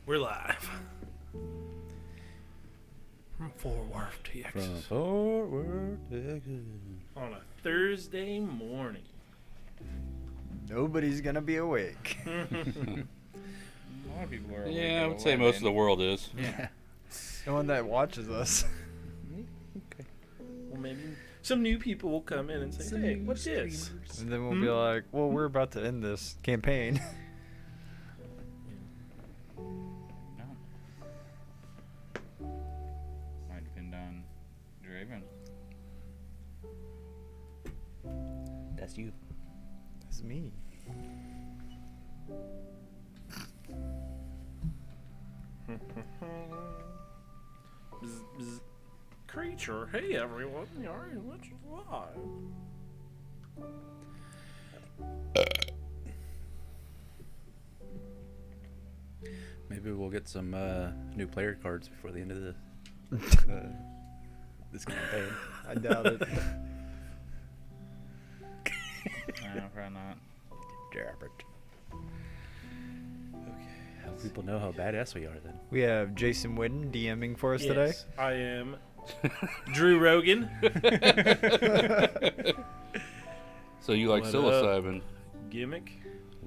We're live. From Fort Worth, Texas. From Fort Worth, Texas. On a Thursday morning. Nobody's gonna be awake. A lot of people are awake. Yeah, I would say most of the world is. Yeah. No one that watches us. Okay. Well, maybe some new people will come in and say, "Hey, what's this?" And then we'll be like, well, we're about to end this campaign. No. Might depend on Draven. That's you. That's me. Bzz, bzz. Creature, hey everyone, let's live. Maybe we'll get some new player cards before the end of this campaign. I doubt it. No, probably not. Damn it. Okay. How do people know how badass we are then? We have Jason Whitten DMing for us today. Yes, I am Drew Rogan. So you like What psilocybin? Gimmick.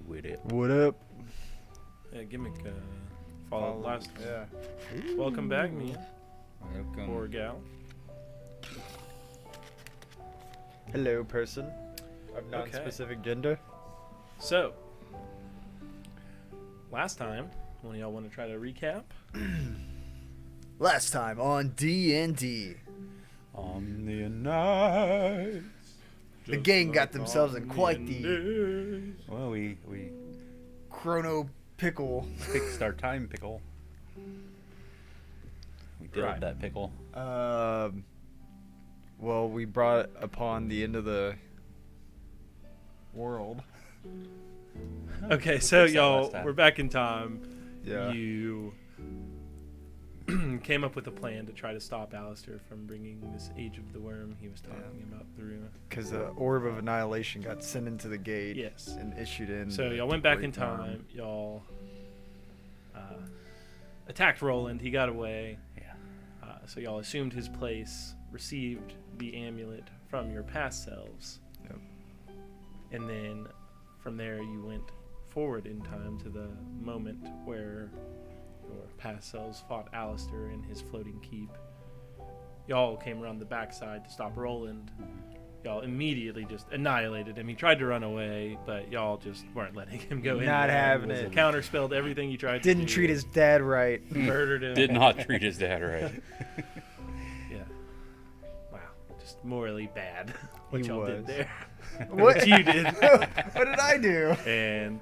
With it. What up? Yeah, Gimmick followed last time. Yeah. Welcome back, Mia. Welcome. Or gal. Hello, person of non-specific gender. So, last time, one of y'all want to try to recap? Last time on D&D, Amnian Nights. the gang got themselves in quite the Well, we chrono pickle. fixed our time pickle. We did Right. that pickle. Well, we brought upon the end of the world. Okay, We so fixed that y'all, last time. we're back in time. Yeah. You came up with a plan to try to stop Alistair from bringing this Age of the Worm he was talking about through. Because the Orb of Annihilation got sent into the gate Yes. and issued in. So the y'all went back in Great Worm. time. Y'all attacked Roland. He got away. Yeah. So y'all assumed his place, received the amulet from your past selves. Yep. And then from there you went forward in time to the moment where your past selves fought Alistair in his floating keep. Y'all came around the backside to stop Roland. Y'all immediately just annihilated him. He tried to run away, but y'all just weren't letting him go in. Not there. having it. Counterspelled everything you tried to Didn't do. treat his dad right. Murdered him. Did not treat his dad right. Yeah. Wow. Just morally bad. What He y'all did was. there. What you did. What did I do? And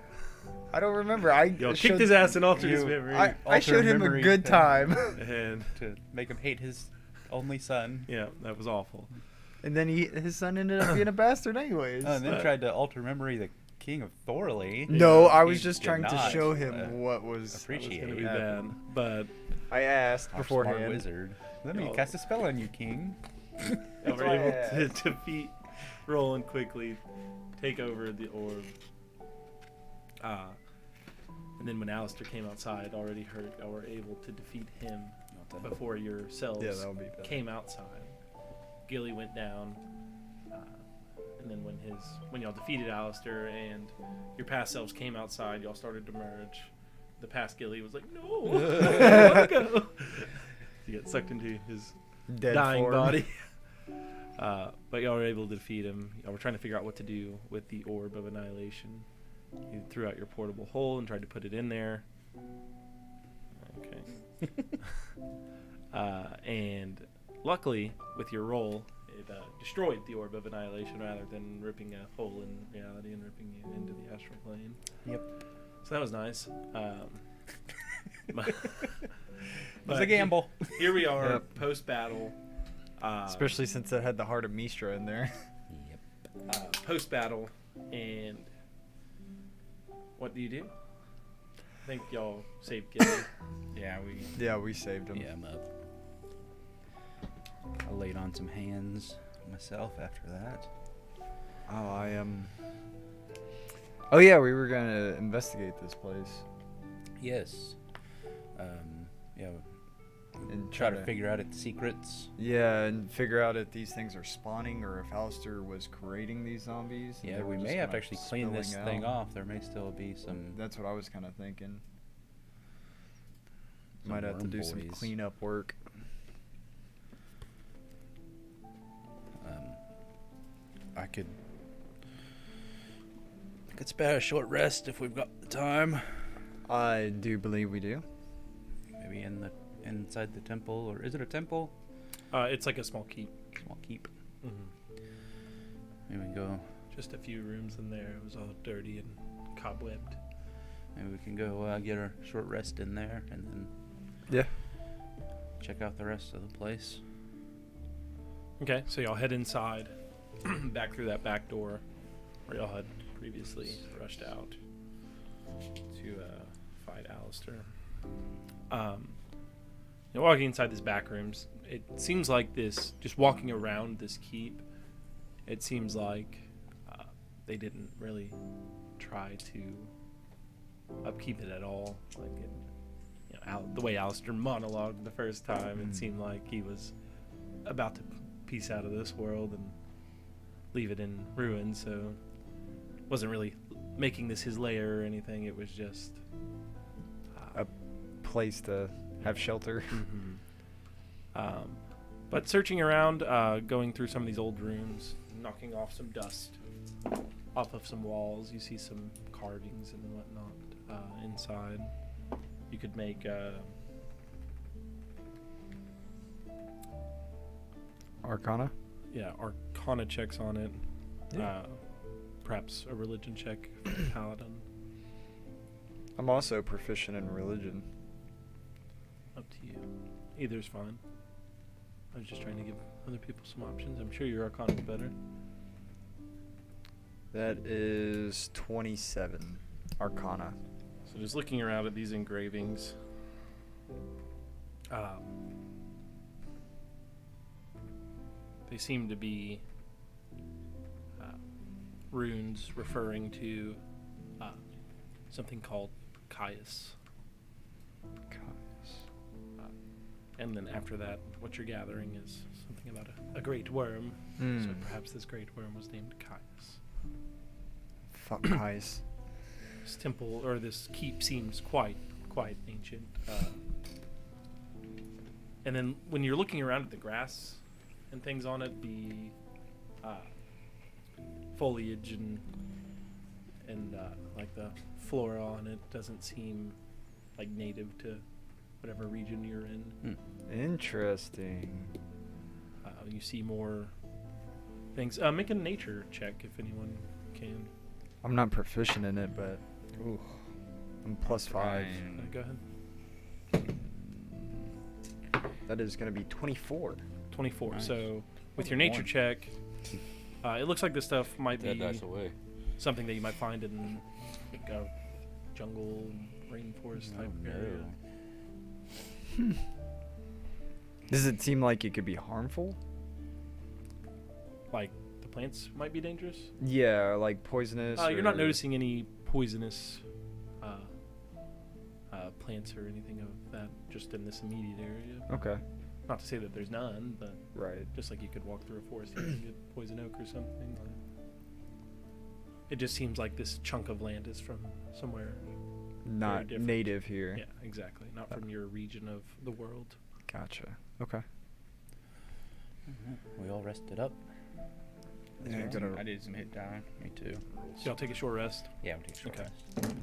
I don't remember. I y'all showed- kicked his ass and altered his You- memory. I Alter showed him a memory good thing. time. And To make him hate his only son. yeah, that was awful. And then his son ended up being a bastard anyways. And then But- tried to alter memory the King of Thorley. No, I was He just did trying to not, show him what was It was appreciate going to be happened. bad. But I asked Our smart beforehand. wizard. Let me Y'all- cast a spell on you, King. y'all were what I able to asked. defeat Roland quickly, take over the orb. And then when Alistair came outside, already hurt, y'all were able to defeat him before yourselves Yeah, that would be bad. came outside. Gilly went down, and then when y'all defeated Alistair and your past selves came outside, y'all started to merge. The past Gilly was like, "No, I want to go." You got sucked into his Dead dying form. body. But y'all were able to defeat him. Y'all were trying to figure out what to do with the Orb of Annihilation. You threw out your portable hole and tried to put it in there. Okay. And luckily, with your roll, it destroyed the Orb of Annihilation rather than ripping a hole in reality and ripping you into the Astral Plane. Yep. So that was nice. It was But a gamble. Here we are, Yep. post-battle. Especially since it had the heart of Mystra in there. Yep. Post-battle, and what do you do? I think y'all saved Gilly. Yeah, we. Yeah, we saved him. Yeah, I'm up. I laid on some hands myself after that. Oh, I am. Oh yeah, we were gonna investigate this place. Yes. Yeah, And try to figure out its secrets. Yeah, and figure out if these things are spawning or if Alistair was creating these zombies. and Yeah, they were we just may have to kinda actually clean this spilling thing out. off. There may still be some. That's what I was kind of thinking. Some Might have to worm do some boys. cleanup work. I could spare a short rest if we've got the time. I do believe we do. Maybe inside the temple, or is it a temple? It's like a small keep. Small keep. Mm-hmm. Maybe we can go. Just a few rooms in there. It was all dirty and cobwebbed. Maybe we can go get a short rest in there, and then Yeah. check out the rest of the place. Okay, so y'all head inside, back through that back door where y'all had previously rushed out to fight Alistair. You're walking inside these back rooms. It seems like this, just walking around this keep, it seems like they didn't really try to upkeep it at all. Like, the way Alistair monologued the first time, it seemed like he was about to piece out of this world and leave it in ruins, so wasn't really making this his lair or anything. It was just A place to have shelter. But searching around, going through some of these old rooms, knocking off some dust off of some walls, you see some carvings and whatnot inside. You could make Arcana? Arcana checks on it. Yeah. Perhaps a religion check for the paladin. I'm also proficient in religion. Up to you. Either's fine. I was just trying to give other people some options. I'm sure your Arcana's better. That is 27. Arcana. So just looking around at these engravings, they seem to be runes referring to something called Caius. And then after that, what you're gathering is something about a great worm. So perhaps this great worm was named Caius. Fuck guys. This temple, or this keep, seems quite ancient. And then when you're looking around at the grass and things on it, the foliage and like the flora on it doesn't seem like native to whatever region you're in. Interesting. You see more things. Make a nature check if anyone can. I'm not proficient in it, but I'm +5. Fine. Go ahead. That is going to be 24. 24. Nice. So with That's your a nature one. check, it looks like this stuff might Dead be dice away. something that you might find in like a jungle, rainforest type area. Does it seem like it could be harmful? Like the plants might be dangerous. Yeah, like poisonous. You're not or- noticing any poisonous plants or anything of that just in this immediate area. Okay. Not to say that there's none, but Right. just like you could walk through a forest here and get poison oak or something. Like, it just seems like this chunk of land is from somewhere. Not different. native here. Yeah, exactly. Not from your region of the world. Gotcha. Okay. We all rested up. Yeah, gotta- I did some hit die. Me too. So y'all take a short rest. Yeah, we'll take a short Okay. rest.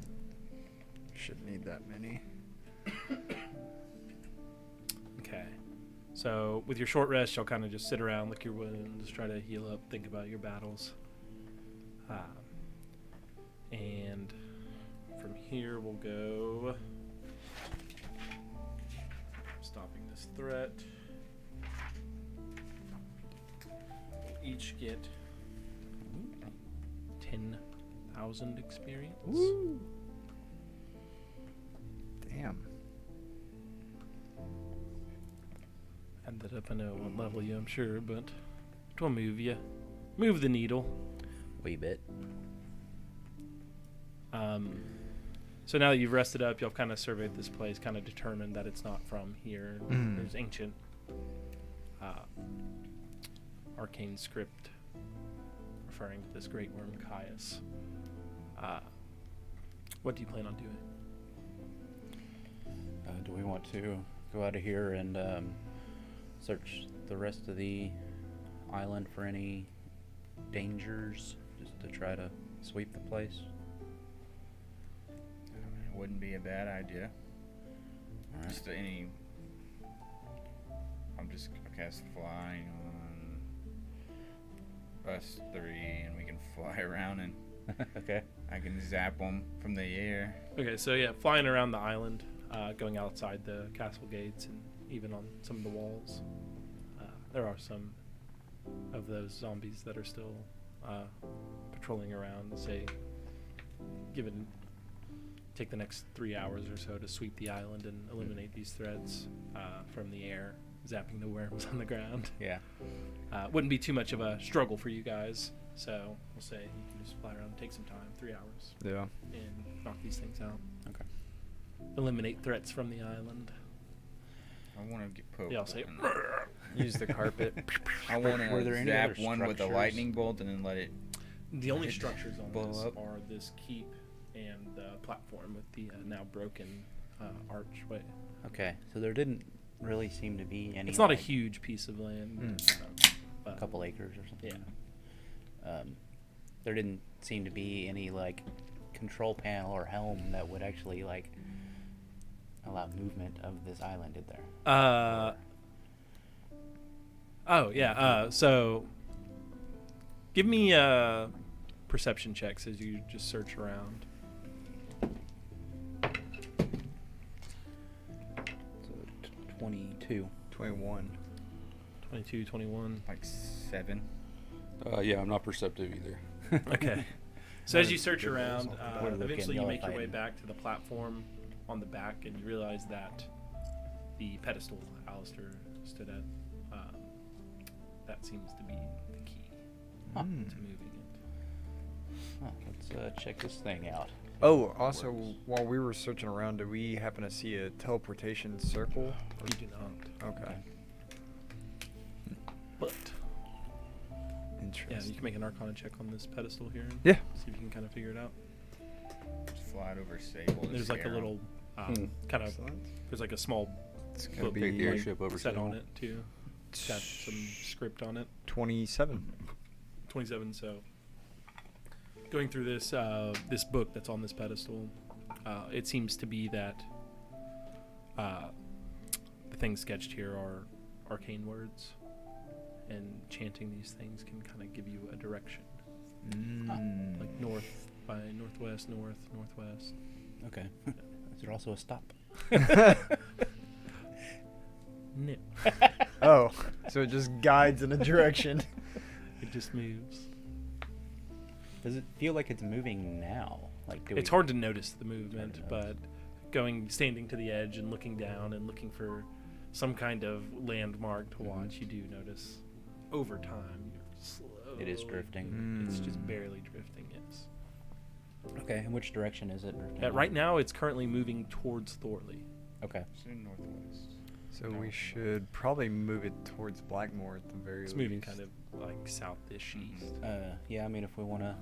Shouldn't need that many. Okay. So with your short rest, you'll kind of just sit around, lick your wounds, try to heal up, think about your battles. And from here, we'll go stopping this threat. We'll each get 10,000 experience. Woo! Damn. Add that up, I know it won't level you, I'm sure, but it will move you. Move the needle. Wee bit. So now that you've rested up, you'll kind of surveyed this place, kind of determined that it's not from here. There's ancient arcane script referring to this great worm Caius. What do you plan on doing? Do we want to go out of here and search the rest of the island for any dangers, just to try to sweep the place? It wouldn't be a bad idea. All right. Just any. I'm just gonna cast flying on us three, and we can fly around, and Okay. I can zap them from the air. Okay, so yeah, flying around the island, going outside the castle gates, and even on some of the walls. There are some of those zombies that are still patrolling around. Say, take the next 3 hours or so to sweep the island and eliminate these threats from the air, zapping the worms on the ground. Yeah. Wouldn't be too much of a struggle for you guys. So we'll say you can just fly around and take some time, 3 hours, Yeah. and knock these things out. Okay. Eliminate threats from the island. I want to get poked. Yeah, I'll say, Use the carpet. I want Were there to any zap other one with a structures? lightning bolt and then let it. the only It structures on blow this up. are this keep and the platform with the now broken archway. Okay. So there didn't really seem to be any. It's not a like, huge piece of land. a couple acres or something. Yeah. There didn't seem to be any like control panel or helm that would actually like allow movement of this island, did there? Oh yeah. So give me perception checks as you just search around. So 22. 21. 22, 21. Like 7. Yeah, I'm not perceptive either. Okay. So as you search Good rolls around, off the bat. We're looking eventually you yellow make your way fighting. back to the platform on the back, and you realize that the pedestal Alistair stood at, that seems to be the key to moving it. Huh, let's check this thing out. Oh, also, while we were searching around, did we happen to see a teleportation circle? You do not. Okay. But yeah, Interesting. you can make an Arcana check on this pedestal here. And Yeah. See if you can kind of figure it out. Just fly it over Sable. to There's like a scare 'em. little kind of. Excellent. There's like a small It's gonna book be Big airship over set on Sable. it too. It's got some script on it. 27. 27. So going through this this book that's on this pedestal, it seems to be that the things sketched here are arcane words, and chanting these things can kind of give you a direction, like north by northwest, northwest. Okay. Is there also a stop? No, Oh, so it just guides in a direction. it just moves. Does it feel like it's moving now? Like, It's hard to notice the movement, but standing to the edge and looking down and looking for some kind of landmark to watch, you do notice over time you're slow. It is drifting. It's just barely drifting. Yes. Okay. And which direction is it drifting? Right now, it's currently moving towards Thorley. Okay. So northwest. So we should probably move it towards Blackmore at the very It's least. moving kind of like south-ish east. Yeah. I mean, if we want to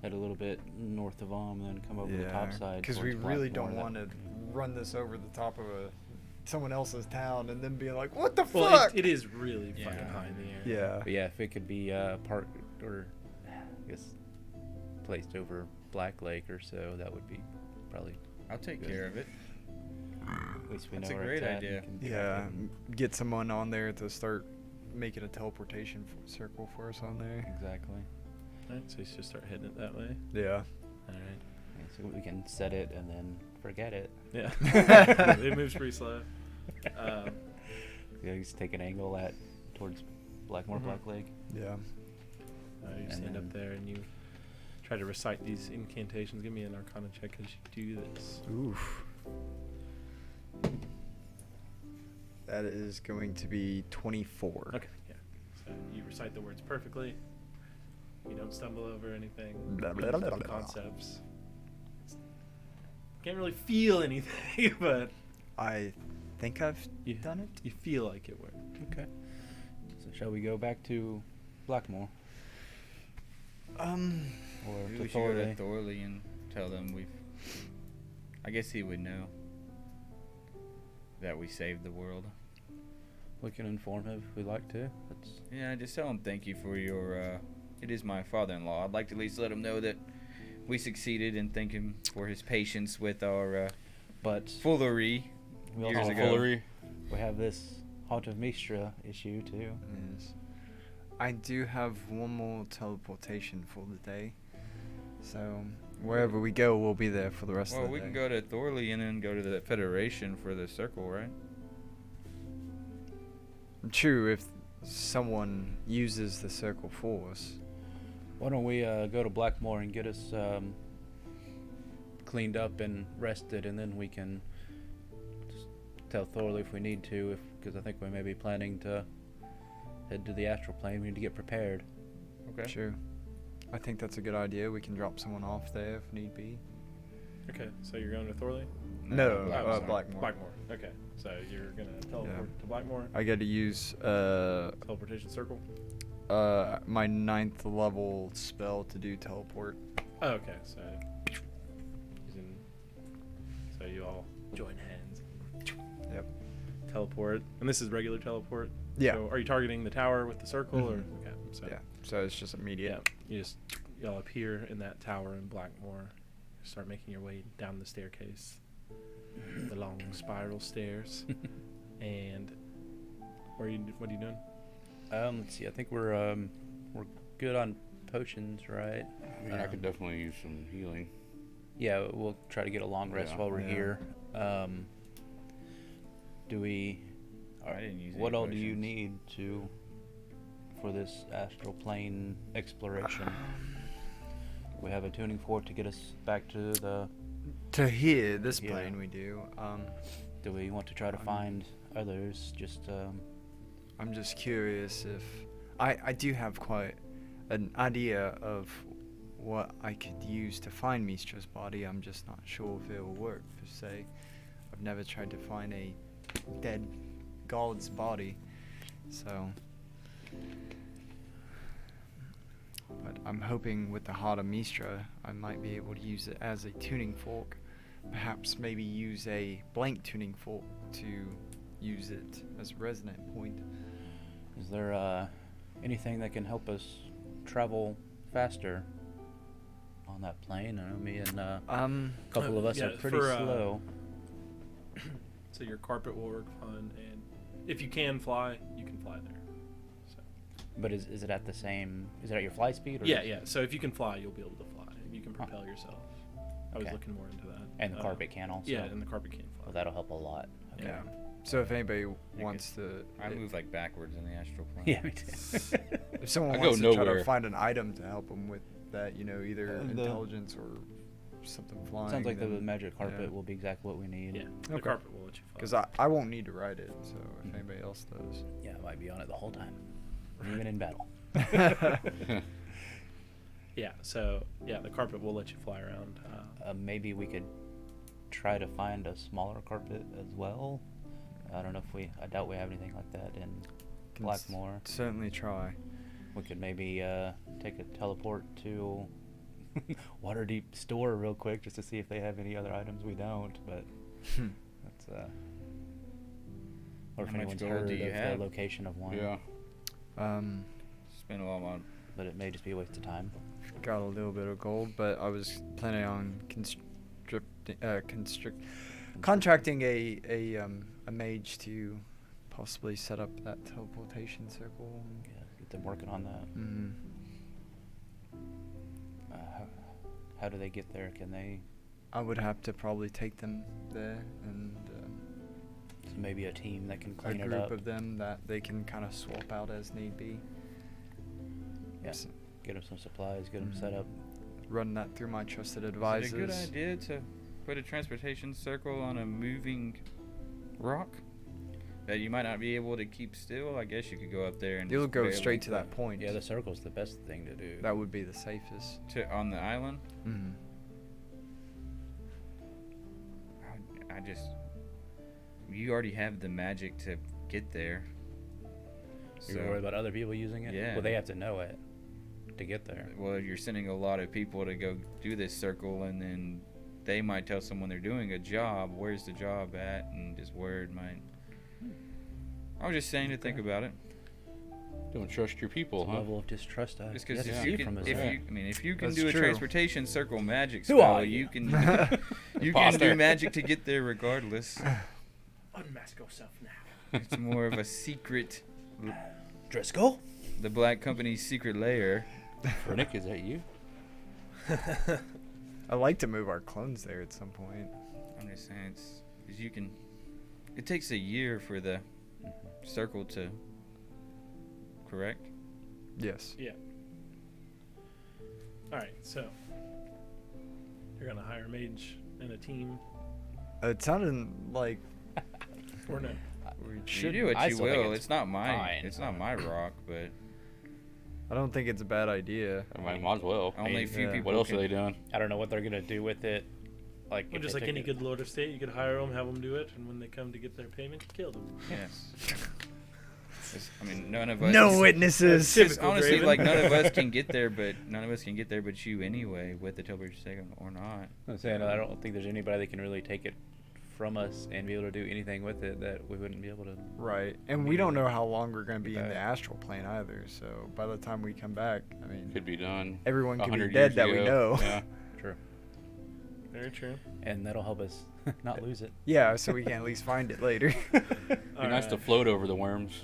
head a little bit north of and then come over the top side. Because we towards really Blackmore, don't that- want to run this over the top of someone else's town and then be like, what the Well, fuck? it is really fucking Yeah. high in the air. Yeah. But yeah, if it could be parked or I guess placed over Black Lake or so, that would be probably. I'll take Good. care of it. At least we That's know a where great it's at and idea. can Yeah. track it and- Get someone on there to start making a teleportation circle for us on there. Exactly. Alright, so you just start hitting it that way. Yeah. Alright. Yeah, so we can set it and then forget it. Yeah. It moves pretty slow. You just take an angle towards Blackmore, Mhm. Black Lake. Yeah. You And stand up then- there and you try to recite these incantations. Give me an Arcana check as you do this. Oof. That is going to be 24. Okay, yeah. So you recite the words perfectly. You don't stumble over anything. Blah, blah, blah, blah, blah. Concepts. can't really feel anything, but I think I've you, done it. you feel like it worked. Okay. So shall we go back to Blackmore? Or Maybe to we should go to Thorley? Thorley and tell them we've. I guess he would know that we saved the world. We can inform him if we like to. That's Yeah, just tell him thank you for your. It is my father-in-law. I'd like to at least let him know that we succeeded and thank him for his patience with our but foolery we years also ago. Foolery. we have this Haunt of Mystra issue too. Yes. I do have one more teleportation for the day. So wherever we go, we'll be there for the rest Well, of the we day. can go to Thorley and then go to the Federation for the circle, right? True, if someone uses the circle for us. Why don't we go to Blackmore and get us cleaned up and rested, and then we can just tell Thorley if we need to, because I think we may be planning to head to the Astral Plane. We need to get prepared. Okay. True. I think that's a good idea. We can drop someone off there if need be. Okay, so you're going to Thorley? No, sorry. Blackmore. Blackmore. Okay, so you're gonna teleport to Blackmore. I get to use Teleportation circle. my 9th level spell to do teleport. Oh, okay, so using, so you all join hands. Yep. Teleport, and this is regular teleport. Yeah. So are you targeting the tower with the circle, or Mhm. okay? So Yeah. So it's just immediate. yeah, you just y'all appear in that tower in Blackmore. Start making your way down the staircase, the long spiral stairs, and what are you doing? Let's see. I think we're good on potions, right? I mean, I could definitely use some healing. Yeah, we'll try to get a long rest Yeah. while we're Yeah. here. Do we? I didn't use any What all do you potions. need for this Astral Plane exploration? We have a tuning fork to get us back to the. To here, this Yeah. plane we do. Do we want to try to find others? Just I'm just curious if I do have quite an idea of what I could use to find Mistra's body. I'm just not sure if it'll work per se. I've never tried to find a dead god's body, so. But I'm hoping with the Heart of Mystra, I might be able to use it as a tuning fork. Perhaps maybe use a blank tuning fork to use it as a resonant point. is there anything that can help us travel faster on that plane? I know me and a couple of us yeah, are pretty for, slow. So your carpet will work fine, and if you can fly, you can fly there. So. But is it at the same? Is it at your fly speed? Or Yeah, yeah. So if you can fly, you'll be able to fly. You can Huh. propel yourself. I was Okay. looking more into that. And the carpet can also. Yeah, and the carpet can fly. Well, that'll help a lot. Okay. Yeah. So if anybody wants to, I move like backwards in the astral plane. Yeah, me too. if someone I wants go to try to nowhere. find an item to help them with that, either The- intelligence or something flying. Sounds like the then- magic carpet yeah. will be exactly what we need. Yeah, the Okay. carpet will let you fly. Because I won't need to ride it, so if Mhm. anybody else does. Yeah, I might be on it the whole time, even in battle. Yeah, so yeah, the carpet will let you fly around. Maybe we could try to find a smaller carpet as well. I don't know if I doubt we have anything like that in Can s- Blackmore. Certainly try. We could maybe take a teleport to Waterdeep store real quick just to see if they have any other items we don't. But that's or if How much anyone's gold heard do you of have? the location of one. Yeah. Spend a lot on. But it may just be a waste of time. Got a little bit of gold, but I was planning on contracting a mage to possibly set up that teleportation circle. Yeah, get them working on that. Mm. How do they get there? Can they? I would have to probably take them there and So maybe a team that can a clean it group up. of them that they can kind of swap out as need be. Yeah. S- Get them some supplies. Get them set Mhm. up. Run that through my trusted Is advisors. it a good idea to put a transportation circle on a moving rock that you might not be able to keep still? I guess you could go up there and You'll just go barely straight to go that point. Yeah, the circle's the best thing to do. That would be the safest. on the island. Mm. You already have the magic to get there. You're worried about other people using it? Yeah. Well, they have to know it to get there. Well, you're sending a lot of people to go do this circle, and then they might tell someone they're doing a job. Where's the job at? And this word might. I was just saying to think about it. Don't trust your people, It's a huh? level of distrust I Just because get to if see you from can, Azur. if you can That's do a true. transportation circle magic Who spell, are you you? can you can Imposter. do magic to get there regardless. Unmask yourself now. It's more of a secret, Driscoll? the Black Company's secret lair. Nick, is that you? I'd like to move our clones there at some point. I'm just saying, because you can. It takes a year for the circle to. Correct. Yes. Yeah. All right, so you're gonna hire a mage and a team, It sounded like or no? You do what I you still think will. it's It's not my. fine. It's not my rock, but I don't think it's a bad idea. I might as well. only a few yeah. people. What else can, are they doing? I don't know what they're going to do with it. Like, Well, if just they like take any it- good lord of state, you could hire them, have them do it, and when they come to get their payment, you kill them. Yes. I mean, none of us. No witnesses. Typical Honestly, Draven. like none of us can get there, but you anyway with the Tilbridge Saga or not. I'm saying I don't think there's anybody that can really take it from us and be able to do anything with it that we wouldn't be able to. Right. And we don't know how long we're going to be in Okay. the astral plane either. So by the time we come back, I mean, Could be done. everyone could be 100 dead years that we ago. know. Yeah. True. Very true. And that'll help us not lose it. Yeah, so we can at least find it later. Be nice to float over the worms.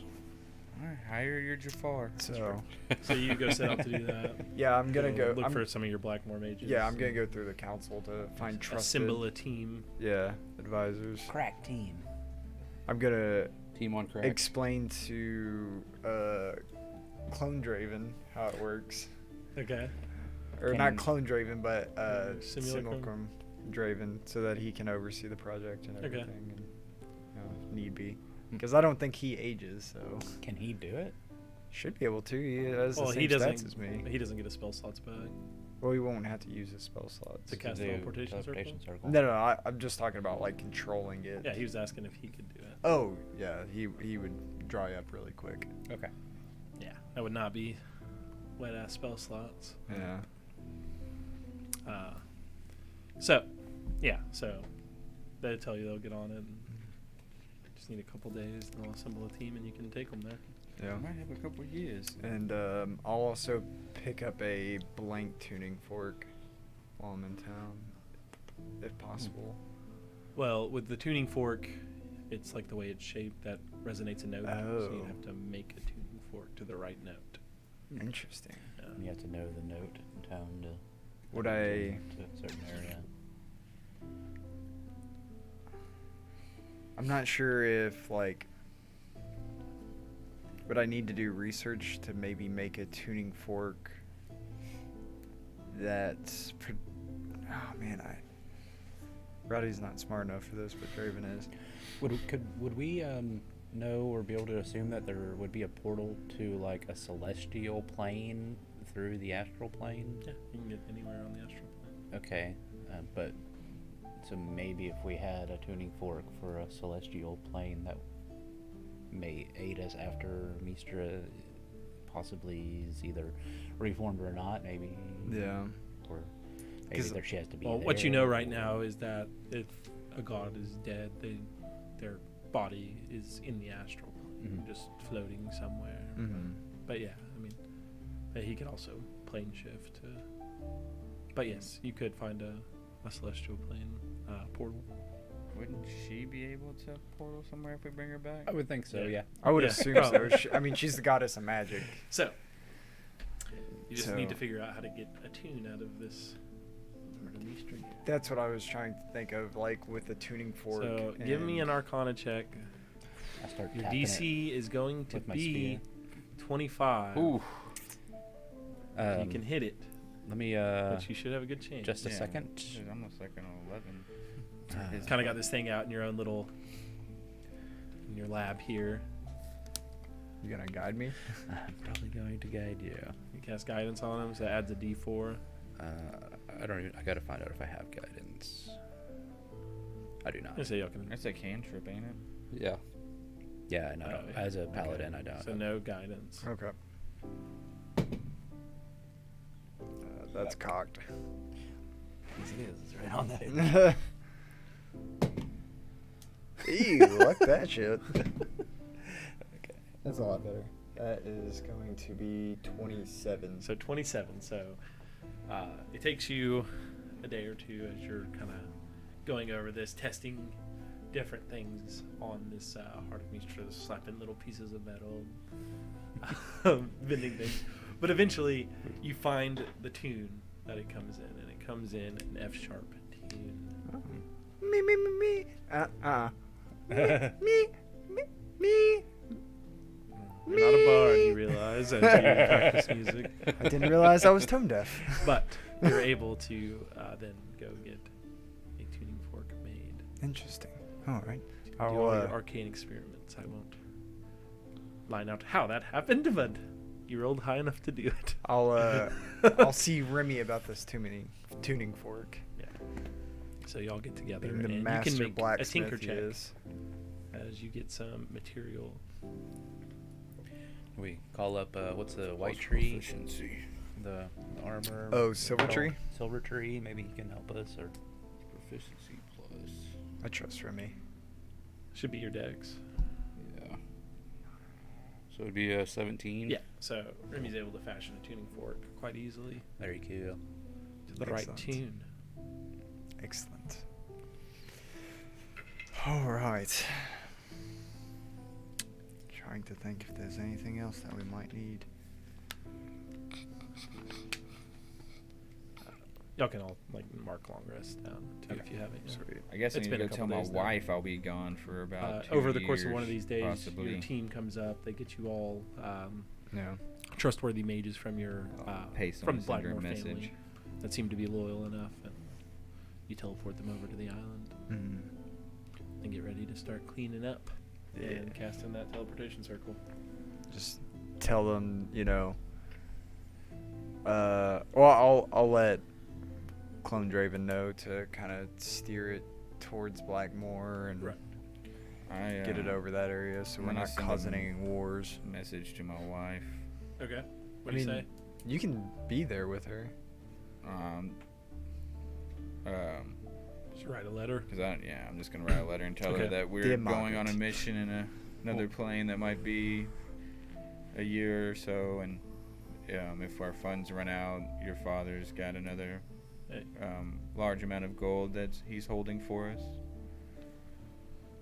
All right, hire your Jafar. So, So you go set out to do that. yeah, I'm going to go. look I'm, for some of your Blackmore mages. yeah, I'm going to go through the council to find trusted. assemble a team. Yeah, advisors. Crack team. I'm going to Team on crack. explain to Clone Draven how it works. Okay. Or not Can- Clone Draven, but Simulacrum? Simulacrum Draven, so that he can oversee the project and Okay. everything, and if need be. Because I don't think he ages, so Can he do it? should be able to. He has Well, the he same stats doesn't. as me. He doesn't get his spell slots back. Well, he won't have to use his spell slots. To cast Do teleportation circle? No, I'm just talking about like controlling it. Yeah, he was asking if he could do it. Oh, yeah, he would dry up really quick. Okay. Yeah, that would not be wet ass spell slots. Yeah. So they tell you they'll get on it. And just need a couple days, and they'll assemble a team, and you can take them there. Yeah. Might have a couple years. And I'll also pick up a blank tuning fork while I'm in town, if possible. Well, with the tuning fork, it's like the way it's shaped that resonates a note. So Oh. you'd have to make a tuning fork to the right note. Interesting. Yeah. You have to know the note in town to. Would to I? a certain area. I'm not sure if like. Would I need to do research to maybe make a tuning fork that's. Oh man, Roddy's not smart enough for this, but Draven is. Would we know or be able to assume that there would be a portal to like a celestial plane through the astral plane? Yeah, you can get anywhere on the astral plane. Okay, but so maybe if we had a tuning fork for a celestial plane that may aid us after Mystra possibly is either reformed or not, maybe. Yeah. Or maybe 'Cause- there she has to be. Well, what you know there, right or- now is that if a god is dead, their body is in the astral plane, Mhm. just floating somewhere. Mm-hmm. But yeah, I mean, he could also plane shift. But yes, you could find a celestial plane portal. Wouldn't she be able to portal somewhere if we bring her back? I would think so. Yeah. Yeah. I would Yeah. assume so. Probably. I mean, she's the goddess of magic. So you just need to So- figure out how to get a tune out of this. Mystra. That's what I was trying to think of, like with the tuning fork. So give me an and- Arcana check. I start Your tapping it DC is going to with my be spear. 25. Ooh. You can hit it, Let me but you should have a good chance. just a Yeah, second. dude, I'm almost like on 11. Uh, Kind of got this thing out in your own little, in your lab here. You gonna guide me? I'm probably going to guide you. You cast guidance on him, so that adds a D4. I don't even. I gotta find out if I have guidance. I do not. I say y'all can. That's a cantrip, ain't it? Yeah. Yeah, and I don't. yeah. As a paladin, I don't. So no guidance. Okay. That's cocked. Yes, it is. It's right on there. Ew, like that shit. Okay. That's a lot better. That is going to be 27. So 27. So it takes you a day or two as you're kind of going over this, testing different things on this Heart of Mystra, slapping little pieces of metal, bending things. But eventually, you find the tune that it comes in, and it comes in an F sharp tune. Me. Me. You're not a bard, you realize, as you practice music. I didn't realize I was tone deaf. But you're able to then go get a tuning fork made. Interesting. All right. Do all your arcane experiments. I won't line out how that happened, but you rolled high enough to do it. I'll see Remy about this tuning fork. Yeah. So y'all get together Being the and you master can make a blacksmith tinker he check is. as you get some material. We call up what's the white tree? Proficiency. The armor. Oh, silver tree? Silver tree. Maybe he can help us, or Proficiency plus. I trust Remy. Should be your dex. Yeah. So it'd be 17. Yeah. So Remy's able to fashion a tuning fork quite easily very cool. to the right Excellent. tune. Excellent. All right. Trying to think if there's anything else that we might need. Y'all can all mark long rest down too if you haven't. Yeah. Sweet. I guess It's I need been to a go tell couple my days now. wife I'll be gone for about 2 Over the course of one of years, these days, possibly. your team comes up. They get you all Yeah. trustworthy mages from your Pay from someone to send her a Blackmore family message. that seem to be loyal enough, and you teleport them over to the island and get ready to start cleaning up and casting that teleportation circle. Just tell them, well, I'll let Clone Draven know to kind of steer it towards Blackmore and Right. I get it over that area so I'm we're gonna not send cousining wars. message to my wife. Okay. What I do you mean, say? You can be there with her. Just write a letter. Cause I'm just gonna write a letter and tell her Okay. that we're Dear going on a Margaret. mission in another plane that might be a year or so, and if our funds run out, your father's got another Hey. large amount of gold that he's holding for us.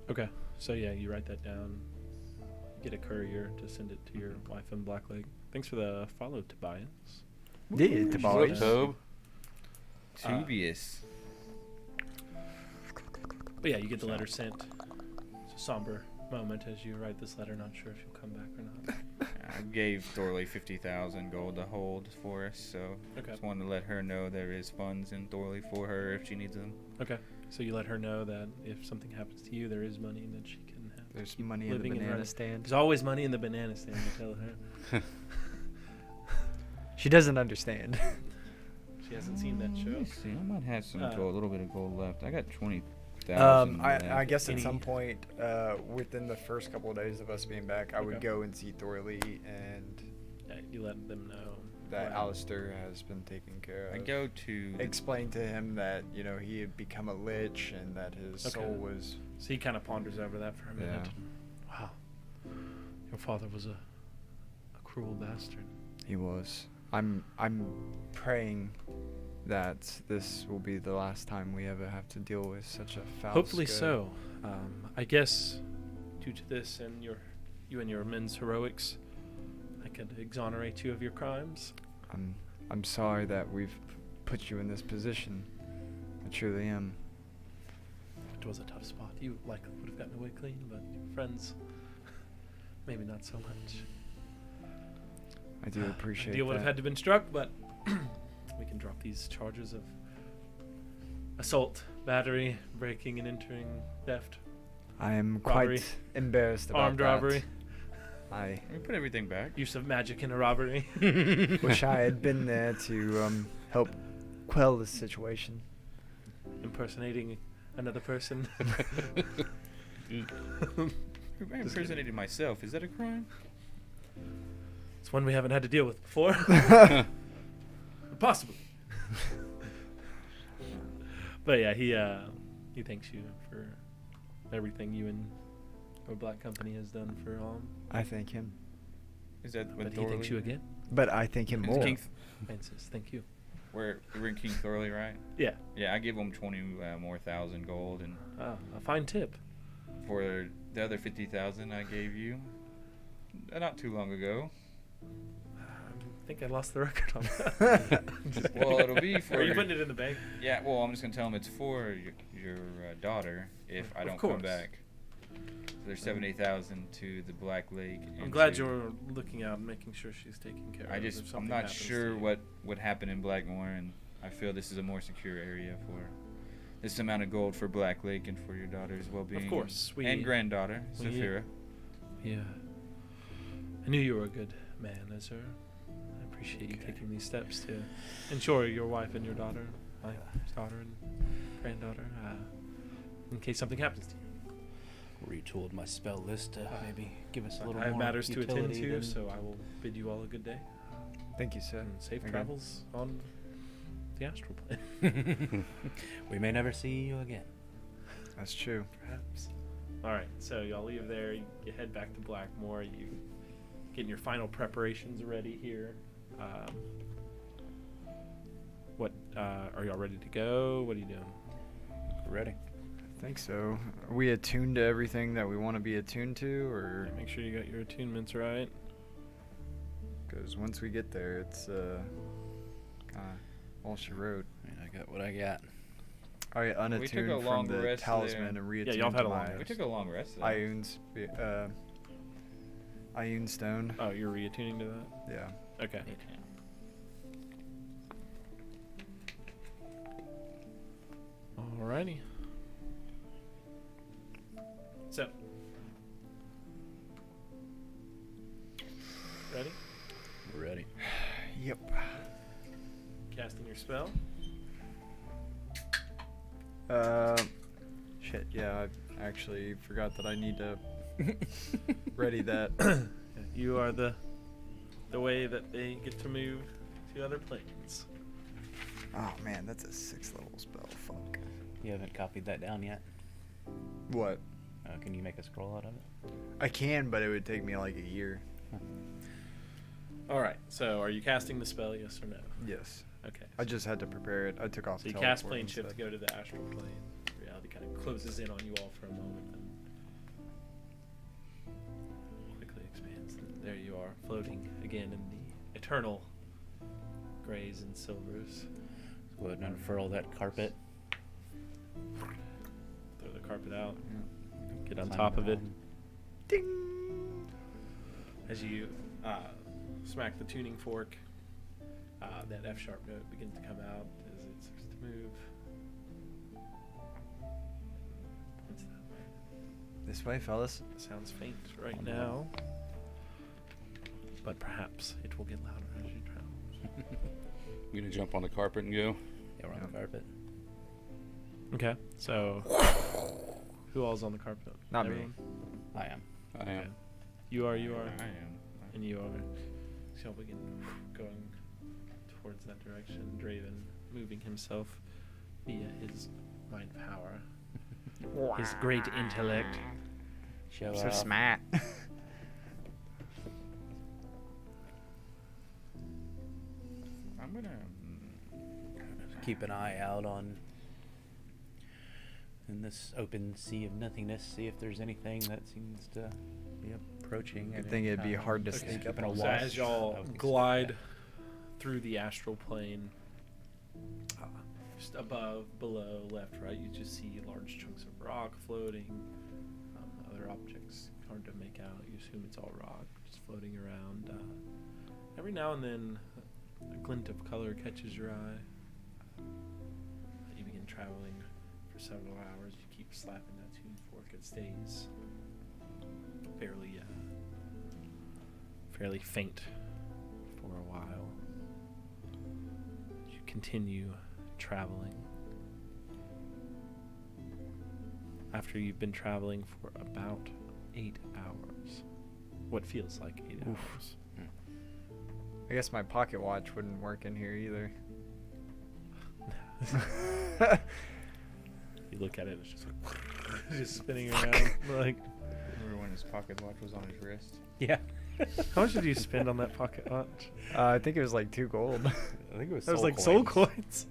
Okay. So yeah, you write that down. Get a courier to send it to your wife in Blackleg. Thanks for the follow, Tobias. Did Ooh, Tobias. she's Tobe. Tubius. But yeah, you get the letter sent. It's a somber moment as you write this letter. Not sure if you'll come back or not. I gave Thorley 50,000 gold to hold for us, so Okay. just wanted to let her know there is funds in Thorley for her if she needs them. Okay. So you let her know that if something happens to you, there is money and that she can have. There's keep money in the living and banana running. stand. There's always money in the banana stand. I tell her. She doesn't understand. She hasn't seen that Let show. me see. I might have some Uh, gold, a little bit of gold left. I got 20,000. I guess at Any- some point within the first couple of days of us being back, I would Okay. go and see Thorley and Yeah, you let them know. that Wow. Alistair has been taken care of. I go to. Explain to him that he had become a lich and that his Okay. soul was. So he kind of ponders over that for a minute. Wow. Your father was a cruel bastard. He was. I'm praying that this will be the last time we ever have to deal with such a foul. Hopefully scud. so. I guess due to this and you and your men's heroics, I could exonerate you of your crimes. I'm sorry that we've put you in this position. I truly am. It was a tough spot. You likely would have gotten away clean, but your friends, maybe not so much. I do appreciate A deal would have that. had to have been struck, but we can drop these charges of assault, battery, breaking and entering, theft, I am robbery, quite embarrassed about armed that. robbery, I We put everything back. use of magic in a robbery. wish I had been there to help quell this situation. Impersonating another person. I impersonated myself. Is that a crime? It's one we haven't had to deal with before. Possibly. But yeah, he thanks you for everything you and your Black Company has done for I thank him. Is that but what he thanks you Thorley? again. But I thank him It's more. King And says thank you. we're in King Thorley, right? Yeah. Yeah, I give him 20 more thousand gold, and A fine tip. for the other 50,000 I gave you not too long ago. I think I lost the record on that. Well, it'll be for. Are you your- putting it in the bank? Yeah, well, I'm just gonna tell him it's for your daughter if I Of don't come course. back. So there's 70,000 to the Black Lake. I'm and glad to- you're looking out and making sure she's taken care of. if I'm something not happens to sure you. what would happen in Blackmore, and I feel this is a more secure area for this amount of gold for Black Lake and for your daughter's well-being. Of course, and granddaughter, we- Saphira. Yeah. I knew you were a good man, Azur. I appreciate you Okay. taking these steps to ensure your wife and your daughter, my daughter and granddaughter, in case something happens to you. Retooled my spell list to maybe give us a I little have more matters to attend utility to, than- so I will bid you all a good day Thank you, sir. and safe Again. travels on the Astral Plane. We may never see you again. That's true. Perhaps. All right, so y'all leave there. You head back to Blackmore. You getting your final preparations ready here. What are y'all ready to go? What are you doing? Ready. I think so. Are we attuned to everything that we want to be attuned to, or Make sure you got your attunements right. because once we get there, it's all she wrote. I got what I got. I took a unattuned from long the rest talisman there. and reattuned y'all have had to a long my We took a long rest. Though. Ioun stone. Oh, you're reattuning to that? Yeah. Okay. Alrighty. So. Ready? We're ready. Yep. Casting your spell. Shit. Yeah, I actually forgot that I need to ready that. You are the way that they get to move to other planes. Oh man, that's a 6th level spell. Fuck. You haven't copied that down yet? What? Can you make a scroll out of it? I can, but it would take me like a year. All right. So, are you casting the spell? Yes or no? Yes. Okay. I just had to prepare it. I took off. So you teleport cast plane and shift to stuff. go to the astral plane. Reality kind of closes in on you all for a moment and quickly expands. And there you are, floating again in the eternal grays and silvers. Go ahead and unfurl that carpet. Throw the carpet out. Get on Climb top of it. down. Ding. As you smack the tuning fork, that F sharp note begins to come out as it starts to move. What's that way? This way, fellas. It sounds faint right now, but perhaps it will get louder as you travel. You gonna jump on the carpet and go? Yeah, we're on the carpet. Okay, so who all's on the carpet? Not me. Everyone? I am. I am. You are, I am. and you are. So y'all begin going towards that direction. Draven moving himself via his mind power, his great intellect. Show So off. smart. I'm gonna. Keep an eye out on in this open sea of nothingness. See if there's anything that seems to be approaching. I at think any it'd be time. hard to Sneak sneak up in a So wash. as y'all I would expect glide that. through the astral plane, just above, below, left, right, you just see large chunks of rock floating. Other objects hard to make out. You assume it's all rock, just floating around. Every now and then, a glint of color catches your eye. You begin traveling for several hours. You keep slapping that tune fork. It stays fairly faint for a while. You continue traveling. after you've been traveling for about 8 hours. What feels like 8 hours. I guess my pocket watch wouldn't work in here either. You look at it, it's just like just spinning around. Like, Remember when his pocket watch was on his wrist? Yeah. how much did you spend on that pocket watch? I think it was like 2 gold. I think it was That was like soul coins.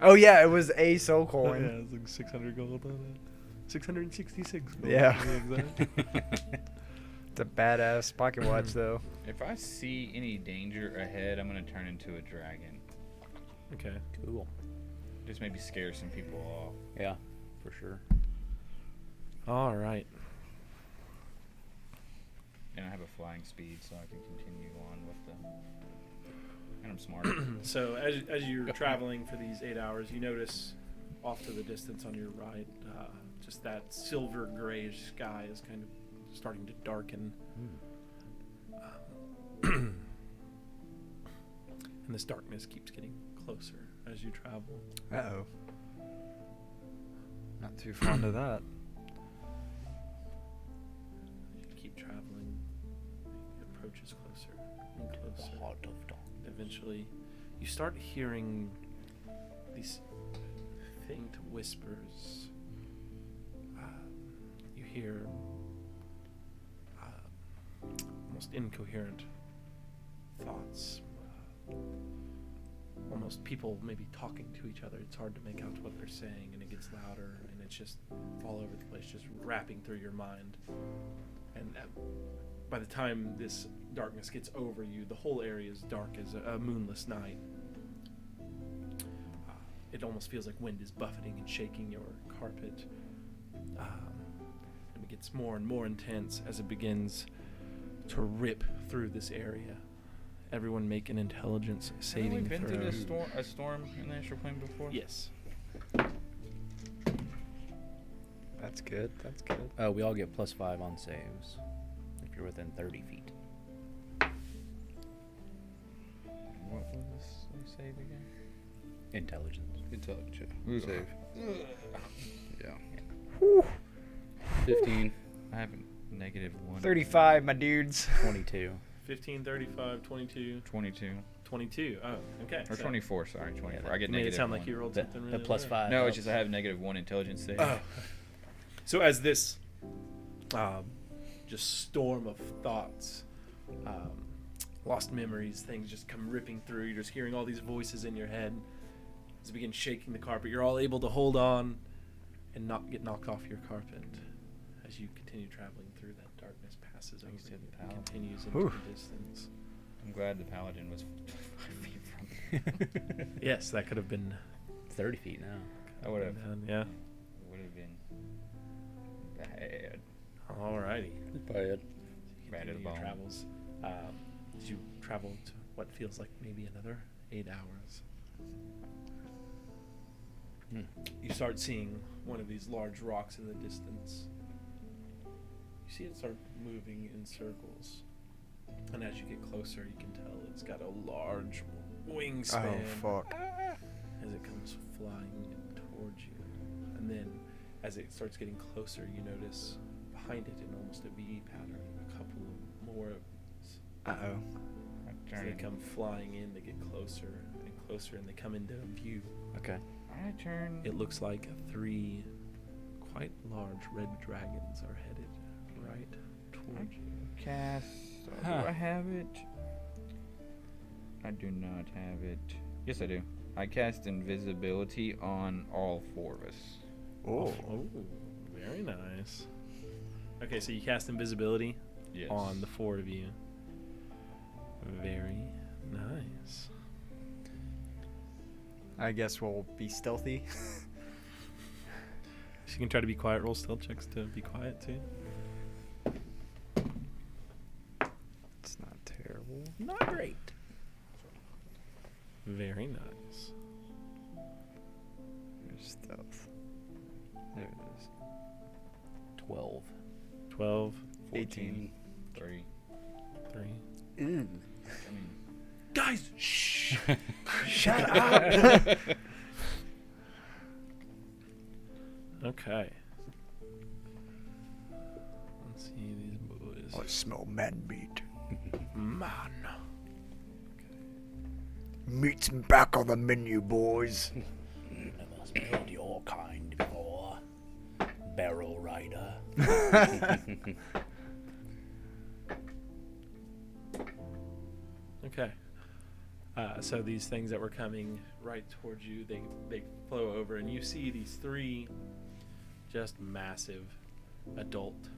Oh yeah, it was a soul Yeah, coin. it was like 600 gold on it. 666 gold. Yeah. To be exact. It's a badass pocket watch though. If I see any danger ahead, I'm gonna turn into a dragon. Okay. Cool. Just maybe scare some people off. Yeah, for sure. All right. And I have a flying speed, so I can continue on with the. And I'm smart. So as you're traveling for these 8 hours, you notice off to the distance on your right, just that silver grayish sky is kind of starting to darken. And this darkness keeps getting closer as you travel. Uh-oh. Not too fond of that. You keep traveling, it approaches closer and closer. Heart of dawn. Eventually, you start hearing these faint whispers. You hear almost incoherent thoughts. Almost people maybe talking to each other. It's hard to make out what they're saying, and it gets louder, and it's just all over the place, just rapping through your mind. And by the time this darkness gets over you, the whole area is dark as a moonless night. It almost feels like wind is buffeting and shaking your carpet. And it gets more and more intense as it begins to rip through this area. Everyone make an intelligence saving Have we been throw. through a storm in the Astral Plane before? Yes. That's good. That's good. We all get +5 on saves if you're within 30 feet. What was this save again? Intelligence. Intelligence. Ugh. Save. Yeah. Whew. 15. I have a -1. 35, my dudes. 22. 15, 35, 22, 22. 22. Oh, okay. Or So 24, sorry, 24. that I get made it negative sound 1. like you rolled The, something the really +5. low. No, it's helps. just I have -1 intelligence save. Oh. So as this just storm of thoughts, lost memories, things just come ripping through. You're just hearing all these voices in your head. As it begins shaking the carpet, you're all able to hold on and not get knocked off your carpet. As you continue traveling through, that darkness passes over Thanks to you the and paladin. continues into Whew. the distance. I'm glad the paladin was 5 feet from me. Yes, that could have been 30 feet now. I would have. Yeah. Would have been bad. Alrighty. Bad. Bad as Continue your bone. travels. Did you travel to what feels like maybe another 8 hours? You start seeing one of these large rocks in the distance. You see it start moving in circles. And as you get closer, you can tell it's got a large wingspan Oh, fuck. as it comes flying towards you. And then as it starts getting closer, you notice behind it in almost a V pattern, a couple of more of these. Uh-oh. As they come flying in, they get closer and closer, and they come into view. Okay. I turn. It looks like 3 quite large red dragons are headed right towards you. Cast. Do I have it? I do not have it. Yes, I do. I cast invisibility on all 4 of us. Oh. Oh, very nice. Okay, so you cast invisibility Yes. on the 4 of you. Very nice. I guess we'll be stealthy. So you can try to be quiet. Roll stealth checks to be quiet too. It's not terrible. Not great. Very nice. There's stealth. There it is. 12. 12, 18. 3. 3. I mean, Guys, shh! Shut up! Okay. Let's see these boys. I smell man meat. Man. Meat's back on the menu, boys. Never smelled your kind before, Barrel Rider. Okay. So these things that were coming right towards you, they flow over, and you see these 3 just massive adult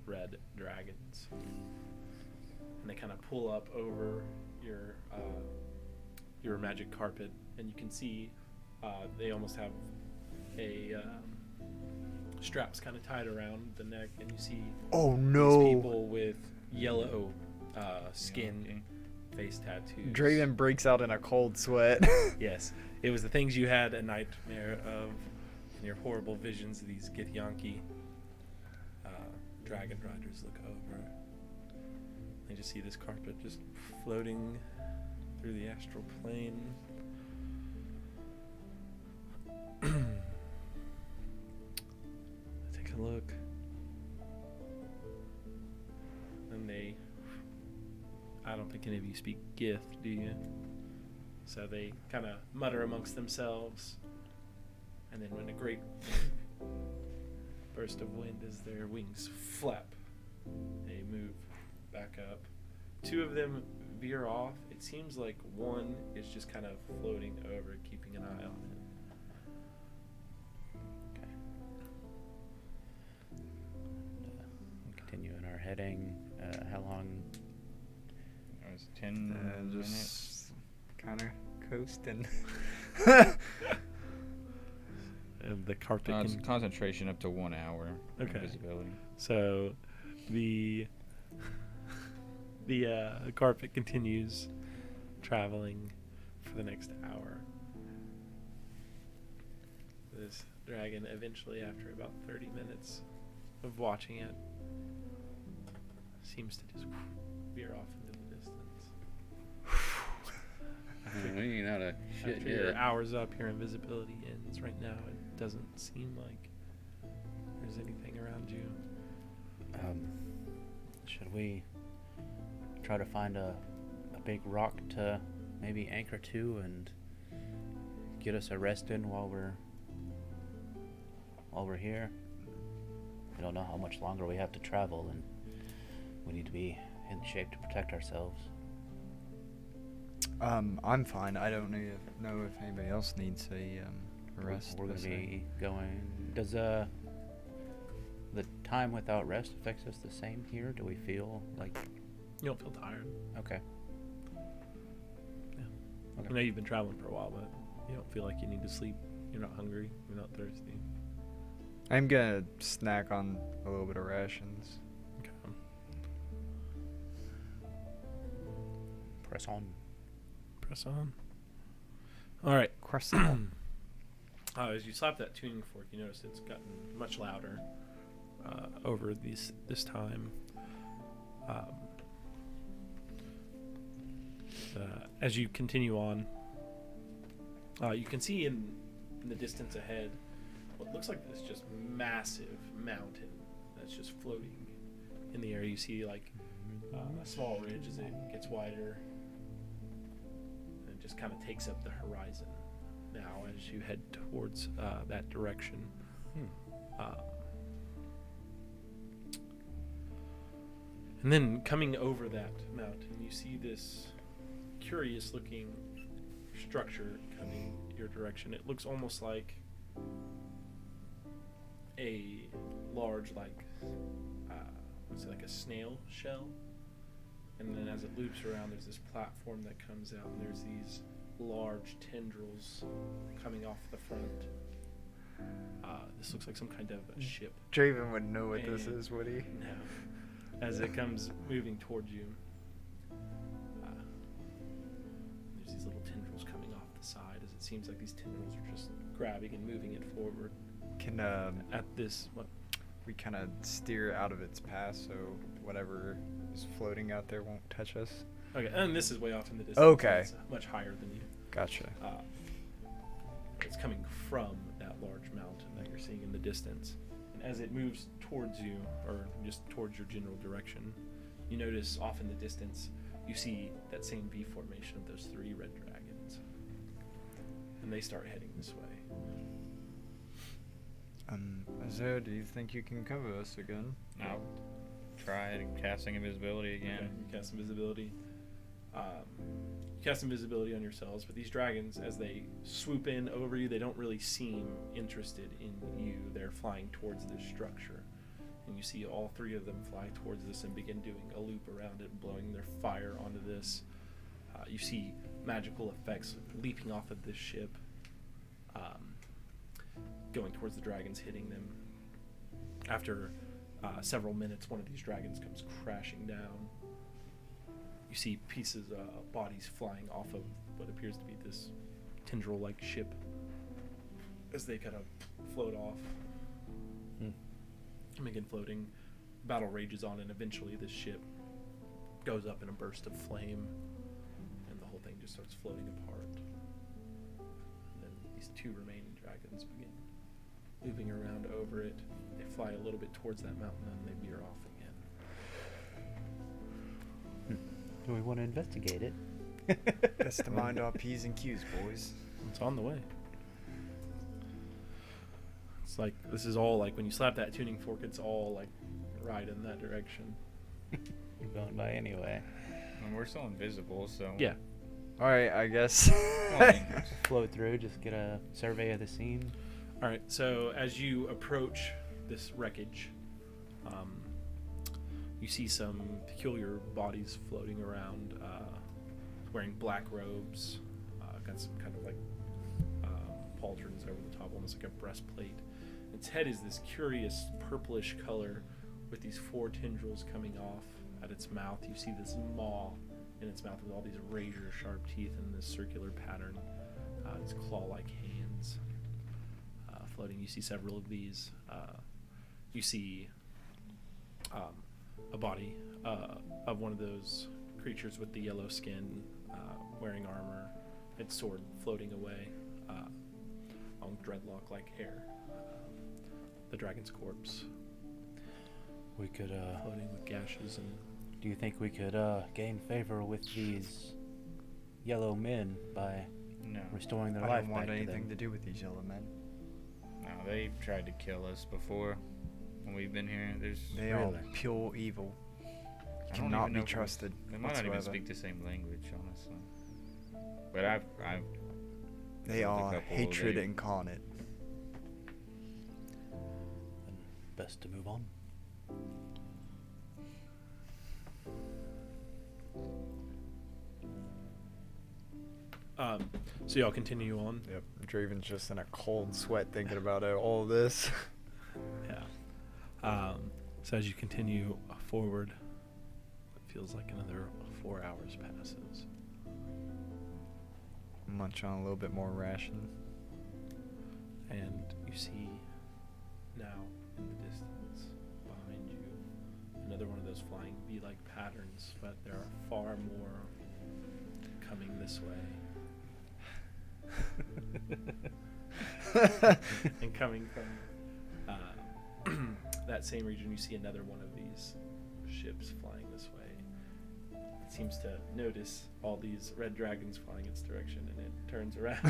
red dragons. And they kind of pull up over your magic carpet, and you can see they almost have a straps kind of tied around the neck, and you see Oh these no. people with yellow skin, face tattoos. Draven breaks out in a cold sweat. Yes, it was the things you had a nightmare of in your horrible visions of these Githyanki dragon riders look over. They just see this carpet just floating through the astral plane. Take a look. And I don't think any of you speak Gith, do you? So they kind of mutter amongst themselves. And then when a great burst of wind as their wings flap, they move back up. 2 of them veer off. It seems like one is just kind of floating over, keeping an eye on it. Continuing our heading. How long? It was 10 minutes. Just kind of coasting. The carpet It's can... concentration up to 1 hour. Okay. Visibility. So the carpet continues traveling for the next hour. This dragon eventually, after about 30 minutes of watching it, seems to just veer off into the distance. We ain't out of shit After your yet. hours up, your invisibility ends. Right now, it doesn't seem like there's anything around you. Should we try to find a big rock to maybe anchor to and get us a rest in while we're here? We don't know how much longer we have to travel, and we need to be in shape to protect ourselves. I'm fine. I don't know if anybody else needs a rest. We're per gonna se. be going. Does the time without rest affects us the same here? Do we feel like You don't feel tired. okay? Yeah. Okay. I know you've been traveling for a while, but you don't feel like you need to sleep. You're not hungry. You're not thirsty. I'm gonna snack on a little bit of rations. Okay. Press on. Press on. All right. Croissant. As you slap that tuning fork, you notice it's gotten much louder over this time. As you continue on, you can see in the distance ahead what looks like this just massive mountain that's just floating in the air. You see like a small ridge as it gets wider, and it just kind of takes up the horizon now as you head towards that direction. And then coming over that mountain, you see this curious looking structure coming your direction. It looks almost like a large, like a snail shell. And then as it loops around, there's this platform that comes out, and there's these large tendrils coming off the front. This looks like some kind of a ship. Draven would know what this And- is, would he? No. As it comes moving towards you, there's these little tendrils coming off the side, as it seems like these tendrils are just grabbing and moving it forward. Can At this, what? we kind of steer out of its path so whatever is floating out there won't touch us? Okay, and this is way off in the distance. Okay. It's much higher than you. Gotcha. It's coming from that large mountain that you're seeing in the distance, and as it moves towards you, or just towards your general direction, you notice off in the distance, you see that same V formation of those 3 red dragons. And they start heading this way. Azur, do you think you can cover us again? I'll try casting invisibility again. Okay, you cast invisibility. You cast invisibility on yourselves, but these dragons, as they swoop in over you, they don't really seem interested in you. They're flying towards this structure. And you see all 3 of them fly towards this and begin doing a loop around it, blowing their fire onto this. You see magical effects leaping off of this ship, going towards the dragons, hitting them. After several minutes, one of these dragons comes crashing down. You see pieces, bodies flying off of what appears to be this tendril-like ship as they kind of float off and begin floating. Battle rages on, and eventually this ship goes up in a burst of flame, and the whole thing just starts floating apart. And then these 2 remaining dragons begin looping around over it. They fly a little bit towards that mountain, and they veer off again. Do we want to investigate it? Best to mind our P's and Q's, boys. It's on the way. It's like, this is all like, when you slap that tuning fork, it's all like right in that direction. You're going by anyway. And we're still invisible, so Yeah. Alright, I guess. Well, I mean, Float through, just get a survey of the scene. All right, so as you approach this wreckage, you see some peculiar bodies floating around, wearing black robes, got some kind of like pauldrons over the top, almost like a breastplate. Its head is this curious purplish color with these 4 tendrils coming off at its mouth. You see this maw in its mouth with all these razor-sharp teeth and this circular pattern, these claw-like hands floating. You see several of these. You see a body of one of those creatures with the yellow skin, wearing armor, its sword floating away, on dreadlock-like hair. The dragon's corpse We could, floating with gashes and... do you think we could gain favor with these yellow men by no. restoring their I life don't want back to anything them? to do with these yellow men. No, they've tried to kill us before when we've been here. There's They are Really? pure evil. I don't Cannot even know be if we- trusted. They might not even whatsoever. speak the same language, honestly. But I've They killed a are couple. hatred They- incarnate. Then best to move on. So y'all continue on. Yep. Draven's just in a cold sweat thinking about all this. Yeah. So as you continue forward, it feels like another 4 hours passes. Munch on a little bit more ration. And you see now in the distance behind you another one of those flying V-like patterns, but there are far more coming this way. And coming from that same region, you see another one of these ships flying this way. It seems to notice all these red dragons flying its direction, and it turns around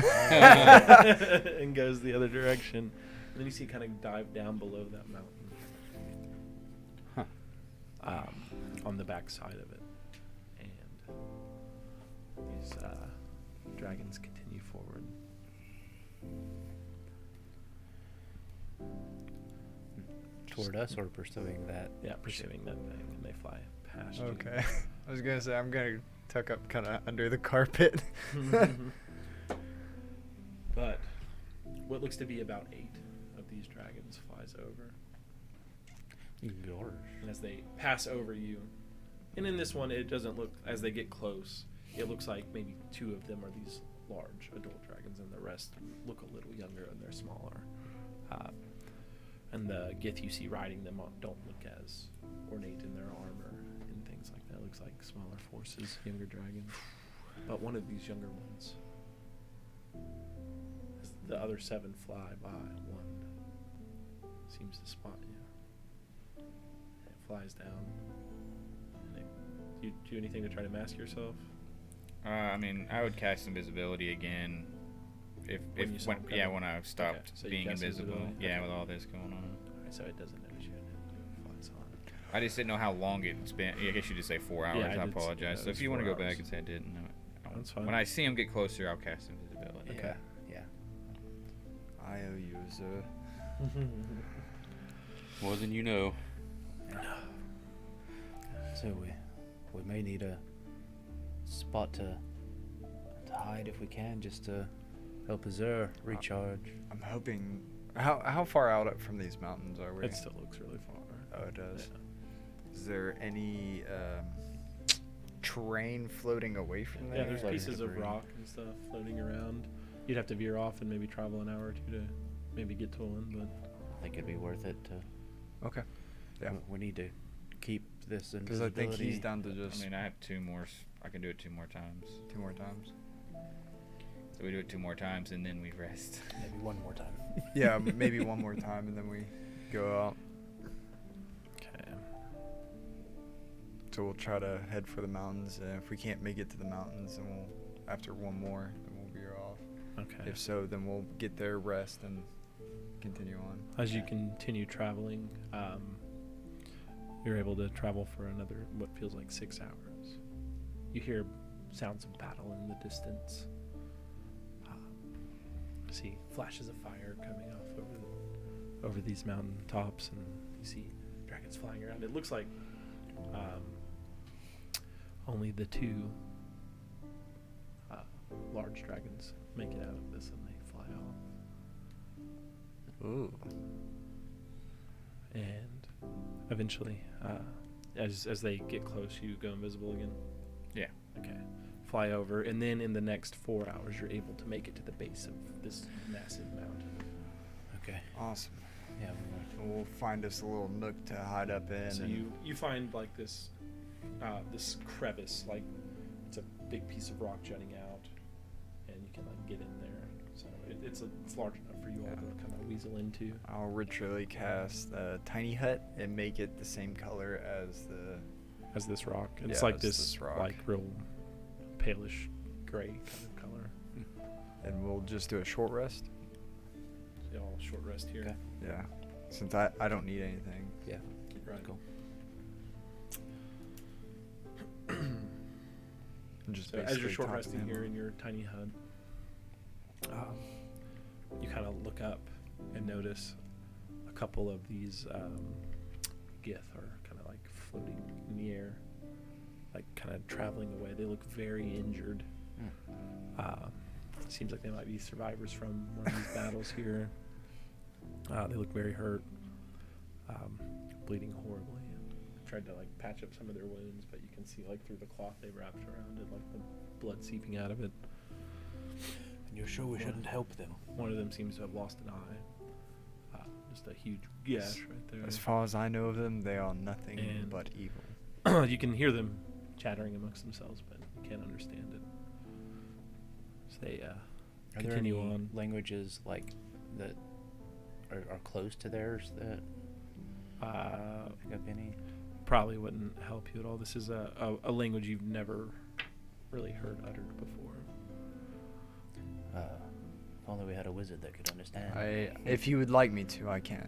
and goes the other direction. And then you see it kind of dive down below that mountain. On the back side of it. And these dragons continue forward. Toward us or pursuing that? Yeah, pursuing that thing, and they fly past you. Okay. I was gonna say I'm gonna tuck up kind of under the carpet. But what looks to be about 8 of these dragons flies over. Gosh. And as they pass over you, and in this one it doesn't look, as they get close, it looks like maybe 2 of them are these large adult dragons, and the rest look a little younger and they're smaller. And the Gith you see riding them don't look as ornate in their armor and things like that. It looks like smaller forces, younger dragons. But one of these younger ones, as the other 7 fly by, one seems to spot you. It flies down. And do you do anything to try to mask yourself? I mean, I would cast invisibility again. When I stopped so you being cast invisible. invisibility? Yeah, Okay. with all this going on. Alright, so it doesn't notice you and it floats on. I just didn't know how long it's been. I guess you just say 4 hours. Yeah, I I did say apologize. that So was if you want to 4 go back hours. and say I didn't know it. That's fine. When I see him get closer, I'll cast invisibility. Okay. Yeah. I owe you, Azur. More than you know. So we may need a spot to hide if we can, just to help Azur recharge. I'm hoping. How far out from these mountains are we? It still looks really far. Oh, it does. Yeah. Is there any terrain floating away from there? Yeah, there's Floating pieces of debris. rock and stuff floating around. You'd have to veer off and maybe travel an hour or two to maybe get to one, but I think it'd be worth it to. Okay. Yeah. We need to keep this Because I think he's invisibility. down to I just mean, I have 2 more. I can do it 2 more times. 2 more times. So we do it 2 more times and then we rest. Maybe one more time. Yeah, maybe one more time and then we go out. okay. So we'll try to head for the mountains. And if we can't make it to the mountains, then we'll after one more, then we'll veer off. Okay. If so, then we'll get there, rest, and continue on. As you continue traveling, you're able to travel for another what feels like 6 hours. You hear sounds of battle in the distance. See flashes of fire coming off over these mountain tops, and you see dragons flying around. It looks like only the 2 large dragons make it out of this, and they fly off. Ooh. And eventually, as they get close, you go invisible again. Yeah. Okay. Fly over, and then in the next 4 hours, you're able to make it to the base of this massive mountain. Okay. Awesome. Yeah. We'll find us a little nook to hide up in. So and you find like this crevice, like it's a big piece of rock jutting out, and you can like get in there. So it's large enough for you all to kind of weasel into. I'll ritually cast a tiny hut and make it the same color as As this rock, it's Yeah, like as this this rock. like real palish gray kind of color. and we'll just do a short rest. So y'all short rest here. Okay. Yeah. Since I don't need anything. Yeah. Right. Cool. And just So as you're basically short top resting him. here in your tiny hut, you kind of look up and notice a couple of these gith are kind of like floating in the air, like kind of traveling away. They look very injured. Seems like they might be survivors from one of these battles here. They look very hurt, bleeding horribly. And tried to like patch up some of their wounds, but you can see like through the cloth they wrapped around it, like the blood seeping out of it. And you're sure we shouldn't help them? One of them seems to have lost an eye. Just a huge gash right there. As far as I know of them, they are nothing And- but evil. You can hear them chattering amongst themselves, but you can't understand it. So they Are there continue any on. languages like that are close to theirs that pick up any? Probably wouldn't help you at all. This is a language you've never really heard uttered before. If only we had a wizard that could understand. If you would like me to, I can.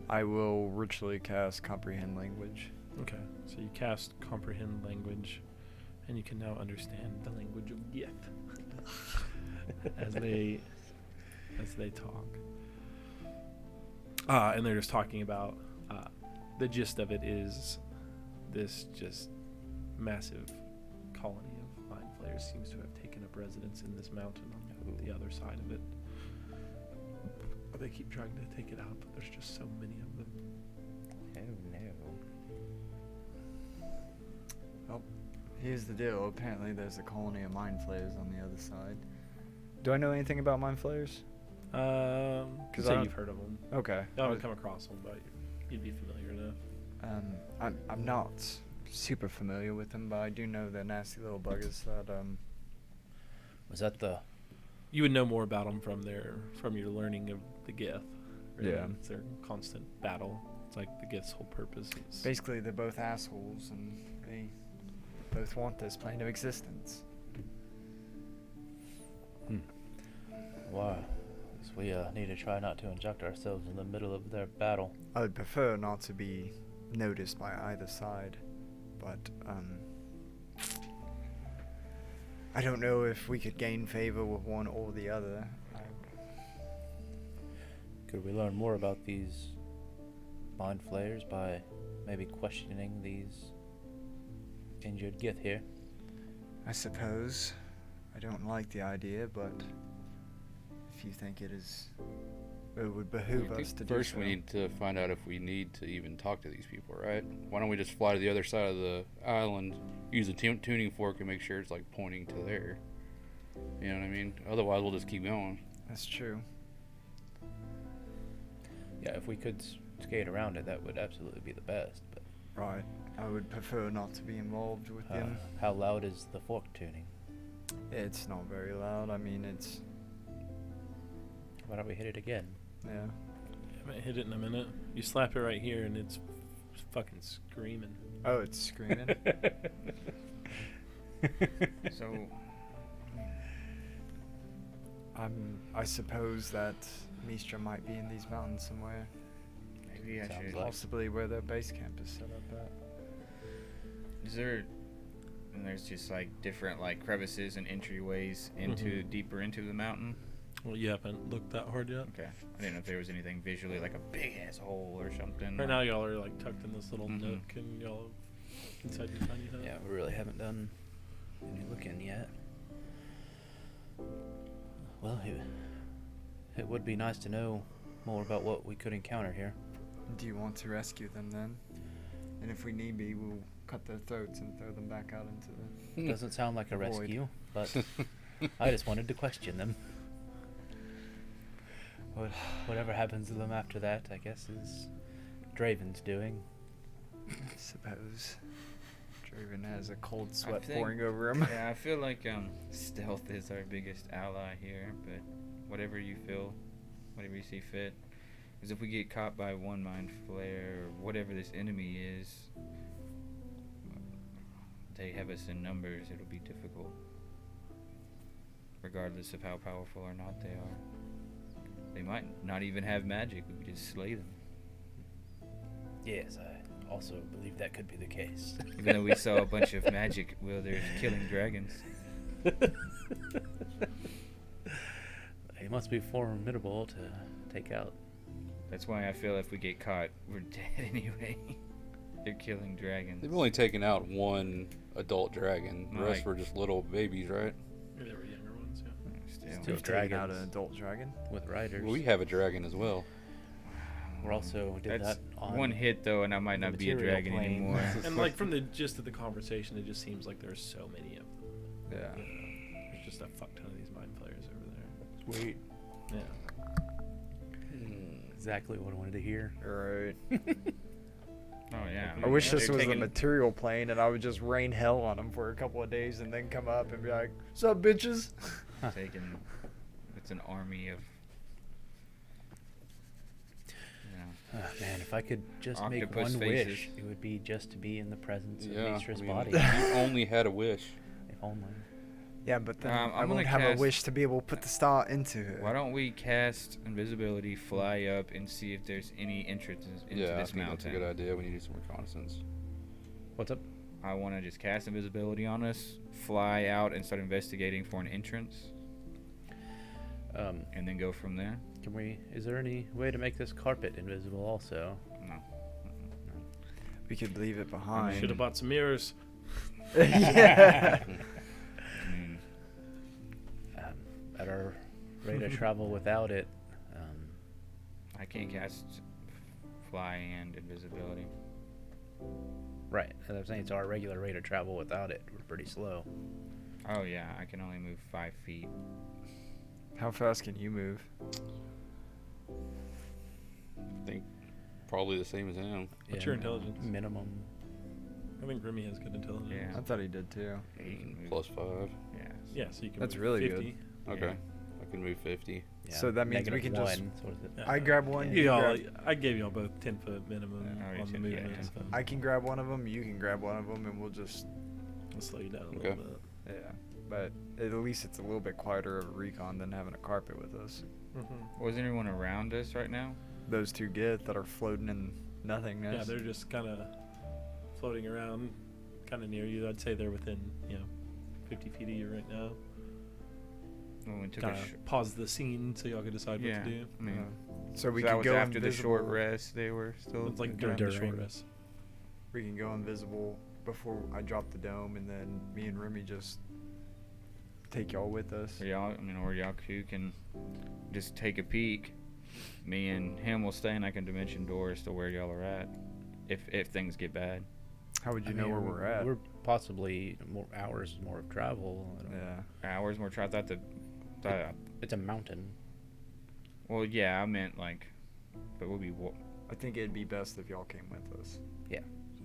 I will ritually cast Comprehend Language. Okay, so you cast Comprehend Language, and you can now understand the language of Gith as they talk. And they're just talking about the gist of it is this just massive colony of mind flayers seems to have taken up residence in this mountain on the other side of it. They keep trying to take it out, but there's just so many of them. Oh no. Well, here's the deal. Apparently there's a colony of mind flayers on the other side. Do I know anything about mind flayers? Because I don't- you've heard of them. Okay. I haven't come across them, but you'd be familiar enough. I'm not super familiar with them, but I do know they're nasty little buggers that Was that the? You would know more about them from your learning of the Gith. Really. Yeah. It's their constant battle. It's like the Gith's whole purpose is Basically, they're both assholes, and they both want this plane of existence. Wow. So we need to try not to inject ourselves in the middle of their battle. I would prefer not to be noticed by either side, but I don't know if we could gain favor with one or the other. Could we learn more about these mind flayers by maybe questioning these injured Gith here? I suppose. I don't like the idea, but if you think it would behoove us to do First, so. we need to find out if we need to even talk to these people, right? Why don't we just fly to the other side of the island, use a tuning fork, and make sure it's like pointing to there? You know what I mean? Otherwise, we'll just keep going. That's true. Yeah, if we could skate around it, that would absolutely be the best. But Right. I would prefer not to be involved with them. how loud is the fork tuning? It's not very loud. I mean, it's... Why don't we hit it again? Yeah. I haven't hit it in a minute. You slap it right here and it's fucking screaming. Oh, it's screaming? So, I suppose that Mystra might be in these mountains somewhere. maybe I Sounds should. like- Possibly where their base camp is set up at. Is there? And there's just like different like crevices and entryways into deeper into the mountain. Well, you haven't looked that hard yet. Okay. I didn't know if there was anything visually like a big ass hole or something. Right now, y'all are like tucked in this little Mhm. nook, and y'all inside your tiny hut. Yeah, we really haven't done any looking yet. Well, it would be nice to know more about what we could encounter here. Do you want to rescue them then? And if we need be, we'll cut their throats and throw them back out into the... Doesn't sound like a Avoid. rescue, but I just wanted to question them. Whatever happens to them after that, I guess, is Draven's doing. I suppose. Draven has a cold I sweat think- pouring over him. Yeah, I feel like stealth is our biggest ally here, but whatever you feel, whatever you see fit. Because if we get caught by one mind flare or whatever this enemy is, they have us in numbers, it'll be difficult. Regardless of how powerful or not they are. They might not even have magic, we could just slay them. Yes, I also believe that could be the case. Even though we saw a bunch of magic wielders killing dragons. He must be formidable to take out. That's why I feel if we get caught, we're dead anyway. They're killing dragons. They've only taken out one adult dragon. The rest Right. were just little babies, right? Yeah, they were younger ones, yeah. Still. Two We've taken out dragons. an adult dragon. With riders. We have a dragon as well. We're also did That's that on one hit though, and I might not be a material dragon plane. anymore. And like from the gist of the conversation, it just seems like there's so many of them. Yeah. There's just a fuck ton of these mind players over there. Sweet. Yeah. Exactly what I wanted to hear. Right. Oh yeah. I wish this They're was the taking- material plane and I would just rain hell on them for a couple of days and then come up and be like, "Sup, bitches?" taking. It's an army of. Yeah. Man, if I could just make Octopus one faces. wish, it would be just to be in the presence of Yeah, Mistra's I mean, body. you only had a wish. If only. Yeah, but then I'm I gonna won't have cast- a wish to be able to put the star into her. Why don't we cast invisibility, fly up, and see if there's any entrances into Yeah, I this think mountain? that's a good idea. We need to do some reconnaissance. What's up? I want to just cast invisibility on us, fly out, and start investigating for an entrance, and then go from there. Can we? Is there any way to make this carpet invisible also? No. We could leave it behind. Should have bought some mirrors. Yeah. I mean, At our rate of travel without it, I can't cast fly and invisibility. right? As I'm saying, it's our regular rate of travel without it. We're pretty slow. Oh yeah, I can only move 5 feet. How fast can you move? I think probably the same as him. What's your intelligence? Minimum. I think Grimmy has good intelligence. Yeah. I thought he did too. Yeah, you can move. +5. Yeah. Yeah, so you can That's move really 50. good. Okay. I can move 50. Yeah, So that means we can just- -1, so is it? I grab one. You you all, grab- I gave y'all both 10-foot minimum Yeah, on the yeah, movement. 10 So I can grab one of them. You can grab one of them, and we'll just I'll slow you down a Okay. little bit. yeah. But at least it's a little bit quieter of a recon than having a carpet with us. Was anyone around us right now? Those two get that are floating in nothingness. Yeah, they're just kind of floating around, kind of near you. I'd say they're within 50 feet of you right now. When we took Kind a of pause the scene so y'all can decide yeah. what to do. I mean, So we that can was go after the short invisible. rest. They were still. It's like during during the the short short rest. We can go invisible before I drop the dome, and then me and Remy just take y'all with us. Or y'all, or y'all two can just take a peek. Me and him will stay, and I can dimension doors to where y'all are at. If things get bad. How would you I know mean, where we're at? We're possibly more hours more of travel. I don't know. Yeah. Hours more. I thought the. It's a mountain. Well, yeah, I meant like, but we'll be. I think it'd be best if y'all came with us.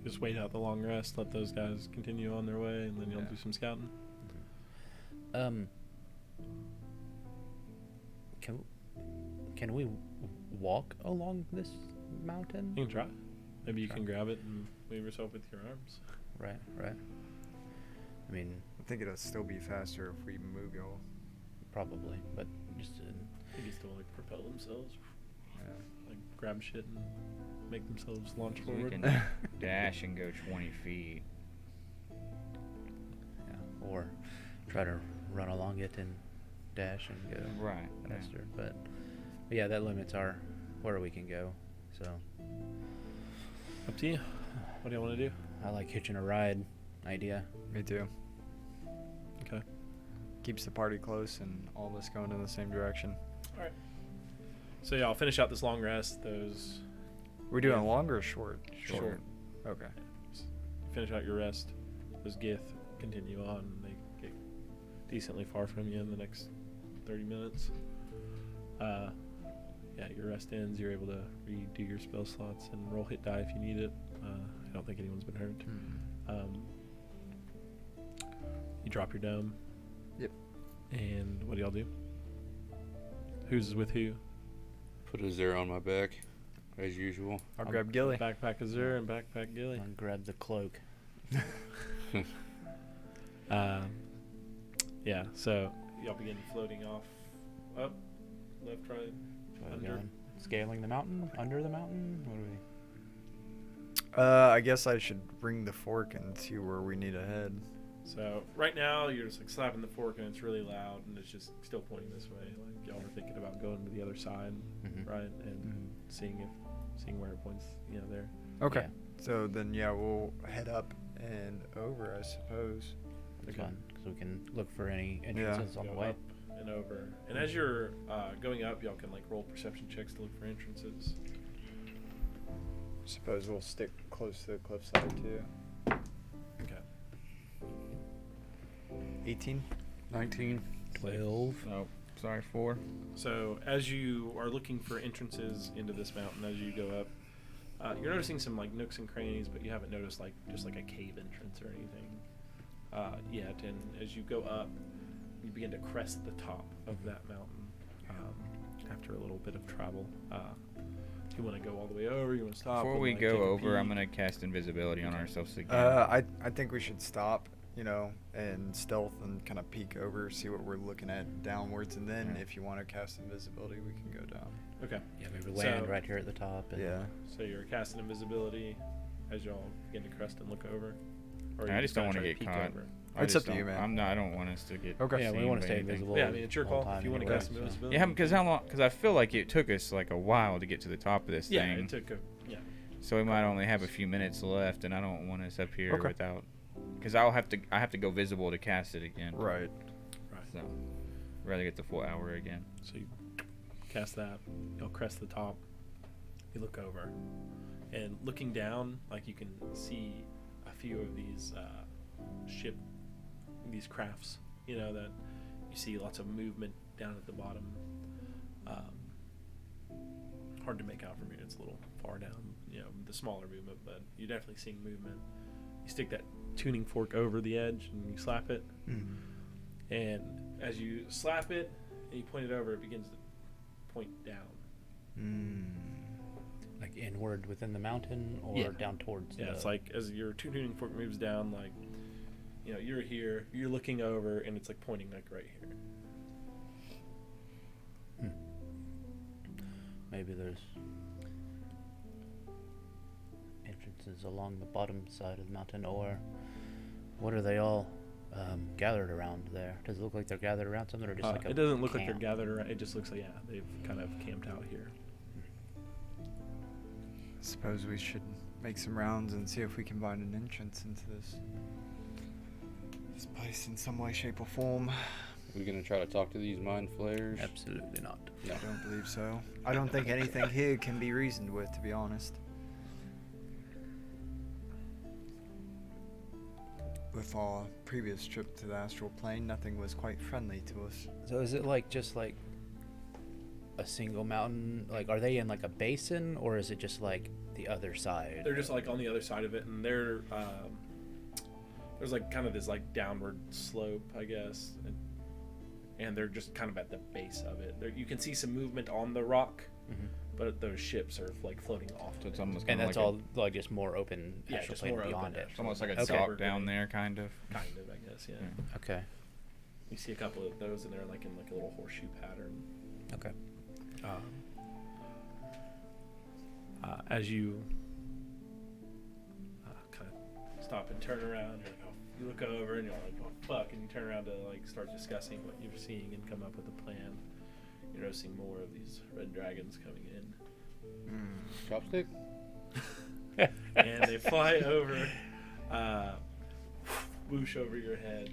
Just wait out the long rest, let those guys continue on their way, and then you'll Yeah. do some scouting. Can we walk along this mountain? You can try. Maybe you Try. can grab it and move yourself with your arms. Right. I mean, I think it'll still be faster if we move y'all. probably, but just They can still like propel themselves, Yeah. like grab shit and make themselves launch We forward. can dash and go 20 feet. yeah, or try to run along it and dash and go Right. yeah. faster. But yeah, that limits our where we can go. So Up to you. What do you want to do? I like hitching a ride idea. Me too. Okay. Keeps the party close and all of us going in the same direction. So yeah, I'll finish out this long rest. Those We're doing Yeah. longer or short? Short. Okay. finish out your rest. Those Gith continue on. And they get decently far from you in the next 30 minutes. Yeah, your rest ends. You're able to redo your spell slots and roll hit die if you need it. I don't think anyone's been hurt. You drop your dome. Yep. And what do y'all do? Who's with who? Put a 0 on my back, as usual. I'll grab Gilly. Backpack Azur and Backpack Gilly. And grab the cloak. Yeah, so y'all begin floating off, up, left, right, So under. going, scaling the mountain, under the mountain. What do we? I guess I should bring the fork and see where we need to head. So right now you're just like slapping the fork and it's really loud and it's just still pointing this way. Like y'all are thinking about going to the other side, Mhm. right, and seeing where it points, there. Okay. Yeah. So then, yeah, we'll head up and over, I suppose. That's Okay. fun because we can look for any entrances on the Go way. up and over, and as you're going up, y'all can like roll perception checks to look for entrances. Suppose we'll stick close to the cliffside too. Okay. 18. 19. 12. Oh, sorry, 4. So as you are looking for entrances into this mountain, as you go up, you're noticing some like nooks and crannies, but you haven't noticed like just like a cave entrance or anything yet. And as you go up, you begin to crest the top of that mountain after a little bit of travel. You want to go all the way over? You want to stop? Before and, we like, go take a over, I'm peek? gonna cast invisibility on ourselves again. I think we should stop, and stealth and kind of peek over, see what we're looking at downwards, and then Yeah. if you want to cast invisibility, we can go down. Okay. Yeah, maybe land So- right here at the top. And Yeah. So you're casting invisibility as y'all begin to crest and look over. Or I you just don't gonna wanna try get peek caught. over? It's just up to you, don't- man. I don't want us to get. Okay. Yeah, we seen want to by stay anything. invisible. Yeah, I mean it's your the whole call. time If you want to anyway, cast so- invisibility. Yeah, because how long? Because I feel like it took us like a while to get to the top of this Yeah, thing. it took So we might only have a few minutes left, and I don't want us up here Okay. without. Because I have to go visible to cast it again. Right. So, rather get the full hour again. So you cast that, you'll crest the top, you look over, and looking down, like you can see a few of these these crafts, that you see lots of movement down at the bottom. Hard to make out from here, it's a little far down, the smaller movement, but you're definitely seeing movement. You stick that tuning fork over the edge and you slap it, Mhm. and as you slap it and you point it over, it begins to point down. Like inward within the mountain, or Yeah. down towards. Yeah, it's like as your tuning fork moves down, like, you're here, you're looking over, and it's like pointing like right here. Maybe there's entrances along the bottom side of the mountain, or what are they all gathered around there? Does it look like they're gathered around something, or just like a it doesn't look like they're camp? gathered around. It just looks like they've kind of camped out here. Suppose we should make some rounds and see if we can find an entrance into this place in some way, shape, or form. Are we gonna try to talk to these mind flayers? Absolutely not. No. I don't believe so. I don't think anything here can be reasoned with, to be honest. With our previous trip to the Astral Plane, nothing was quite friendly to us. So is it like just like a single mountain? Like, are they in like a basin, or is it just like the other side? They're just like on the other side of it, and they're there's like kind of this like downward slope, I guess, and they're just kind of at the base of it. You can see some movement on the rock, but those ships are like floating off. So it's almost And kinda that's like all like just more open Yeah, astral just plane more beyond open it. it's almost like a Okay. dock down there, kind of. Kind of, I guess, yeah. Okay. You see a couple of those, and they're like in like a little horseshoe pattern. Okay. As you kind of stop and turn around, you're like, oh, you look over and you're like, oh fuck, and you turn around to like start discussing what you're seeing and come up with a plan. You're noticing more of these red dragons coming in, Chopstick? and they fly over, whoosh over your head.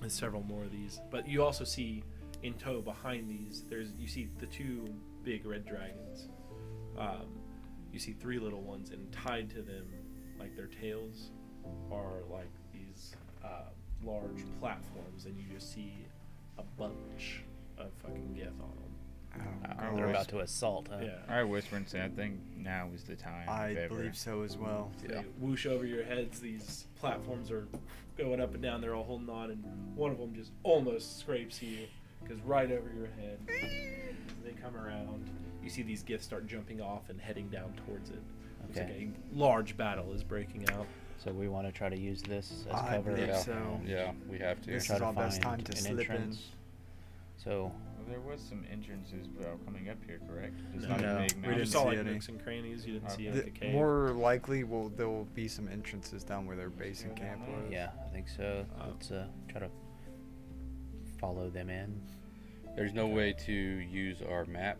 There's several more of these, but you also see in tow behind these, you see the two big red dragons. You see three little ones, and tied to them, like their tails, are like these large platforms, and you just see a bunch of fucking Geth on them. Oh, They're God. about to assault, huh? Yeah. I whisper and say, I think now is the time. I if ever. believe so as well. They whoosh over your heads. These platforms are going up and down. They're all holding on, and one of them just almost scrapes you, goes right over your head. They come around. You see these Giths start jumping off and heading down towards it. Looks like Okay. a large battle is breaking out. So we want to try to use this as I cover. believe Yeah. so. Yeah, we have to. This Try is to our best find time to an slip in. entrance. So Well, there was some entrances coming up here, correct? Just No. not No, a big we You mountain. didn't saw see like any. nooks and crannies. You didn't see Okay. like a cave. More likely, there will be some entrances down where their base and Go down camp there. was. yeah, I think so. Let's try to follow them in. There's no way to use our map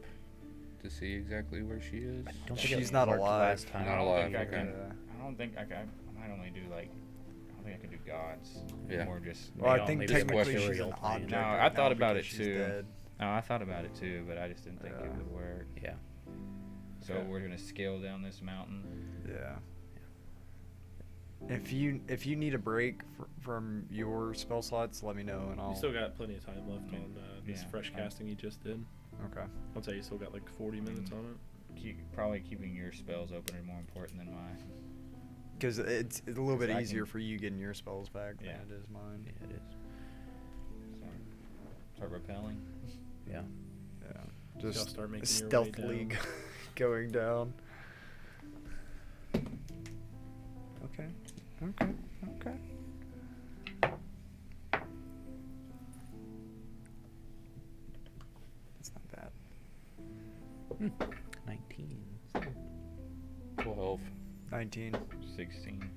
to see exactly where she is. I don't think She's it not worked alive. last time. Not I don't alive, think I okay. can. Yeah. I don't think I can. I might only do like. I don't think I can do gods. Yeah. More just. Well, I Maybe think maybe technically Celestial she's an Plane. object. No, right I thought now about because it she's too. dead. No, I thought about it too, but I just didn't think it would work. Yeah. So Okay. we're gonna scale down this mountain. Yeah. If you need a break from your spell slots, let me know and I'll. You still got plenty of time left on this Yeah, fresh fine. casting you just did. Okay. I'll tell you still got like 40 minutes on it. Probably keeping your spells open are more important than mine. Because it's a little bit I easier can- for you getting your spells back Yeah. than it is mine. Yeah, it is. So, start repelling. Yeah. Yeah. y'all Just start making your way stealthily down. going down. Okay. Okay. Okay. That's not bad. 19. 12. 19. 16.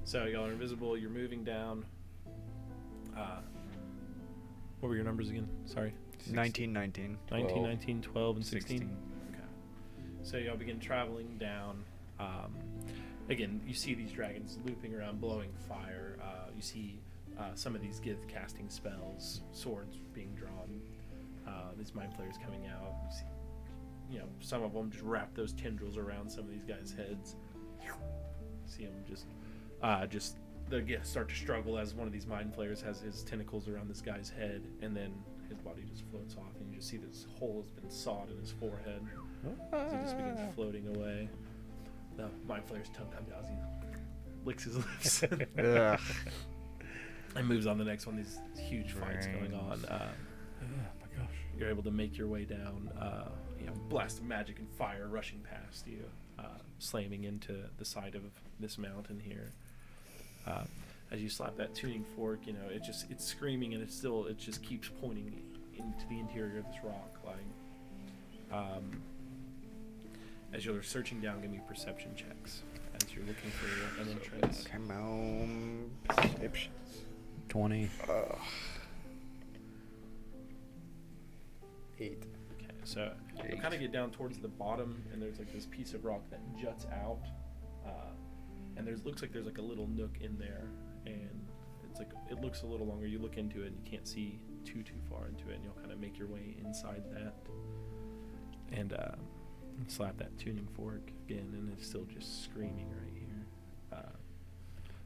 So y'all are invisible. You're moving down. What were your numbers again? Sorry. 19, 19. 19, 12. 19, 12, and 16. 16. Okay. So y'all begin traveling down. Again, you see these dragons looping around, blowing fire. You see some of these Gith casting spells, swords being drawn. These mind flayers coming out. You see, some of them just wrap those tendrils around some of these guys' heads. See them just the Gith start to struggle as one of these mind flayers has his tentacles around this guy's head, and then his body just floats off, and you just see this hole has been sawed in his forehead. As he just begins floating away. The mind flayer's tongue comes out. He licks his lips, Ugh. and moves on the next one. These huge fights going on. Oh my gosh. You're able to make your way down. Blast of magic and fire rushing past you, slamming into the side of this mountain here. As you slap that tuning fork, it's screaming, and it just keeps pointing into the interior of this rock. As you're searching down, give me perception checks as you're looking for an entrance. Come on. Perceptions. 20. 8. Okay, so you kind of get down towards the bottom, and there's like this piece of rock that juts out, and looks like there's like a little nook in there, and it looks a little longer. You look into it, and you can't see too far into it, and you'll kind of make your way inside that, and slap that tuning fork again, and it's still just screaming right here.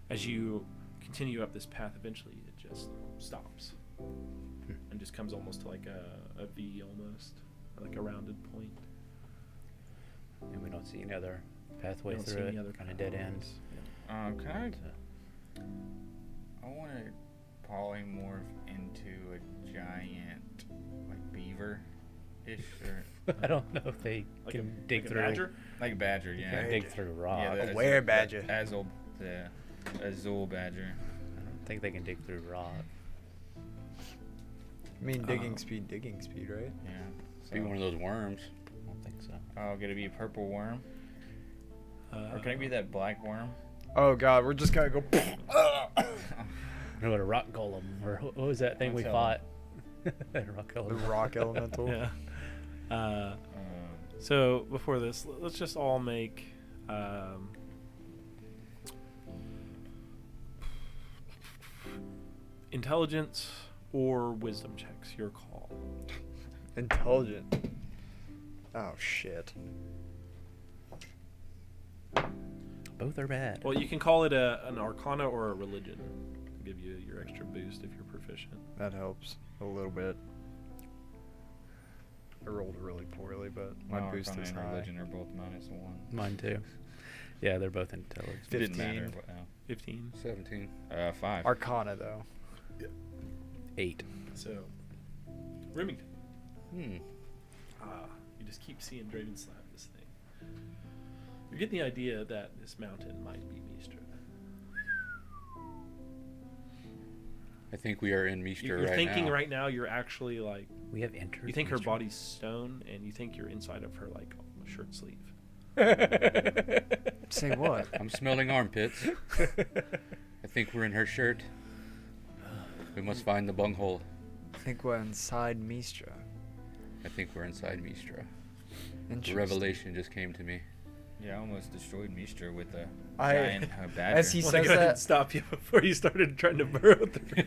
As you continue up this path, eventually it just stops and just comes almost to like a V almost, or like a rounded point. And we don't see any other pathway You don't see through any it. other Kind of dead ends. Can So, I want to polymorph into a giant, like beaver-ish, or I don't know if they Like can a dig like through. a badger. like a badger, Can yeah. dig through rock. Yeah, A were-badger. The Azul badger. I don't think they can dig through rock. I mean, digging speed, right? Yeah. Be one of those worms. I don't think so. Oh, gonna be a purple worm, or can it be that black worm? Oh god, we're just gonna go. What a rock golem, or what was that thing we What's fought? Rock The golem. rock elemental. Yeah. So before this, let's just all make intelligence or wisdom checks. Your call. Intelligent. Oh shit. Both are bad. Well, you can call it an arcana or a religion. Give you your extra boost if you're proficient. That helps a little bit. I rolled really poorly, but my boost Arcana is and high. religion are both -1. Mine too. Yeah, they're both intelligent. Didn't matter. 15. What now? 15. 17. 5. Arcana though. 8. So, Remington. Hmm. You just keep seeing Draven slap this thing. You get the idea that this mountain might be Mystra. I think we are in Mystra You're right thinking now. right now you're actually like, We have entered. you think her Mystra. body's stone, and you think you're inside of her like shirt sleeve. Say what? I'm smelling armpits. I think we're in her shirt. We must find the bunghole. I think we're inside Mystra. I think we're inside Mystra. The Interesting. revelation just came to me. Yeah, I almost destroyed Mystra with a I- giant badger. as he Well, I says go ahead and that, stop you before you started trying to burrow through.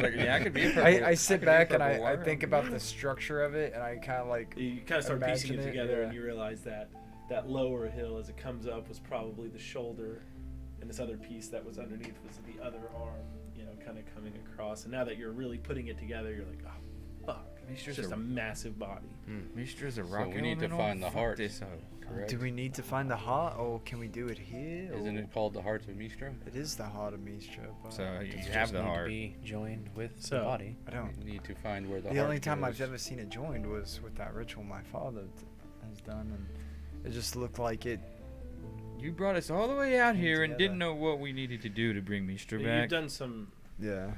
Like, yeah, I could be a purple. I sit could be a back and purple I worm. think about the structure of it, and I kind of like. You kind of start piecing Imagine it it, together, yeah. and you realize that that lower hill, as it comes up, was probably the shoulder, and this other piece that was underneath was the other arm. Kind of coming across. And now that you're really putting it together, you're like, oh, fuck! It's Mystra's just a a massive body. Mystra's a So rock we need to elemental? find the Fuck heart. this up. Correct. Do we need to find the heart, or can we do it here? Isn't or- it called the Hearts of Mystra? It is the heart of Mystra, but So you Does it have just the need to heart. be joined with So- the body. I don't. We need to find where the The heart only time I've goes. ever seen it joined was with that ritual my father has done, and it just looked like it. You brought us all the way out Came here and together. didn't know what we needed to do to bring Mystra You've back. done some Yeah.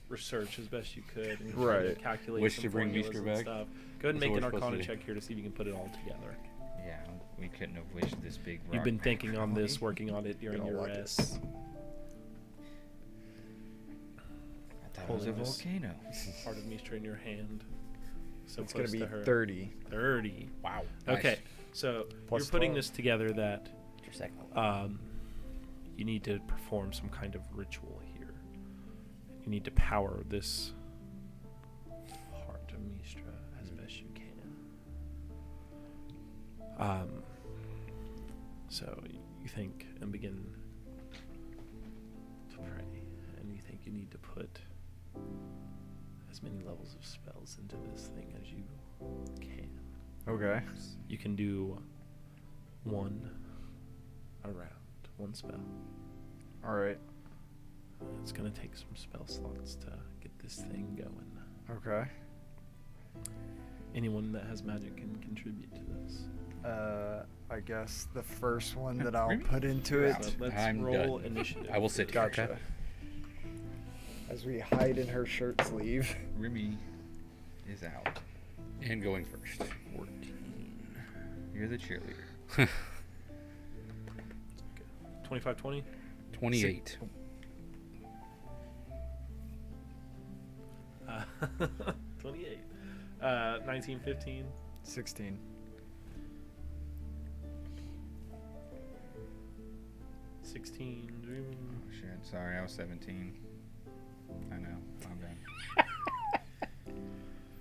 research as best you could, and Right. tried to calculate Wish some to bring formulas Mystra and back? stuff. Go ahead and That's make what an we're supposed arcana to do. check here to see if you can put it all together. Yeah, we couldn't have wished this big rock. You've been thinking on this, back. working on it during Gonna your like it. rest. I thought it was a Holding this volcano. Part of Mystra in your hand. So It's gonna close be to her. 30. 30. Wow. Okay, Nice. so Plus you're putting 12. this together that Your second one. you need to perform some kind of ritual here. You need to power this heart of Mystra as best you can. So you think and begin to pray, and you think you need to put as many levels of spells into this thing as you can. Okay. You can do one a round. 1 spell. All right. It's gonna take some spell slots to get this thing going. Okay. Anyone that has magic can contribute to this. I guess the first one that I'll Really? put into it. So let's I'm roll done. initiative. I will sit here. Gotcha. Okay. As we hide in her shirt sleeve. Remy is out. And going first. 14. You're the cheerleader. 25, 20? 28. 28. 19, 15. 16. 16. Oh, shit. Sorry, I was 17. I know. I'm bad.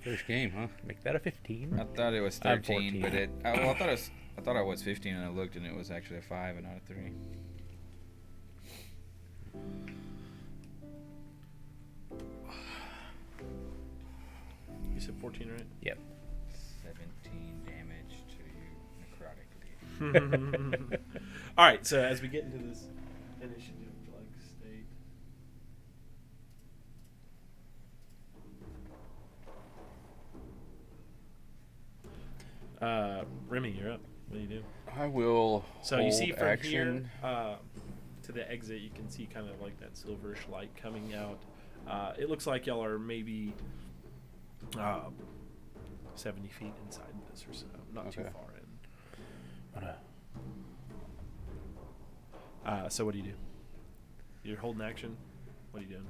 First game, huh? Make that a 15. I thought it was I'm 13, 14. but I thought I was 15, and I looked, and it was actually a 5 and not a 3. You said 14, right? Yep. 17 damage to you necrotically. All right, so as we get into this initiative state. Remy, you're up. What do you do? I will. So you see hold from action. here to the exit, you can see kind of like that silverish light coming out. It looks like y'all are maybe 70 feet inside this or so, not too Okay. far in. Wanna- So what do you do? You're holding action. What are you doing?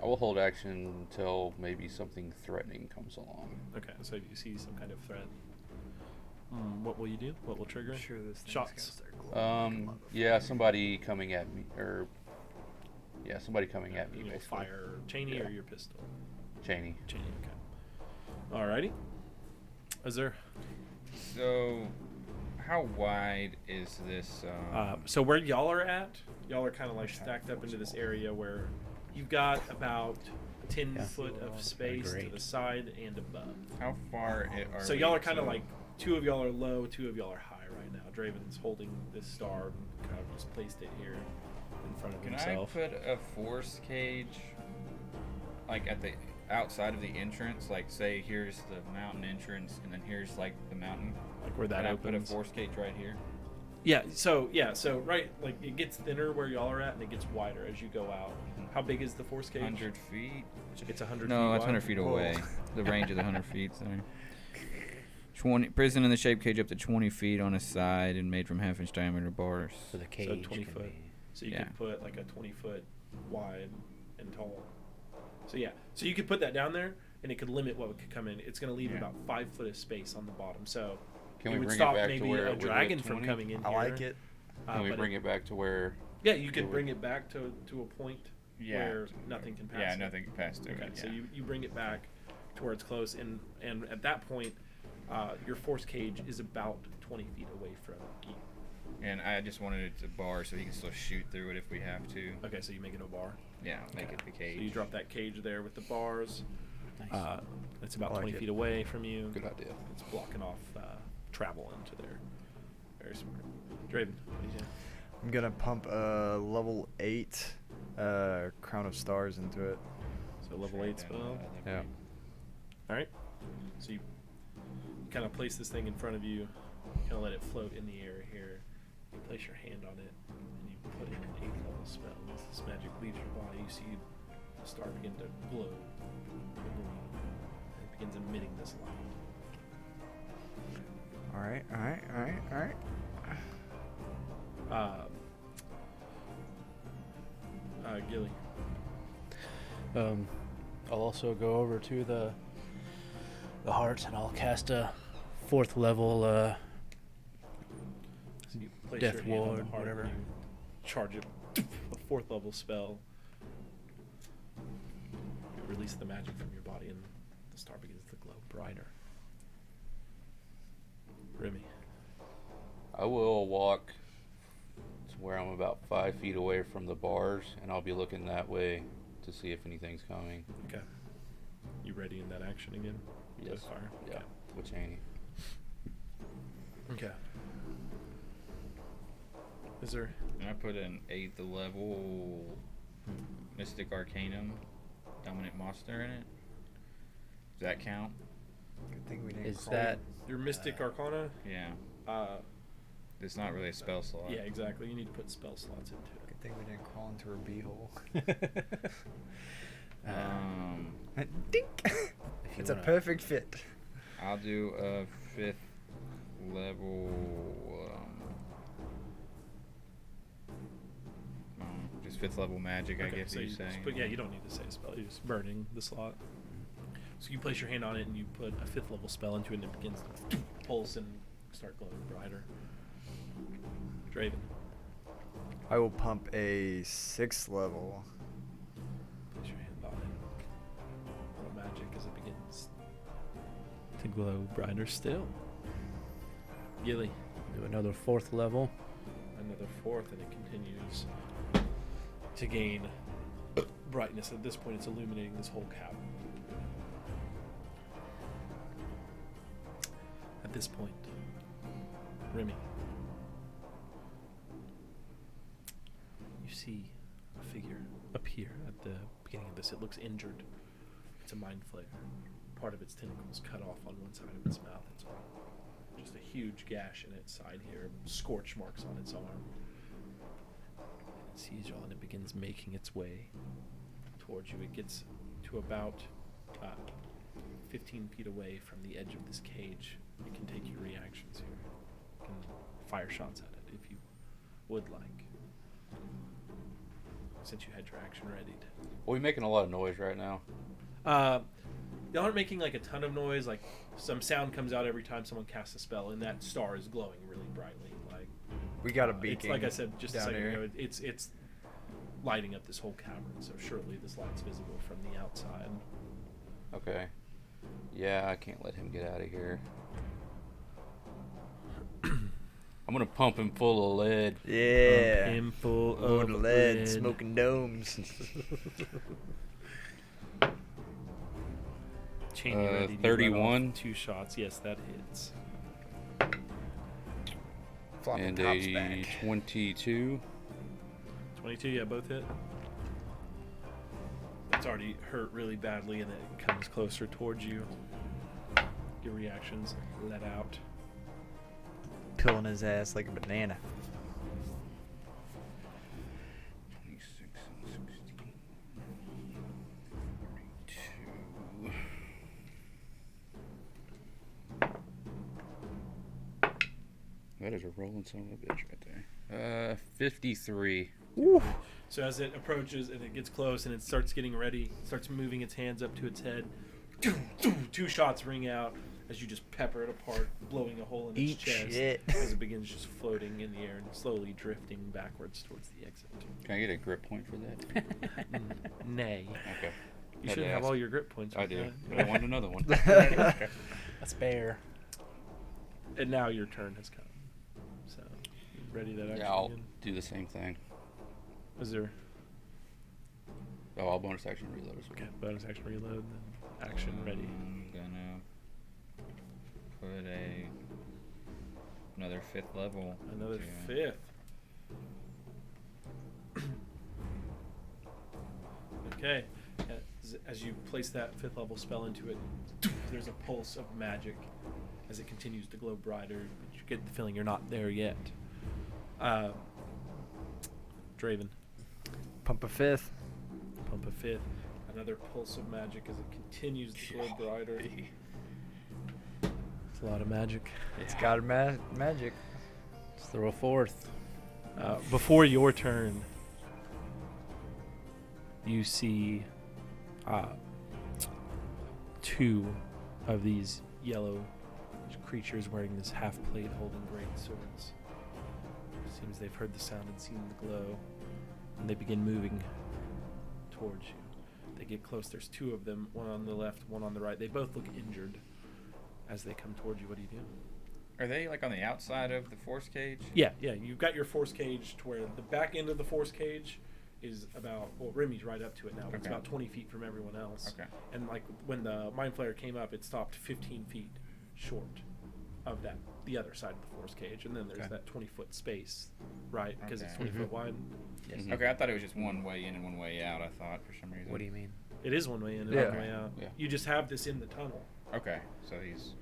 I will hold action until maybe something threatening comes along. Okay, so you see some kind of threat. What will you do? What will trigger? I'm it? sure this thing's Shots. gonna start glowing. Yeah, somebody coming at me, somebody coming at me. You will Basically. fire Cheney or Yeah. your pistol. Cheney. Cheney. Okay. Alrighty. Azur. So, how wide is this? So where y'all are at, y'all are kind of like stacked up into this area where you've got about 10 Yeah. foot of space to Great. the side and above. how far are So we y'all are kind of to- like, 2 of y'all are low, 2 of y'all are high right now. Draven's holding this star and kind of just placed it here in front of Can himself. I put a force cage, like at the outside of the entrance? Like, say here's the mountain entrance, and then here's like the mountain. Like where that Can I put a opens. force cage right here? So right, like it gets thinner where y'all are at, and it gets wider as you go out. How big is the force cage? 100 feet. It's 100 feet No, wide. it's 100 feet Whoa. away. The range of the 100 feet. Sorry. 20 prison in the shape cage up to 20 feet on a side and made from half-inch diameter bars. So the cage 20 can foot. be- So you Yeah. could put like a 20-foot wide and tall. So yeah, so you could put that down there, and it could limit what could come in. It's going to leave Yeah. about 5 foot of space on the bottom. So Can it we would bring stop it back maybe to where a it was at dragon from 20? coming in I here. like it. Can we but bring it back to where? Yeah, you could it bring would- it back to a point Yeah. where nothing can pass. Yeah, it. nothing past through Okay, it. so yeah. you bring it back to where it's close, and at that point, your force cage is about 20 feet away from you. And I just wanted it to bar so he can still shoot through it if we have to. Okay, so you make it a bar. Yeah, make Okay. it the cage. So you drop that cage there with the bars. Nice. It's about I like 20 it. feet away from you. Good idea. It's blocking off travel into there. Very smart. Draven, what do you do? I'm gonna pump a level 8 Crown of Stars into it. So level 8 spell. Yeah. All right. So you kind of place this thing in front of you, kind of let it float in the air here. You place your hand on it, and you put in an 8th level spell. As this magic leaves your body, you see the star begin to glow, and it begins emitting this light. Alright. Gilly. I'll also go over to the heart and I'll cast a 4th level So you place Death your hand on the ward, heart, whatever. and you charge it, a 4th level spell. You release the magic from your body, and the star begins to glow brighter. Remy. I will walk to where I'm about 5 feet away from the bars, and I'll be looking that way to see if anything's coming. Okay. You ready in that action again? To Yes. fire? Yeah. With Cheney. Okay. Is there? And I put an 8th level Mystic Arcanum Dominant Monster in it. Does that count? Good thing we didn't. Is crawl that Your Mystic Arcana? Yeah. Uh, It's not really a spell slot. yeah, exactly. You need to put spell slots into it. Good thing we didn't crawl into her beehole. Dink. It's a perfect fit. I'll do a 5th level. Just 5th level magic, I guess so you're you saying. But yeah, you don't need to say a spell. You're just burning the slot. So you place your hand on it and you put a 5th level spell into it and it begins to pulse and start glowing brighter. Draven. I will pump a 6th level. Place your hand on it. Little magic as it begins to glow brighter still. Gilly. do another 4th level? Another 4th, and it continues to gain brightness. At this point, it's illuminating this whole cavern. At this point, Remy, you see a figure appear at the beginning of this. It looks injured. It's a mind flayer. Part of its tentacles cut off on one side of its mouth. It's just a huge gash in its side here, scorch marks on its arm. It sees you all and it begins making its way towards you. It gets to about 15 feet away from the edge of this cage. It can take your reactions here. You can fire shots at it if you would like. Since you had your action readied. Are we making a lot of noise right now? They aren't making like a ton of noise. Like some sound comes out every time someone casts a spell, and that star is glowing really brightly. Like We got a it's, beacon. like I said just a down second here. ago, it's lighting up this whole cavern. So surely this light's visible from the outside. Okay. Yeah, I can't let him get out of here. I'm gonna pump him full of lead. Yeah. Pump him full Lord of of lead, lead. smoking domes. Cheney ready to let off 31. 2 shots. Yes, that hits. Flopping And tops a back. 22. 22, yeah, both hit. It's already hurt really badly, and then it comes closer towards you. Your reactions let out. Peeling his ass like a banana. 26 and 16. 32. That is a rolling son of a bitch right there. 53. So as it approaches and it gets close and it starts getting ready, starts moving its hands up to its head, 2 shots ring out as you just pepper it apart, blowing a hole in its Eat chest shit. as it begins just floating in the air and slowly drifting backwards towards the exit. Can I get a grip point for that? Nay. Okay. You Had should to have ask. all your grip points. I with do. that. But I want another one. That's fair. And now your turn has come. So, you ready that action Yeah, I'll again? do the same thing. Is there Oh, I'll bonus action reload as well. okay, bonus action reload, then action ready. I'm gonna put another 5th level. Another to- 5th. Okay. As you place that 5th level spell into it, there's a pulse of magic as it continues to glow brighter. But you get the feeling you're not there yet. Draven, Pump a 5th. pump a 5th. Another pulse of magic as it continues to glow brighter. It's a lot of magic. It's got magic. Let's throw a 4th. Before your turn, you see 2 of these yellow creatures wearing this half plate holding great swords. Seems they've heard the sound and seen the glow, and they begin moving towards you. They get close. There's 2 of them, one on the left, one on the right. They both look injured as they come towards you. What do you do? Are they like on the outside of the force cage? Yeah. You've got your force cage to where the back end of the force cage is about, well, Remy's right up to it now, but it's Okay. about 20 feet from everyone else. Okay. And like when the Mind Flayer came up, it stopped 15 feet short of the other side of the force cage, and then there's Okay. that 20-foot space, right? Because it's Okay. 20 foot wide. Yes. Mhm. Okay, I thought it was just one way in and one way out. I thought for some reason. What do you mean? It is one way in and Yeah. one way out. Yeah. You just have this in the tunnel. Okay, so he's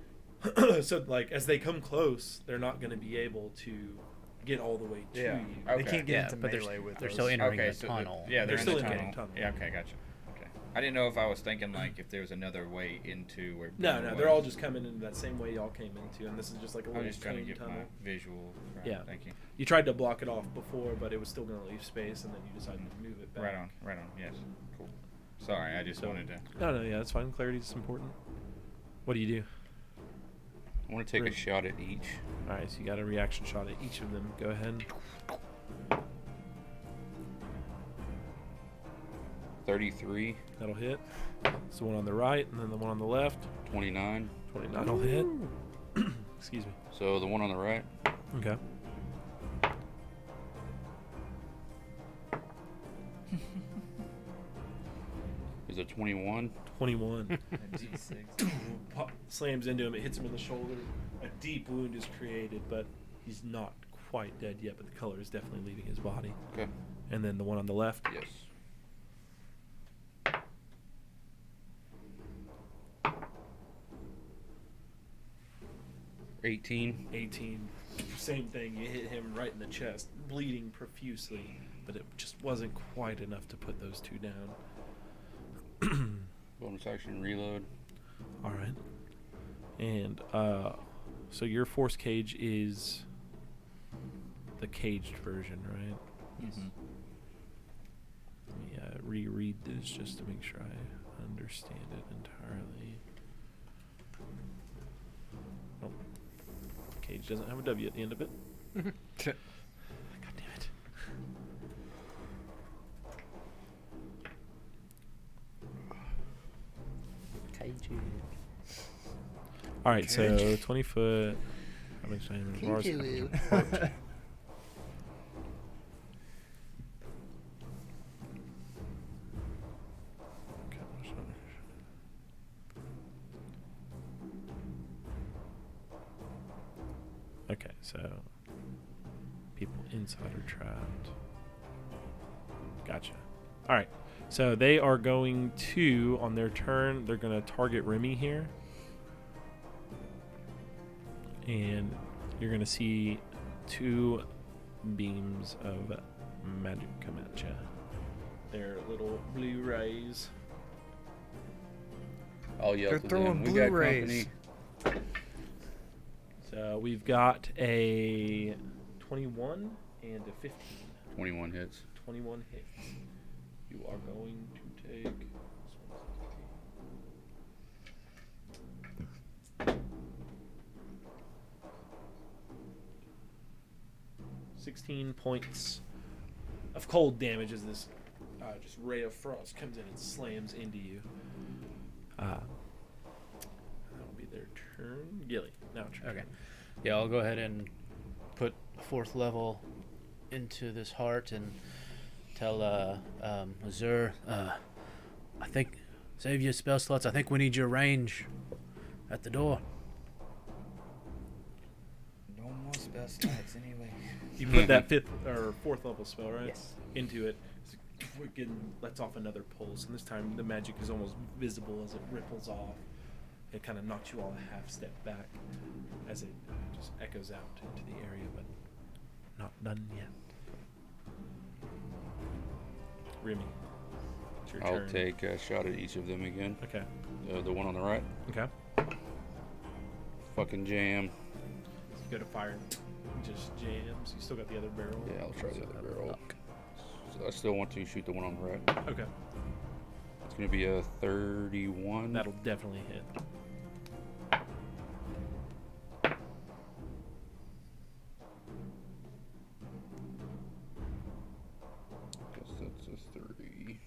So like as they come close, they're not going to be able to get all the way to Yeah. you. They Okay. can't get Yeah, into but melee with they're those. still entering okay. the So tunnel. yeah, They're they're still in the in the tunnel. tunnel. Yeah, okay, gotcha. Okay, I didn't know if I was thinking like if there was another way into where. No, Bruno they're all was. just coming into that same way y'all came into, and this is just like a I little was just trying to cone get tunnel. my visual. Right, Yeah. Thank you. You tried to block it off before, but it was still going to leave space, and then you decided to move it back. Right on. Right on. Yes. Cool. Sorry, I just So- wanted to. No, yeah, that's fine. Clarity's important. What do you do? I want to take a Really? shot at each. All right, so you got a reaction shot at each of them. Go ahead. 33, That'll hit. It's the one on the right, and then the one on the left. 29. 29 will hit. Excuse me. So the one on the right, Okay. is a 21. 21. G6. Slams into him. It hits him in the shoulder. A deep wound is created, but he's not quite dead yet, but the color is definitely leaving his body. Okay. And then the one on the left. Yes. $18. 18. Same thing. You hit him right in the chest, bleeding profusely, but it just wasn't quite enough to put those two down. Bonus action reload. All right. And so your force cage is the caged version, right? Mm-hmm. Let me reread this just to make sure I understand it entirely. Oh, cage doesn't have a W at the end of it. God damn it. All right, so 20 foot. How much damage? Bars have been marked. Okay, so people inside are trapped. Gotcha. All right, so they are going to, on their turn, they're going to target Remy here. And you're going to see two beams of magic come at you. They're little blue rays. I'll yell They're to throwing them. We blue got rays. company. So we've got a 21 and a 15. 21 hits. 21 hits. You are going to take. 16 points of cold damage as this just ray of frost comes in and slams into you. That'll be their turn. Gilly, now turn. Okay. Yeah, I'll go ahead and put fourth level into this heart and tell Azur, I think, save your spell slots. I think we need your range at the door. No more spell slots anyway. You put that fifth or fourth level spell, right? Yes. Into it. It lets off another pulse, and this time the magic is almost visible as it ripples off. It kind of knocks you all a half step back as it just echoes out into the area, but not done yet. Remy, it's your I'll turn. take a shot at each of them again. Okay. The one on the right. Okay. Fucking jam. You go to fire. It just jams. You still got the other barrel. Yeah, I'll try the other barrel. So I still want to shoot the one on the right. Okay. It's going to be a 31. That'll definitely hit. Guess that's a 3.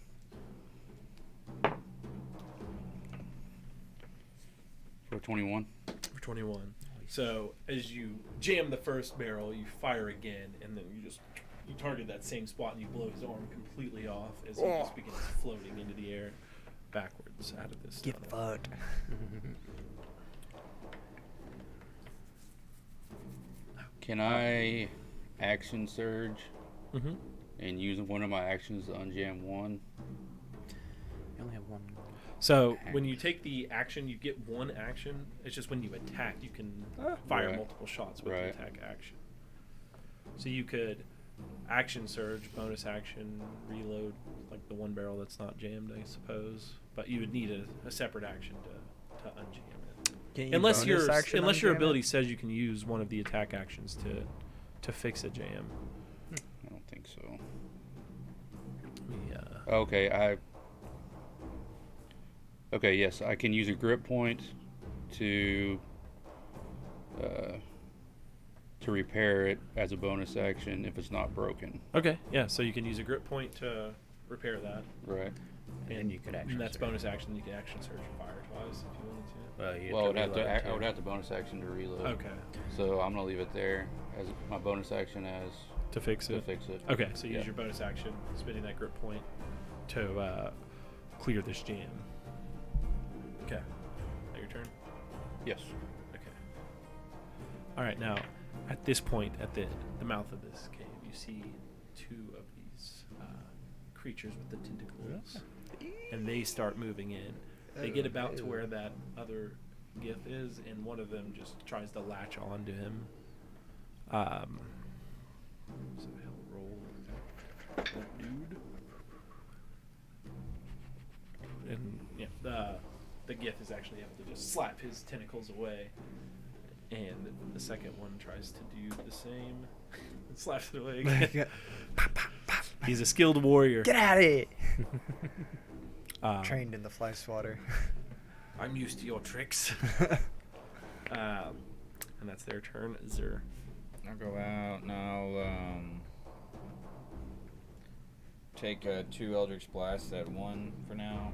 For 21. For 21. So as you jam the first barrel, you fire again, and then you target that same spot, and you blow his arm completely off as he just begins floating into the air backwards. backwards out of this Get tunnel. fucked. Can I action surge Mm-hmm. and use one of my actions to unjam one? You only have one. So when you take the action, you get one action. It's just when you attack, you can fire Right. multiple shots with Right. the attack action. So you could action surge, bonus action, reload, like the one barrel that's not jammed, I suppose. But you would need a separate action to unjam it. Can't you Unless bonus action unless your unjam it? ability says you can use one of the attack actions to fix a jam. I don't think so. Yeah. Okay, Okay, yes, I can use a grip point to repair it as a bonus action if it's not broken. Okay. Yeah. So you can use a grip point to repair that. Right. And then you could action that's surge. bonus action. You can action surge and fire twice if you wanted to. Well, you Well, I would have reload to. I too. would have to bonus action to reload. Okay. So I'm gonna leave it there as my bonus action To fix to it. fix it. Okay. So use Yeah. your bonus action, spending that grip point to clear this jam. Okay. That your turn. Yes. Okay. All right. Now, at this point, at the mouth of this cave, you see two of these creatures with the tentacles, and they start moving in. They get about to where that other Gith is, and one of them just tries to latch onto him. So he'll roll that dude. And yeah, the Gith is actually able to just slap his tentacles away. And the second one tries to do the same. And slaps it away again. He's a skilled warrior. Get at it! Um, Trained in the fly swatter. I'm used to your tricks. And that's their turn. Azur. I'll go out and I'll take 2 Eldritch Blasts at 1 for now.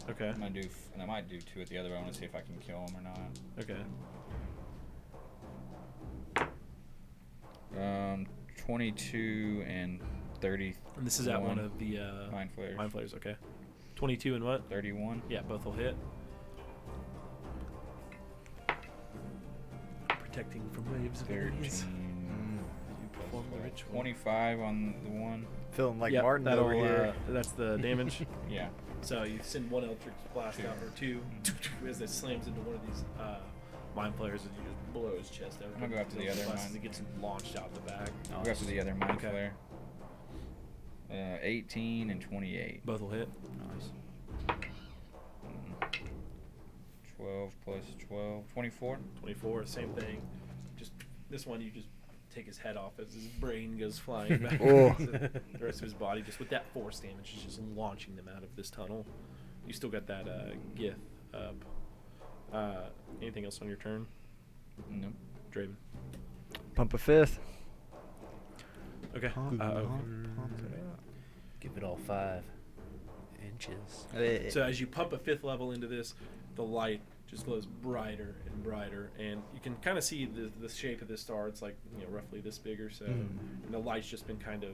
Okay. I'm gonna do, and I might do 2 at the other. I want to see if I can kill him or not. Okay. 22 and 30. And this is at one of the Mind Flayers. Mind Flayers, okay. 22 and what? 31. Yeah, both will hit. Protecting from waves of 13. enemies. You perform the ritual. 25 on the one. Feeling like Yep, Martin that'll, over here. that's the damage. Yeah. So you send one Eldritch Blast out, or 2, as it slams into one of these Mind Flayers, and you just blow his chest out. I'm gonna go up to the other Blasts, Mind- It gets launched out the back. I'll go after the other Mind Okay. Flayer. 18 and 28. Both will hit. Nice. 12 plus 12. 24. 24, same thing. Just this one, you just take his head off as his brain goes flying back. Oh. The rest of his body, just with that force damage, is just launching them out of this tunnel. You still got that Gith up. Anything else on your turn, Nope. Draven? Pump a fifth. Okay. Pump, Okay. pump it Give it all 5 inches. up. So as you pump a 5th level into this, the light just glows brighter and brighter, and you can kind of see the shape of this star. It's like, you know, roughly this big or so, and the light's just been kind of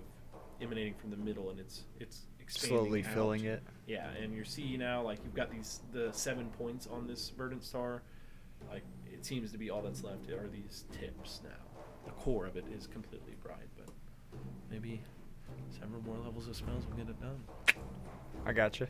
emanating from the middle, and it's expanding Slowly out. filling it. Yeah, and you see now, like, you've got the 7 points on this Verdant Star. Like, it seems to be all that's left are these tips now. The core of it is completely bright, but maybe several more levels of spells will get it done. I gotcha.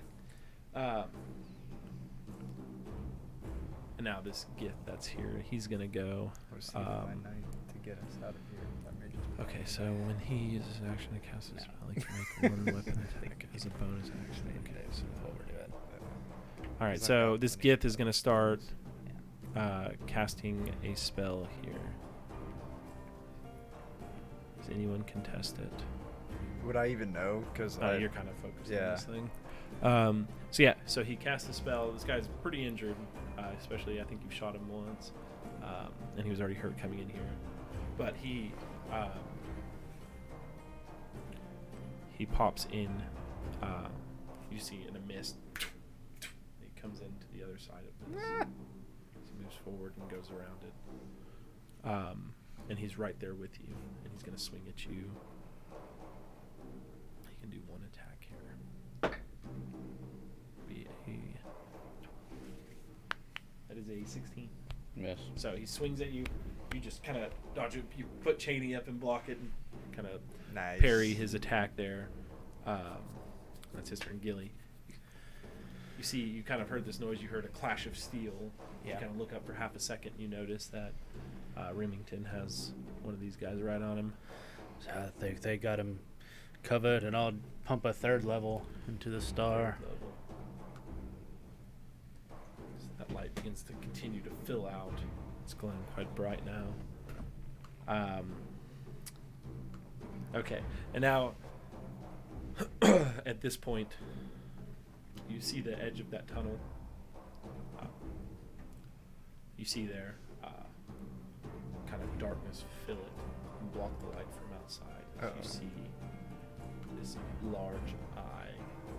And now this Gith that's here, he's gonna go. I was thinking my knight to get us out of here. That may just be Okay, so when he uses his action to cast a spell, he can make one weapon attack as a bonus action. Okay, so all right, so this Gith is gonna start casting a spell here. Does anyone contest it? Would I even know? Because You're kind of focused on yeah. this thing. So he casts a spell. This guy's pretty injured, especially I think you've shot him once, and he was already hurt coming in here. But he pops in. You see in a mist. He comes into the other side of this. He moves forward and goes around it. And he's right there with you, and he's gonna swing at you. He can do one attack here. That is a 16. Yes. So he swings at you, You just kind of dodge it. You put Cheney up and block it, and kind of Nice. parry his attack there. That's his turn. Gilly. You see, you kind of heard this noise. You heard a clash of steel. You Yeah. kind of look up for half a second. You notice that Remington has one of these guys right on him. So I think they got him covered, and I'll pump a 3rd level into the star. Third level. So that light begins to continue to fill out. It's glowing quite bright now. Okay, and now at this point, you see the edge of that tunnel. You see there, kind of darkness fill it and block the light from outside. As you see this large eye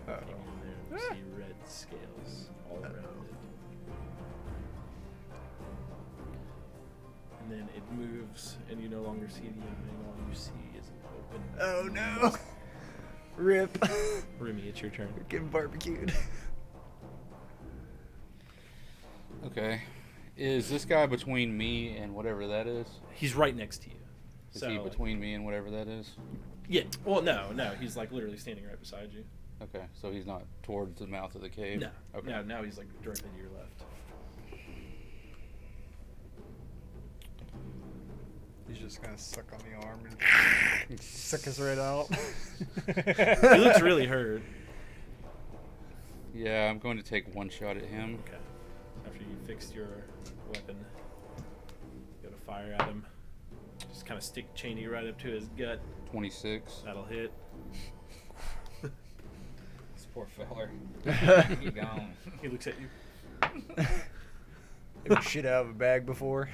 looking in there. You see red scales all around it. And then it moves, and you no longer see the eye, and all you see is an open. Oh no! Rip. Remy, it's your turn. We're getting barbecued. Okay. Is this guy between me and whatever that is? He's right next to you. Is he between me and whatever that is? Yeah. Well, no. He's like literally standing right beside you. Okay, so he's not towards the mouth of the cave? No. Okay. No, now he's like directly to your left. He's just gonna suck on the arm and suck us right out. He looks really hurt. Yeah, I'm going to take one shot at him. Okay. After you fixed your weapon, go to fire at him. Just kind of stick Cheney right up to his gut. 26. That'll hit. This poor feller. He gone. He looks at you. Ever shit out of a bag before?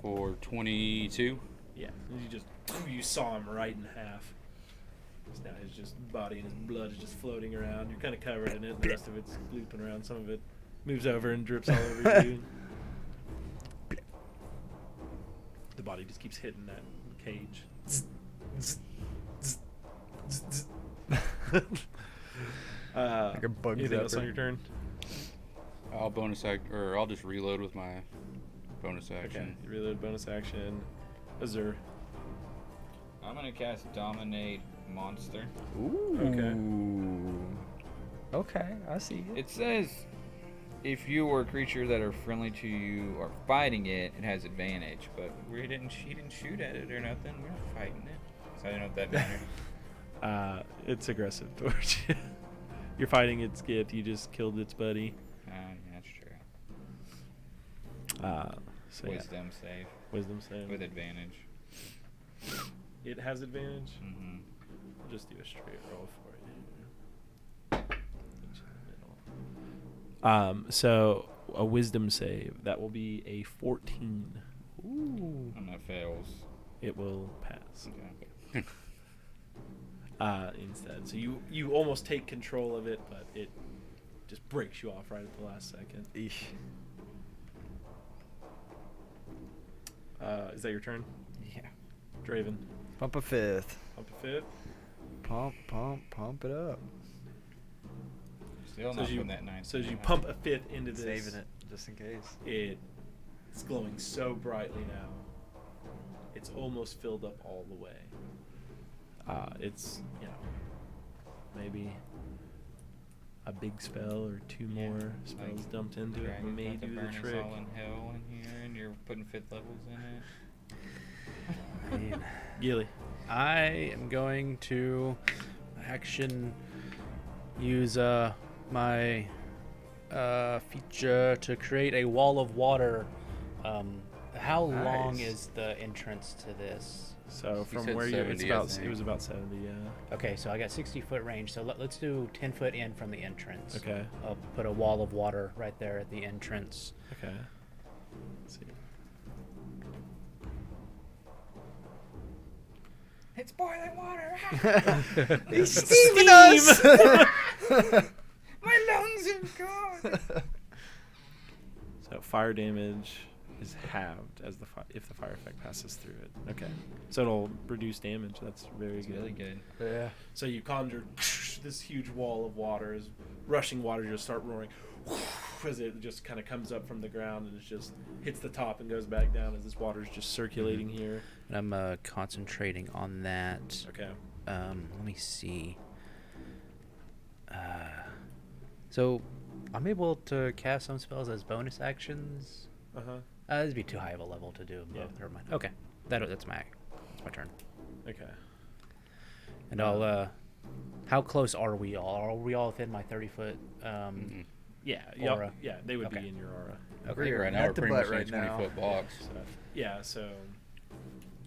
For 22. Yeah. You saw him right in half. So now his just body and his blood is just floating around. You're kind of covered in it. And the rest of it's looping around. Some of it moves over and drips all over you. The body just keeps hitting that cage. Like a bug Anything else zapper. on your turn? I'll just reload with my bonus Okay. action. You reload bonus action. Azur. I'm gonna cast Dominate Monster. Ooh. Okay, I see it. It says if you or a creature that are friendly to you are fighting it, it has advantage. But he didn't shoot at it or nothing. We're not fighting it. So I don't know if that matters. It's aggressive towards you. You're fighting its gift. You just killed its buddy. Yeah, that's true. So Wisdom save Wisdom save. with advantage. It has advantage. Mm-hmm. I'll just do a straight roll for it. Each in the middle. So a Wisdom save. That will be a 14. Ooh. And that fails. It will pass. Okay. Instead. So you almost take control of it, but it just breaks you off right at the last second. Eesh. Is that your turn? Yeah. Draven. Pump a 5th. Up a fifth. Pump it up. Still So not as you, from that 9. so as you pump a fifth into this, Saving it just in case. It's glowing so brightly now. It's almost filled up all the way. It's, maybe a big spell or two more spells dumped into it may do the trick. All in hell in here, and you're putting 5th levels in it. Gilly. I am going to action use my feature to create a wall of water. How long Nice. is the entrance to this? So He from said where you, it's 70, I about, think. it was about 70, yeah. Okay, so I got 60-foot range. So let's do 10 foot in from the entrance. Okay. I'll put a wall of water right there at the entrance. Okay. Let's see. It's boiling water. He's steaming us! My lungs are gone. So fire damage is halved as if the fire effect passes through it. Okay. So it'll reduce damage. That's very It's good. really good. Yeah. So you conjure this huge wall of water as rushing water just start roaring. as it just kind of comes up from the ground and it just hits the top and goes back down as this water's just circulating here. And I'm concentrating on that. Okay. Let me see. So I'm able to cast some spells as bonus actions. Uh-huh. That'd be too high of a level to do. Yeah. Never mind. Okay. That's my turn. Okay. And I'll how close are we all? Are we all within my 30-foot Yeah, aura? yeah, they would Okay. be in your aura. Okay. Right now At we're the pretty butt much in a right now. 20-foot box. So, yeah, so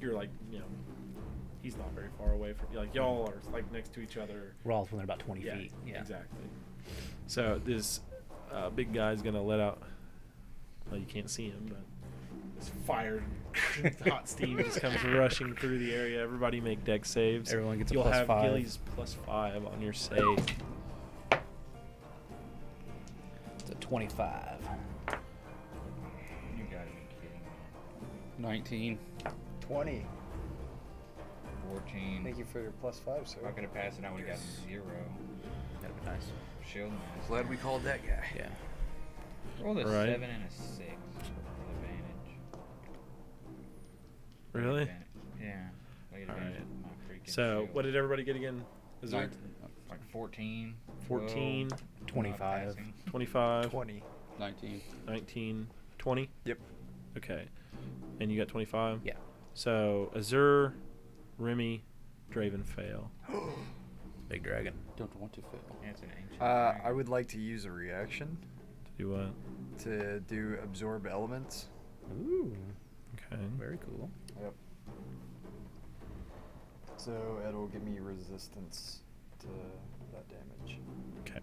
you're like, he's not very far away from you. Like, y'all are like next to each other. We're all within about 20 Yeah, feet. Yeah. exactly. So this big guy's gonna let out. Well, you can't see him, but this fire, hot steam just comes rushing through the area. Everybody make dex saves. Everyone gets a You'll plus have 5. Gilly's +5 on your save. It's a 25. You gotta be kidding me. 19. 20. 14. Thank you for your +5, sir. If I could have passed it, I would have gotten 0. That'd be nice. Shield mask. Glad we called that guy. Yeah. Rolled a Right. 7 and a 6 with advantage. Really? Yeah. Like All advantage right. with my freaking So shield. what did everybody get again? Is there like 14. 14, 12, 25. not passing. 25, 20. 19. 19, 20? Yep. Okay. And you got 25? Yeah. So Azur, Remy, Draven fail. Big dragon. Don't want to fail. Yeah, it's an ancient. I dragon. would like to use a reaction To do what? to do absorb elements. Ooh. Okay. Very cool. Yep. So it'll give me resistance to that damage. Okay.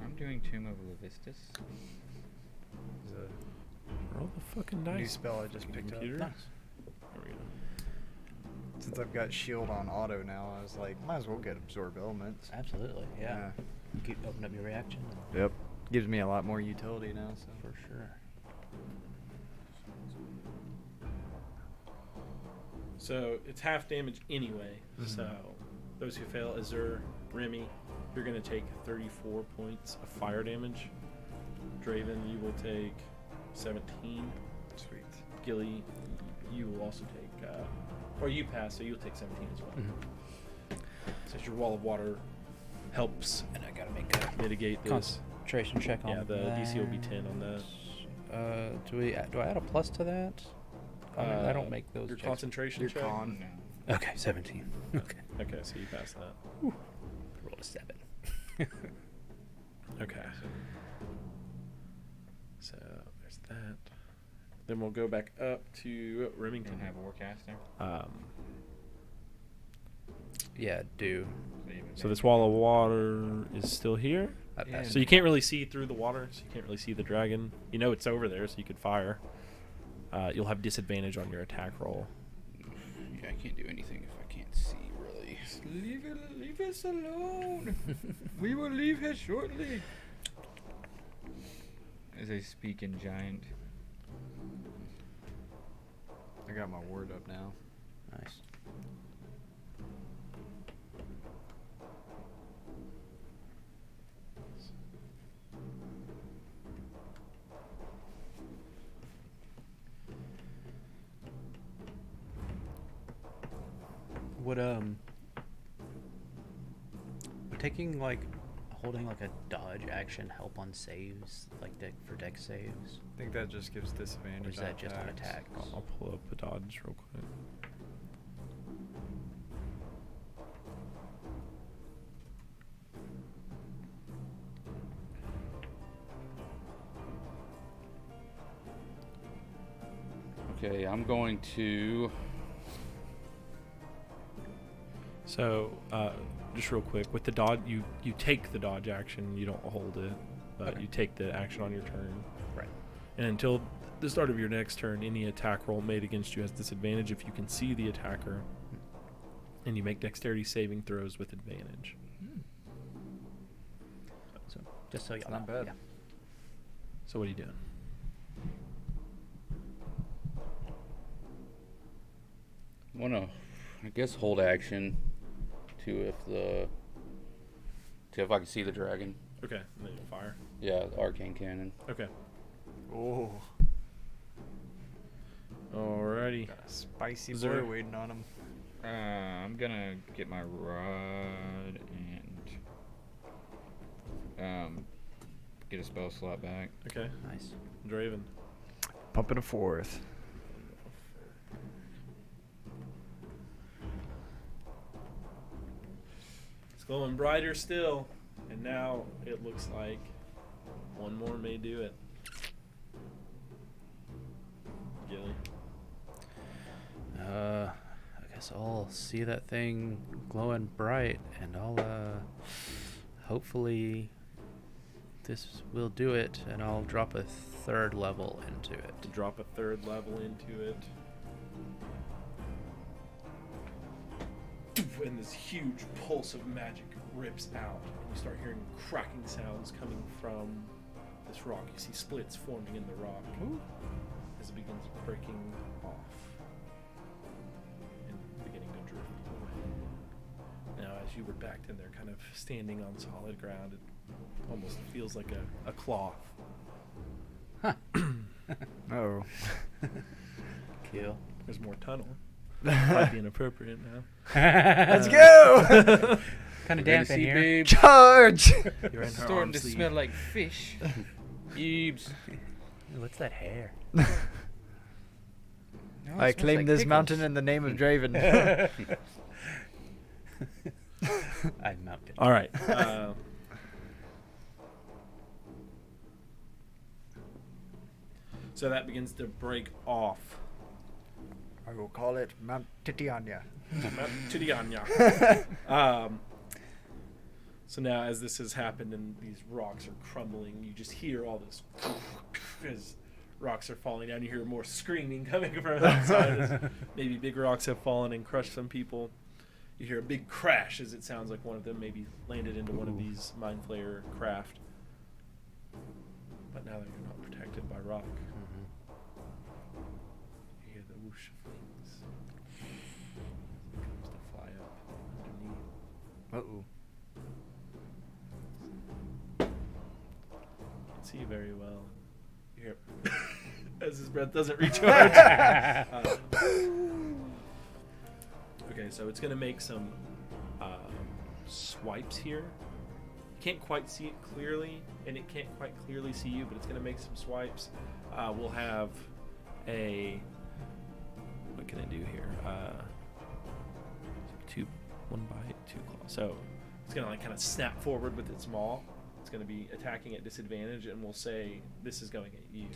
I'm doing Tomb of Levistus. It's a Roll the fucking dice. new spell I just picked Computer. up. Nice. There we go. Since I've got shield on auto now, I was like, might as well get absorb elements. Absolutely. Yeah. You keep open up your reaction. Yep. Gives me a lot more utility now. So For sure. So it's half damage anyway. So those who fail, Azur, Remy, you're going to take 34 points of fire damage. Draven, you will take 17. sweet. Gilly, you will also take, or you pass, so you'll take 17 as well. Since your wall of water helps And I gotta make a mitigate this. concentration check on Yeah, the DC will be 10 on that. Do I add a plus to that? I don't make those Your checks. concentration Your check? con. No. Okay, 17. Okay. Okay, so you pass that. Rolled a 7. Okay. So there's that. Then we'll go back up to Remington. Don't have Warcaster. Yeah, do. So this wall of water is still here. I Yeah. passed. So you can't really see through the water, so you can't really see the dragon. You know it's over there, so you could fire. You'll have disadvantage on your attack roll. Yeah, I can't do anything if I can't see, really. Leave us alone. We will leave here shortly. As I speak in giant. I got my word up now. Nice. Would taking holding a dodge action help on saves, for deck saves? I think that just gives disadvantage. Or is that just on attacks. attack? I'll pull up a dodge real quick. Okay, I'm going to. So, just real quick, with the dodge, you take the dodge action, you don't hold it, but Okay. you take the action on your turn. Right. And until the start of your next turn, any attack roll made against you has disadvantage if you can see the attacker, and you make dexterity saving throws with advantage. So just so y'all Not know. bad. Yeah. So what are you doing? Wanna, I guess, hold action to if I can see the dragon. Okay, and then you'll fire. Yeah, the arcane cannon. Okay. Oh, Alrighty. got a spicy Azur. boy waiting on him. I'm gonna get my rod and get a spell slot back. Okay. Nice. Draven. Pumping a fourth. It's glowing brighter still, and now it looks like one more may do it. Gilly. I guess I'll see that thing glowing bright, and I'll hopefully this will do it, and I'll drop a third level into it. To drop a third level into it. And this huge pulse of magic rips out, and you start hearing cracking sounds coming from this rock. You see splits forming in the rock as it begins breaking off and beginning to drift away. Now, as you were backed in there, kind of standing on solid ground, it almost feels like a cloth. Oh. Kill. There's more tunnel. Might be inappropriate now. Let's go! Kind of Ready damp to in see, here. babe? Charge! You're in her Starting arm to sleeve. smell like fish. Eebs. Ooh, what's that hair? No, it I smells claim like this pickles. mountain in the name of Draven. I mounted. All right. So that begins to break off. I will call it Mount Titiania. So now, as this has happened and these rocks are crumbling, you just hear all this as rocks are falling down. You hear more screaming coming from outside as maybe big rocks have fallen and crushed some people. You hear a big crash as it sounds like one of them maybe landed into one of these Mind Flayer craft. But now that you're not protected by rock, you hear the whoosh of wings. It comes to fly up underneath. Uh-oh. Can't see very well. You hear as his breath doesn't recharge. Okay, so it's gonna make some swipes here. You can't quite see it clearly, and it can't quite clearly see you, but it's gonna make some swipes. We'll have a what can I do here? One bite, 2 claws. So it's gonna like kind of snap forward with its maw. It's gonna be attacking at disadvantage, and we'll say this is going at you.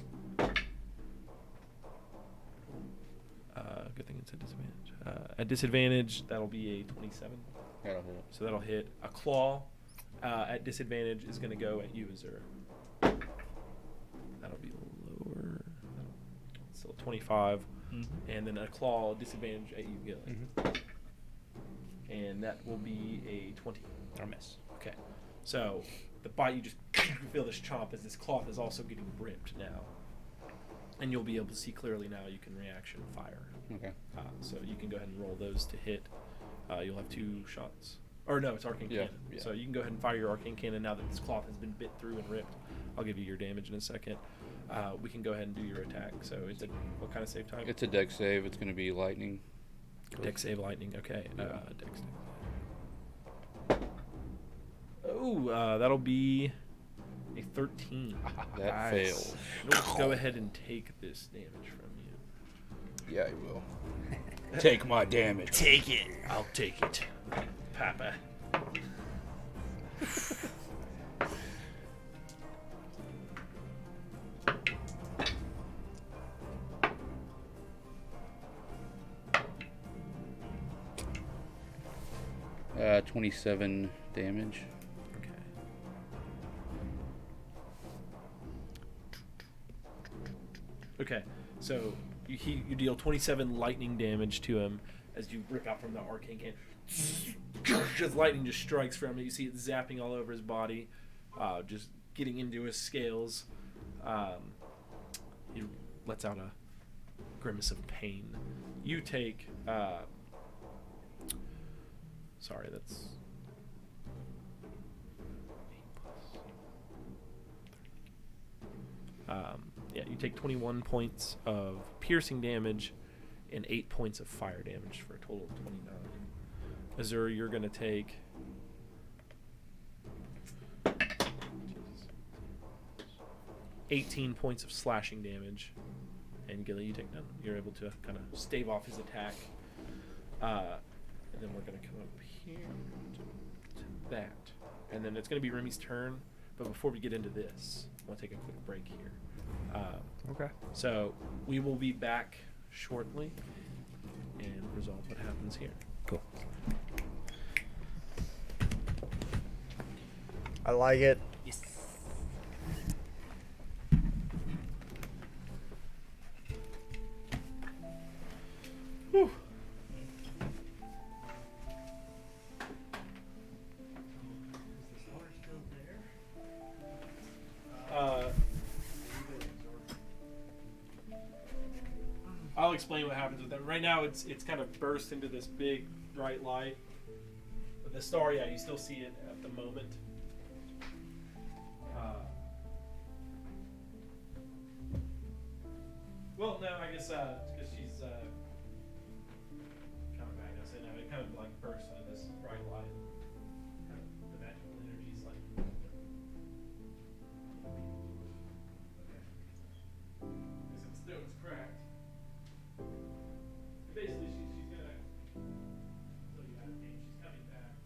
Good thing it's a disadvantage. At disadvantage, that'll be a 27. That'll hit. So that'll hit. A claw at disadvantage is going to go at you, Azur. That'll be lower. Still 25. And then a claw disadvantage at you, Gilly. And that will be a 20. Or miss. Okay. So the bite, you just feel this chomp as this cloth is also getting ripped now. And you'll be able to see clearly now. You can reaction fire. Okay. So you can go ahead and roll those to hit. You'll have 2 shots. Or no, it's arcane Yeah, cannon. yeah. So you can go ahead and fire your arcane cannon now that this cloth has been bit through and ripped. I'll give you your damage in a second. We can go ahead and do your attack. So it's a what kind of save type? It's a deck save. It's going to be lightning. Dex save lightning. Okay. Yeah. Dex save. Oh, that'll be a 13. That Nice. fails. It'll go ahead and take this damage from you. Yeah, he will. Take my damage. Take it. I'll take it, Papa. Uh, 27 damage. Okay. Okay, so you deal 27 lightning damage to him as you rip out from the arcane can. Just lightning just strikes from it. You see it zapping all over his body, just getting into his scales. He lets out a grimace of pain. You take. Sorry, that's 8 plus you take 21 points of piercing damage and 8 points of fire damage for a total of 29. Azur, you're going to take 18 points of slashing damage, and Gilly, you take none. You're able to kind of stave off his attack. And then we're going to come up here to that. And then it's going to be Remy's turn. But before we get into this, I want to take a quick break here. Okay. So we will be back shortly and resolve what happens here. Cool. I like it. Yes. Whew. I'll explain what happens with that. Right now, it's kind of burst into this big bright light. But the star, yeah, you still see it at the moment. Well, no, I guess because she's coming back. I said no, it kind of like bursts into this bright light. Kind of the magical energy's like. Okay. I guess it's stone's cracked. Basically, she's gonna. So you have she's coming back.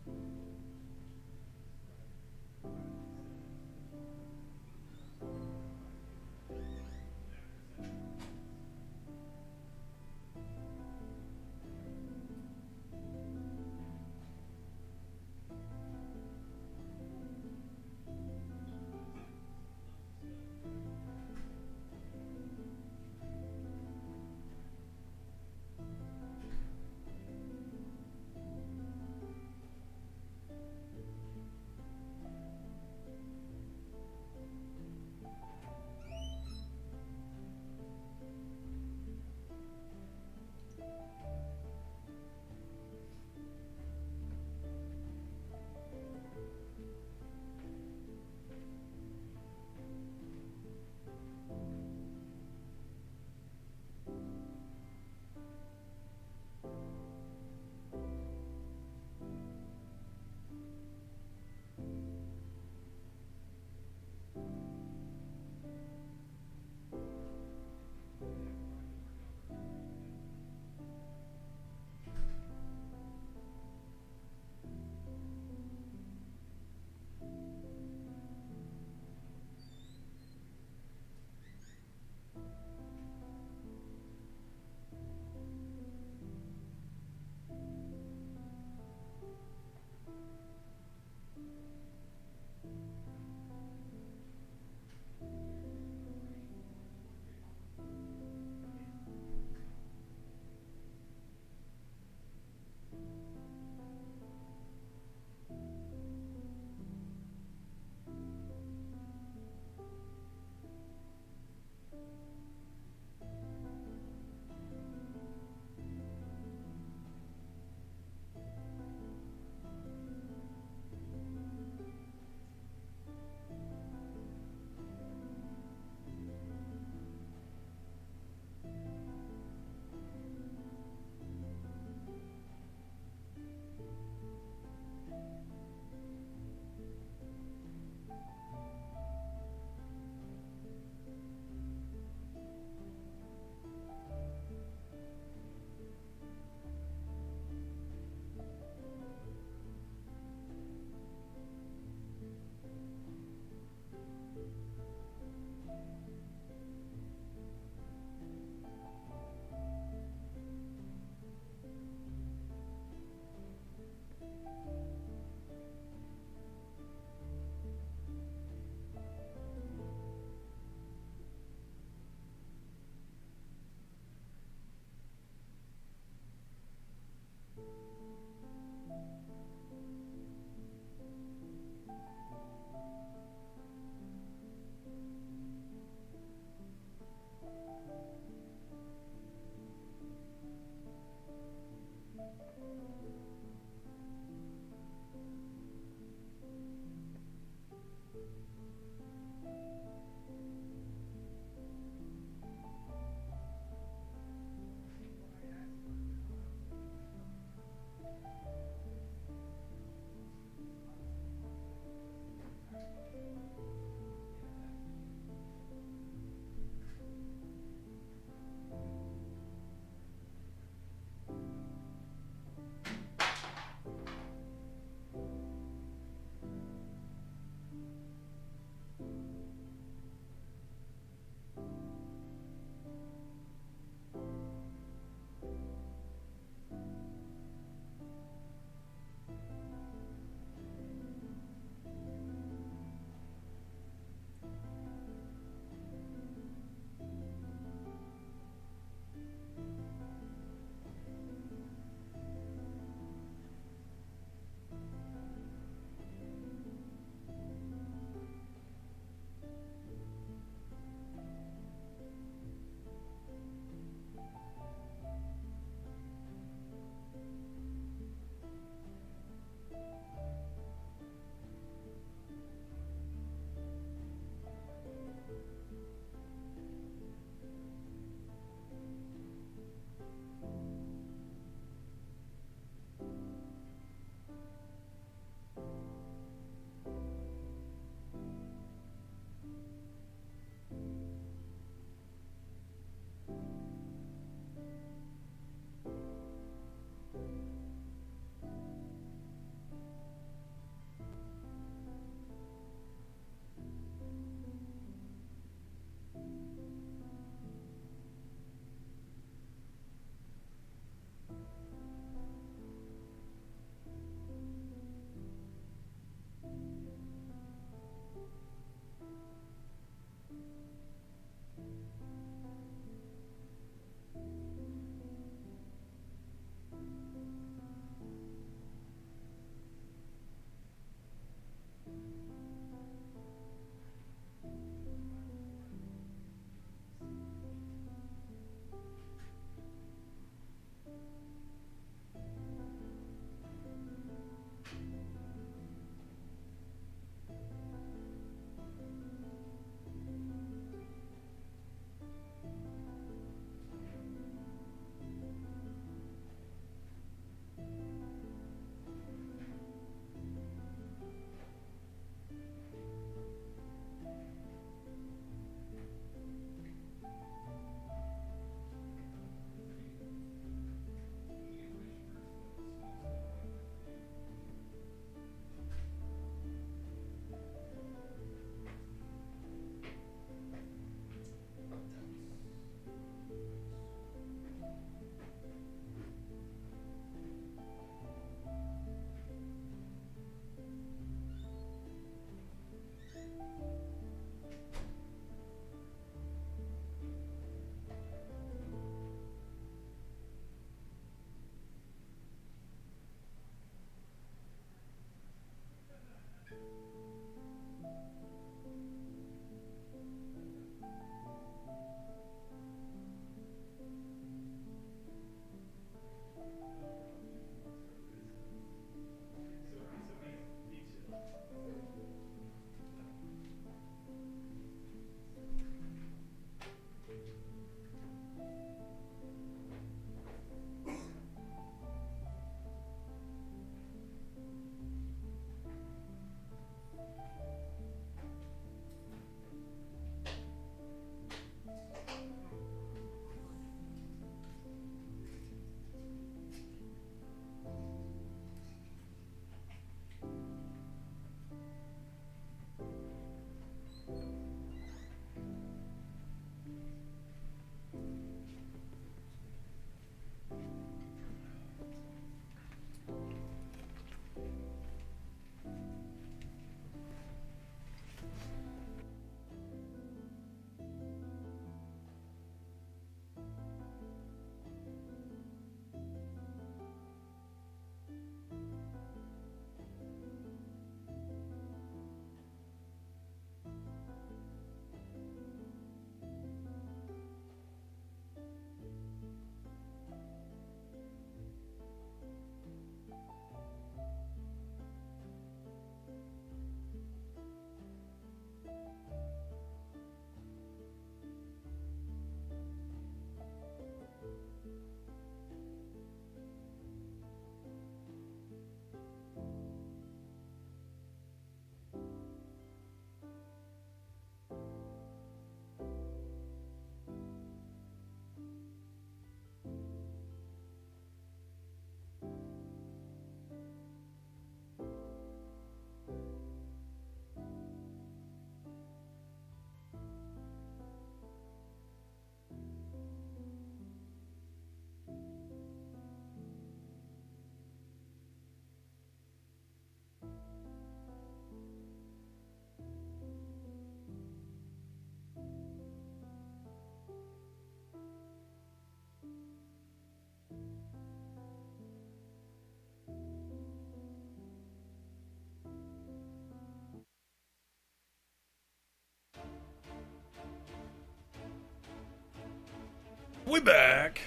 We're back.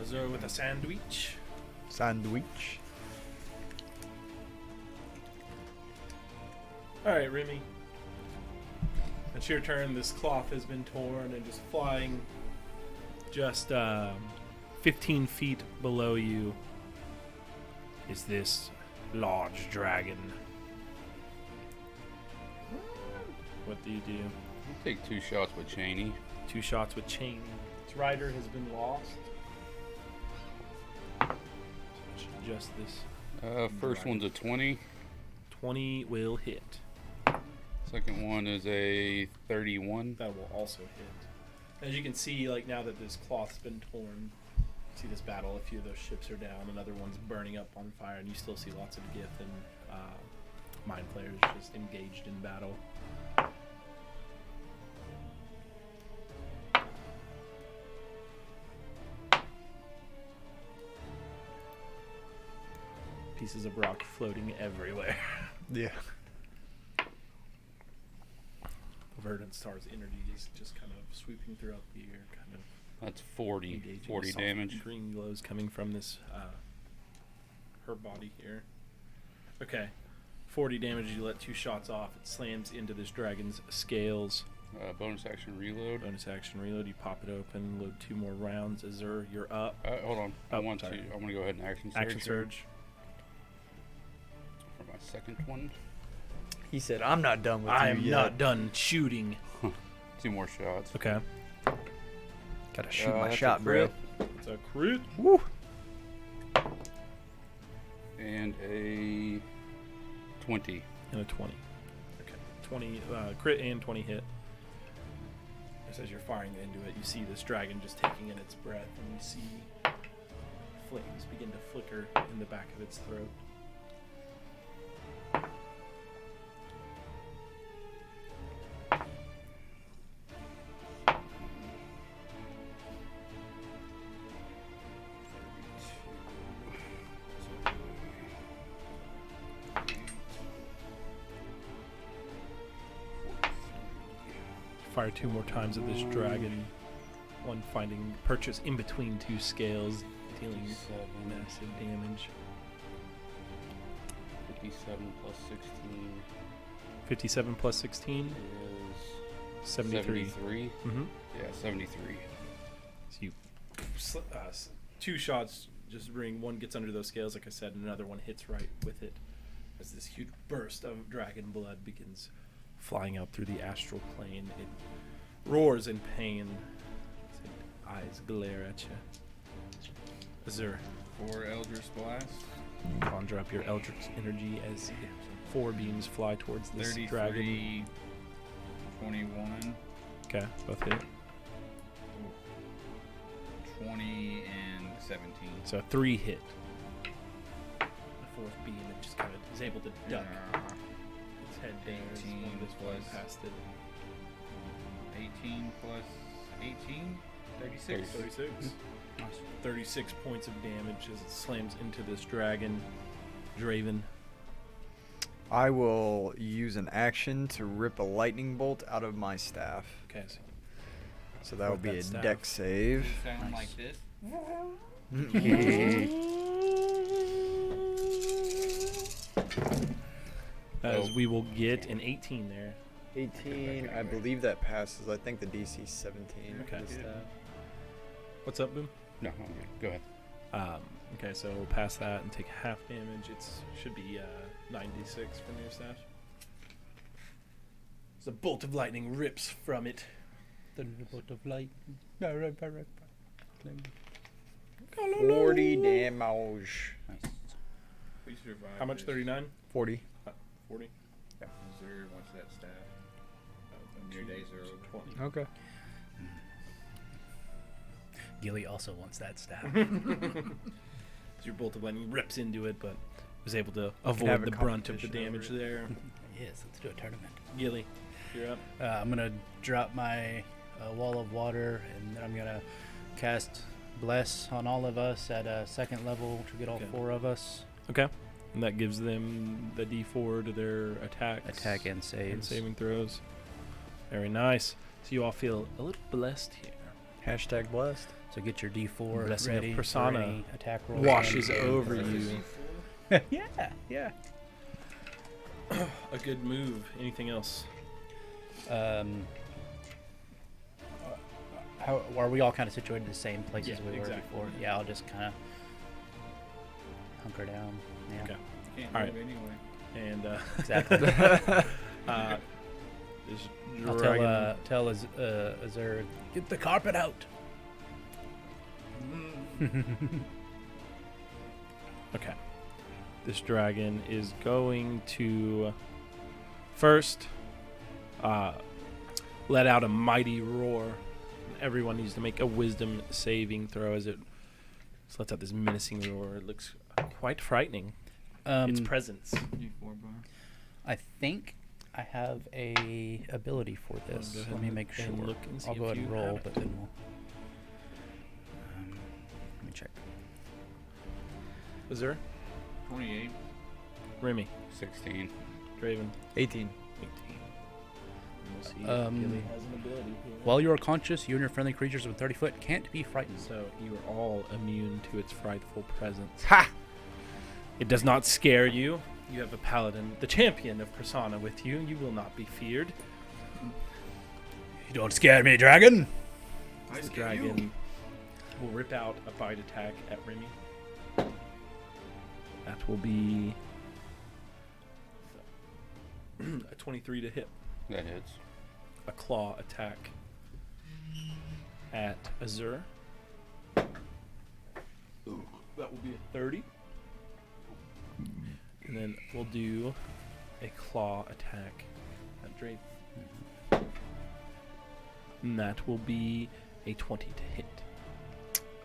Azur with a sandwich. Sandwich. Alright, Remy. It's your turn. This cloth has been torn and just flying just 15 feet below you is this large dragon. What do you do? I'll take 2 shots with Cheney. 2 shots with chain. Its rider has been lost. Just this. First one's a 20. 20 will hit. Second one is a 31. That will also hit. As you can see, like now that this cloth's been torn, you see this battle. A few of those ships are down, another one's burning up on fire, and you still see lots of Gith and Mind players just engaged in battle. Pieces of rock floating everywhere. Yeah. The Verdant Star's energy is just kind of sweeping throughout the air, kind of That's 40 engaging. 40 Soft damage. Green glows coming from this her body here. Okay, 40 damage. You let 2 shots off. It slams into this dragon's scales. Bonus action reload. Bonus action reload. You pop it open. Load 2 more rounds. Azur, you're up. Hold on. I Oh, want to. sorry. I'm gonna go ahead and action surge. Action here surge. for my second one. He said, "I'm not done with I you am yet." not done shooting. 2 more shots. Okay. Gotta shoot my That's a shot, bro. crit. It's a crit. Woo. And a 20. And a 20. Okay. 20 crit and 20 hit. Just as you're firing into it, you see this dragon just taking in its breath, and you see flames begin to flicker in the back of its throat. Fire 2 more times at this dragon. One finding purchase in between 2 scales, dealing massive damage. 57 plus 16 57 plus 16, is 73. 73. Mm-hmm. Yeah, 73. So you 2 shots just ring. One gets under those scales, like I said, and another one hits right with it as this huge burst of dragon blood begins flying out through the astral plane. It roars in pain. Its eyes glare at you. Azur, 4 Eldritch Blast. conjure up your Eldritch energy as 4 beams fly towards this 33, dragon. 21, Okay, both hit. 20, and 17. So 3 hit. The 4th beam, it just kind of is able to duck its head down as 18 one of this flying plus- past it. 18 plus 18? 36. 36. 36 points of damage as it slams into this dragon. Draven. I will use an action to rip a lightning bolt out of my staff. Okay, So that would With be that a staff. deck save. Sound like this? as we will get an 18 there. 18, I believe that passes. I think the DC is 17. Okay. for the staff. What's up, Boom? No, I'm good. Go ahead. Okay, so we'll pass that and take half damage. It should be 96 from your staff. As a bolt of lightning rips from it. Thunderbolt of light. 40 damage. Nice. We survived. How much? this. 39? 40. 40? Azur wants that staff. When your days are over. 20. Okay. Gilly also wants that staff. So your bolt of lightning rips into it, but was able to have avoid a the brunt of the competition over damage it. there. Yes, let's do a tournament. Gilly, you're up. I'm gonna drop my wall of water, and then I'm gonna cast bless on all of us at a 2nd level, which will get all Okay. 4 of us. Okay. And that gives them the D4 to their attacks. Attack and and saves. saving throws. Very nice. So you all feel a little blessed here. Hashtag blessed. So get your D4 Blessing of ready Persona for any attack roll. washes and over damage. you. Yeah. A good move. Anything else? How are we all kind of situated in the same places Yeah, we were exactly. before? Yeah, I'll just kind of hunker down. Yeah. Okay. Can't All move right. anyway. And Exactly. this I'll dragon. tell Azur, get the carpet out. Okay. This dragon is going to first let out a mighty roar. Everyone needs to make a wisdom saving throw as it lets out this menacing roar. It looks quite frightening. Its presence. D4 bar. I think I have a ability for this. Go ahead Let me and- make sure. and look and see I'll go if ahead and you roll, have it. but then we'll. Let me check. Azur, 28. Remy, 16. Draven, 18. 18. We'll see if Um, Gilly has an ability here. While you are conscious, you and your friendly creatures within 30 foot can't be frightened. So you are all immune to its frightful presence. Ha! It does not scare you. You have a paladin, the champion of Persona, with you. You will not be feared. You don't scare me, dragon. The dragon will rip out a bite attack at Remy. That will be a 23 to hit. That hits. A claw attack at Azur. That will be a 30. And then we'll do a claw attack at Drake. And that will be a 20 to hit.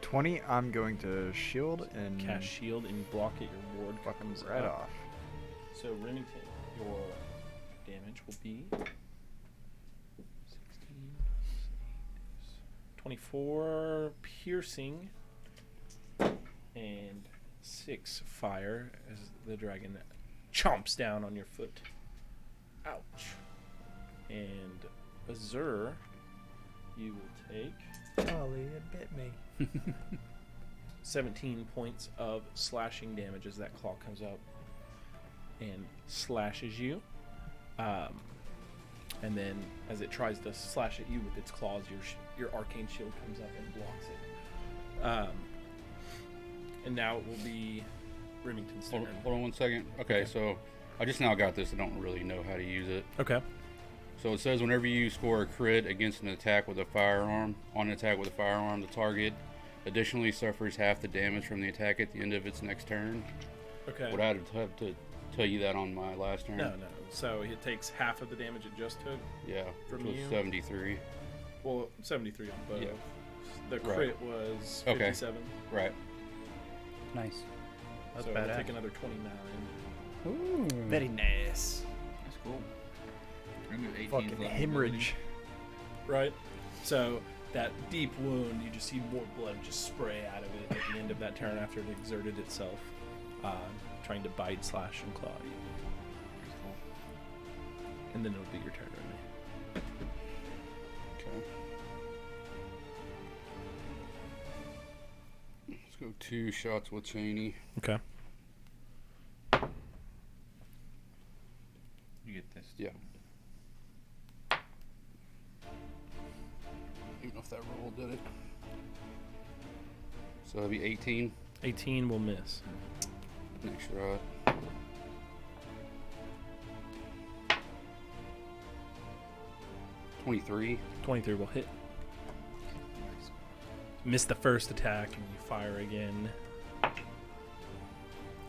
20, I'm going to shield and Cast shield and you block it, your ward fuck 'em comes right up. off. So Remington, your damage will be 16, 24 piercing and 6 fire as the dragon chomps down on your foot. Ouch. And Azur, you will take Golly, it bit me. 17 points of slashing damage as that claw comes up and slashes you. And then as it tries to slash at you with its claws, your arcane shield comes up and blocks it. And now it will be Remington's turn. Hold on 1 second. Okay, so I just now got this. I don't really know how to use it. Okay. So it says whenever you score a crit against an attack with a firearm, the target additionally suffers half the damage from the attack at the end of its next turn. Okay. Would I have to tell you that on my last turn? No. So it takes half of the damage it just took. Yeah, From which was you? 73. Well, 73 on both. Yeah. The Right. crit was Okay. 57. Right. Nice. That's So it'll badass. take another 29. Very nice. That's cool. Remove 18 Fucking level hemorrhage. Right? So that deep wound, you just see more blood just spray out of it at the end of that turn after it exerted itself, trying to bite, slash, and claw you. And then it'll be your turn, Remy. Okay. Let's go 2 shots with Cheney. Okay. You get this. Yeah. Even if that roll did it. So it'll be 18 18 will miss. next shot. $23. 23 will hit. Miss the first attack and you fire again.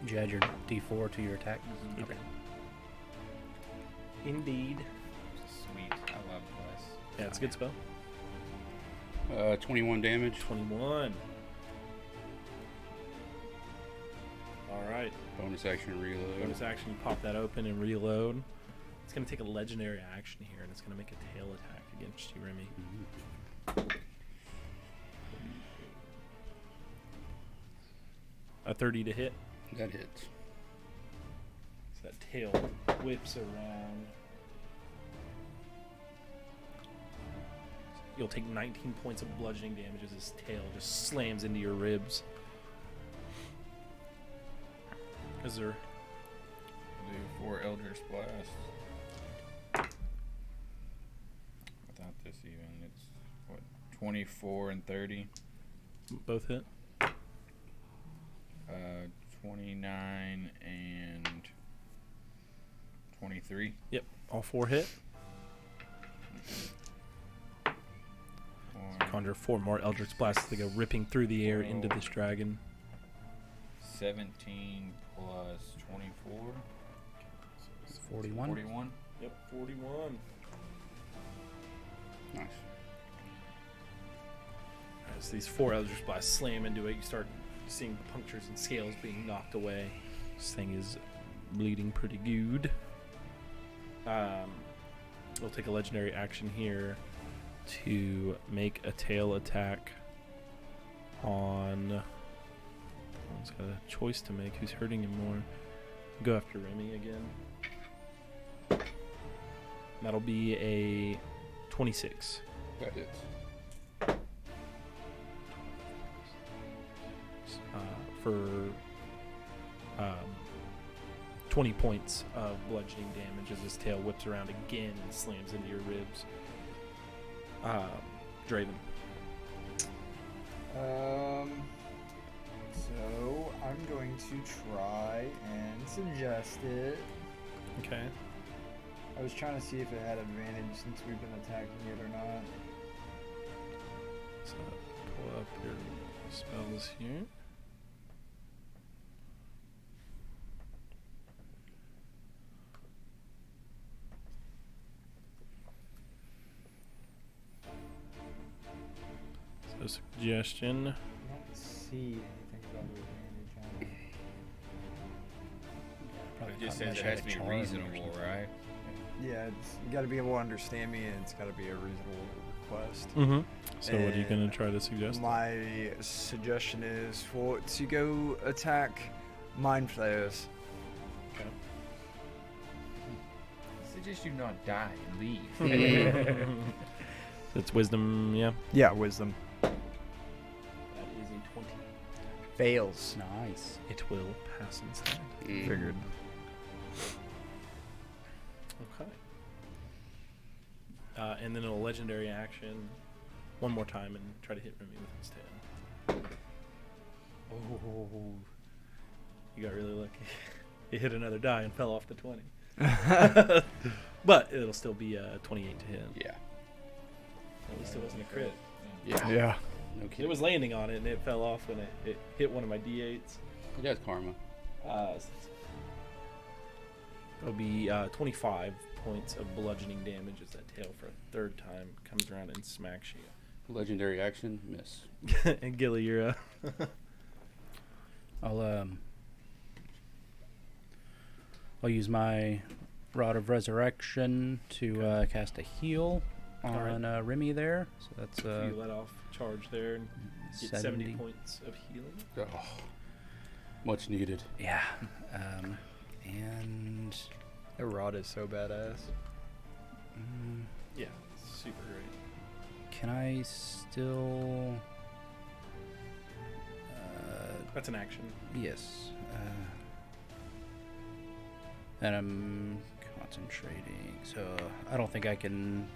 Did you add your D4 to your attack? Okay. Indeed. Sweet. I love this. Yeah, it's a good spell. 21 damage. 21. All right. Bonus action reload. Bonus action, you pop that open and reload. It's going to take a legendary action here, and it's going to make a tail attack against you, Remy. A 30 to hit. That hits. So that tail whips around. You'll take 19 points of bludgeoning damage as his tail just slams into your ribs. Azur. Do 4 Eldritch Blast. Without this even, it's what, 24 and 30. Both hit. 29 and 23. Yep, all 4 hit. Conjure 4 more Eldritch Blasts to go ripping through the air into this dragon. 17 plus 24. 41. 41. Yep, 41. Nice. As these 4 Eldritch Blasts slam into it, you start seeing punctures and scales being knocked away. This thing is bleeding pretty good. We'll take a legendary action here to make a tail attack on... He's got a choice to make. Who's hurting him more? Go after Remy again. That'll be a 26. That hits. For 20 points of bludgeoning damage as his tail whips around again and slams into your ribs. Draven. So I'm going to try and suggest it. Okay. I was trying to see if it had advantage since we've been attacking it or not. So pull up your spells here. So suggestion. I don't see anything about the advantage on it. It just says it has to be reasonable, right? Yeah, you got to be able to understand me, and it's got to be a reasonable request. Mm-hmm. So what are you And going to try to suggest? My suggestion is for it to go attack Mind Flayers. Okay. Suggest you not die and leave. It's wisdom, yeah. Yeah, wisdom. That is a 20. Fails. Nice. It will pass instead. Figured. Okay. And then a legendary action one more time and try to hit Remy with his tail. Oh, you got really lucky. It hit another die and fell off the 20. But it'll still be 28 to hit. Yeah. At least it wasn't a crit. Yeah. Yeah. No It kidding. was landing on it and it fell off when it hit one of my D8s. It has karma. It'll be 25 points of bludgeoning damage as that tail for a third time comes around and smacks you. Legendary action, miss. And Gilly, you're I'll use my Rod of Resurrection to cast a heal on Remy there. So that's you let off charge there and get 70 points of healing. Oh, much needed. Yeah. And The rod is so badass. Yeah, super great. can I still? That's an action. Yes. And I'm concentrating, so I don't think I can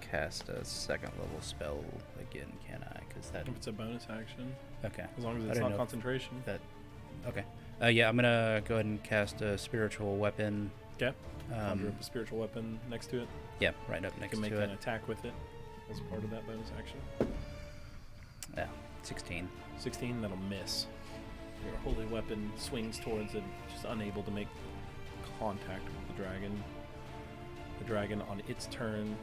cast a second level spell again, can I? Because that. If it's a bonus action, Okay. as long as I it's didn't not know if concentration. That. Okay. Yeah, I'm gonna go ahead and cast a spiritual weapon. Okay. Conjure up a spiritual weapon next to it. Yeah, right up You next can make to an it. attack with it as part of that bonus action. Yeah, 16. 16, that'll miss. Your holy weapon swings towards it, just unable to make contact with the dragon. The dragon, on its turn,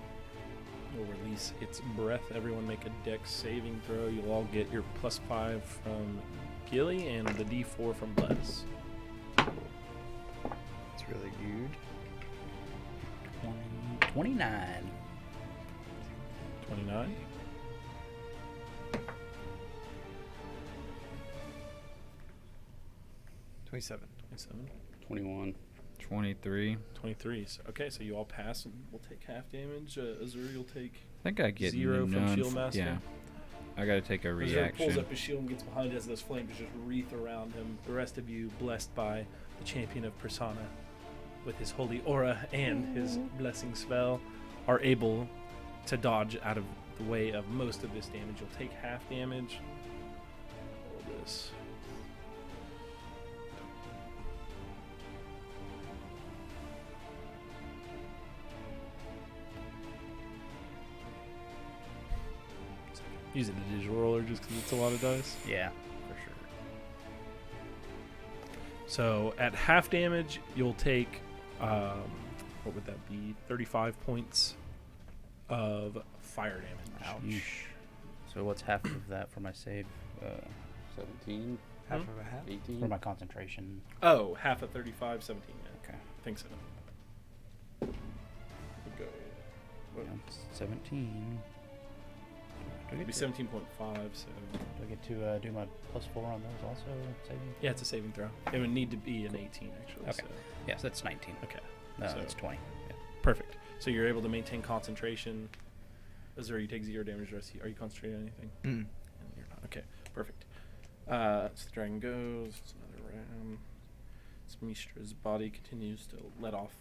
will release its breath. Everyone make a dex saving throw. You'll all get your +5 from Gilly and the D4 from Bless. It's really good. 29. 29. $27. 27. 21. 23. 23. So, okay, so you all pass and we'll take half damage. Azur, you'll take I think I get 0 from none Shield Master. Yeah. I gotta take a Azur reaction. pulls up his shield and gets behind it as those flames just wreath around him. The rest of you, blessed by the champion of Persona with his holy aura and his blessing spell, are able to dodge out of the way of most of this damage. You'll take half damage. Roll this. Using the digital roller just because it's a lot of dice. Yeah, for sure. So at half damage, you'll take, what would that be? 35 points of fire damage. Ouch. So what's half of that for my save? 17, Half of a half. 18. For my concentration. Oh, half of 35, 17. Yeah, Okay. I think so. We'll go. Yeah, 17. Do I It'd be get to, 17.5. So do I get to do my +4 on those also? Saving? yeah, it's a saving throw. It would need to be an 18 actually. Okay. So. Yes, that's 19. Okay. No, So- that's 20. Yeah. Perfect. So you're able to maintain concentration. Azur, you take 0 damage. The rest of you, are you concentrating on anything? Mm. You're not. Okay, perfect. So the dragon goes. It's another round. Mystra's body continues to let off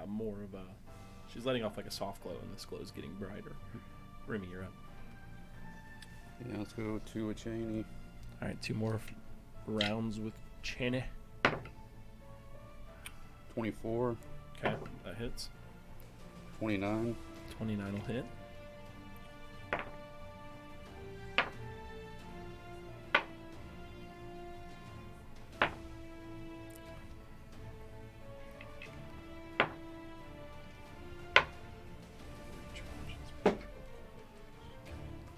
more of a. She's letting off like a soft glow, and this glow is getting brighter. Remy, you're up. Yeah, let's go to a Cheney. All right, 2 more rounds with Cheney. 24, Okay, that hits. 29, 29 will hit.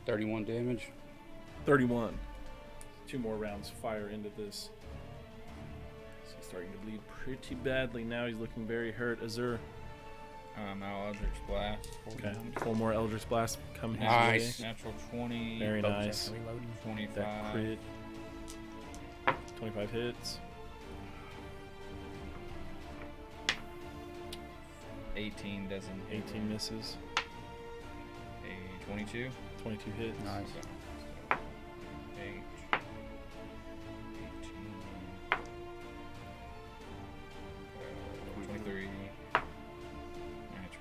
$31 damage. 31. 2 more rounds fire into this. So he's starting to bleed pretty badly now. He's looking very hurt. Azur. Now Eldritch Blast. Okay. 4 more Eldritch Blasts come his Nice. way. Natural 20. Very Bonus nice. action reloading. 25. That crit. 25 hits. 18 doesn't. 18 misses. A 22. 22 hits. Nice. 8. 18. 23.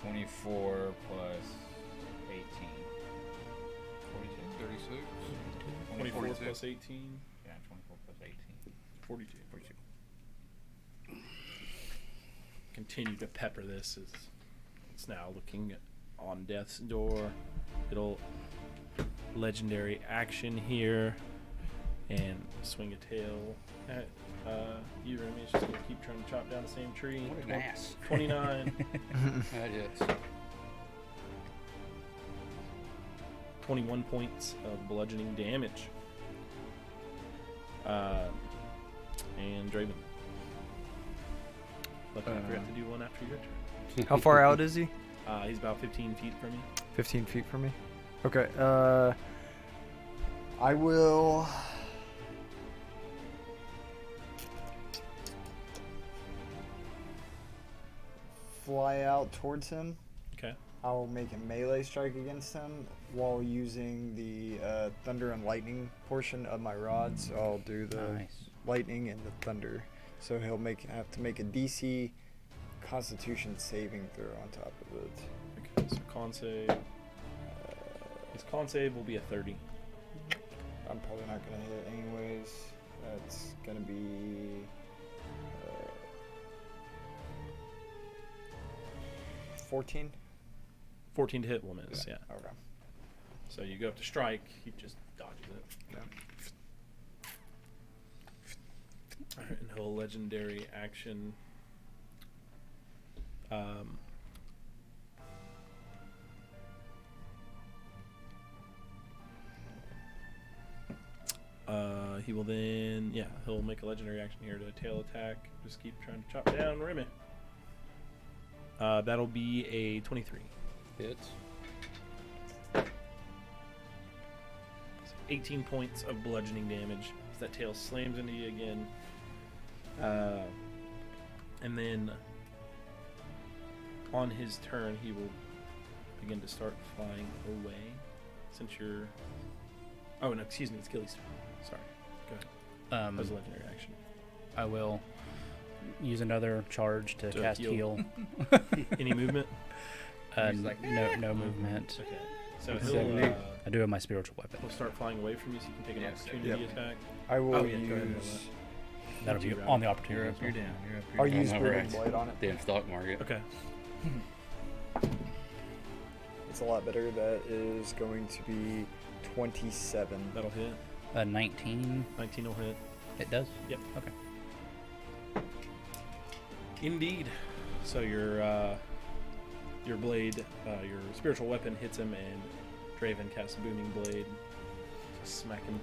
24 plus 18. 42. 36. 24 42. plus 18. Yeah, 24 plus 18. 42. 42. Continue to pepper this as it's now looking on death's door. It'll legendary action here and swing a tail at you, Remy. It's just gonna keep trying to chop down the same tree. What an ass. 29. Yes. 21 points of bludgeoning damage. And Draven. Lucky I forgot to do one after your turn. How far out is he? He's about 15 feet from you. 15 feet from me. Okay. I will. Fly out towards him. Okay. I'll make a melee strike against him while using the thunder and lightning portion of my rod. So I'll do the Nice. lightning and the thunder. So he'll have to make a DC Constitution saving throw on top of it. Okay, so con save. His con save will be a 30. I'm probably not gonna hit anyways. That's gonna be 14. 14 to hit will miss, yeah. Okay. So you go up to strike, he just dodges it. Yeah. Alright, and he'll legendary action. He will then, he'll make a legendary action here to tail attack. Just keep trying to chop down Remy. That'll be a 23. Hits. 18 points of bludgeoning damage as that tail slams into you again. And then on his turn, he will begin to start flying away. Since you're... Oh, no, excuse me. It's Gilly's turn. Sorry. Go ahead. That was a legendary action. I will use another charge to cast heal. heal. Any movement? He's like, no movement. Okay. So It's he'll, like- I do have my spiritual weapon. he'll start flying away from you so you can take an Yeah, opportunity attack. I will Oh, yeah, go ahead and roll use. That'll be You're on the you're opportunity. up, as you're well. down. You're up, I'll you're use down. Spirit Alright. Blade on it. Damn stock market. Okay. It's a lot better. That is going to be 27. That'll hit. 19. 19 will hit. It does? Yep. Okay. Indeed. So your blade, your spiritual weapon hits him, and Draven casts Booming Blade to smack him.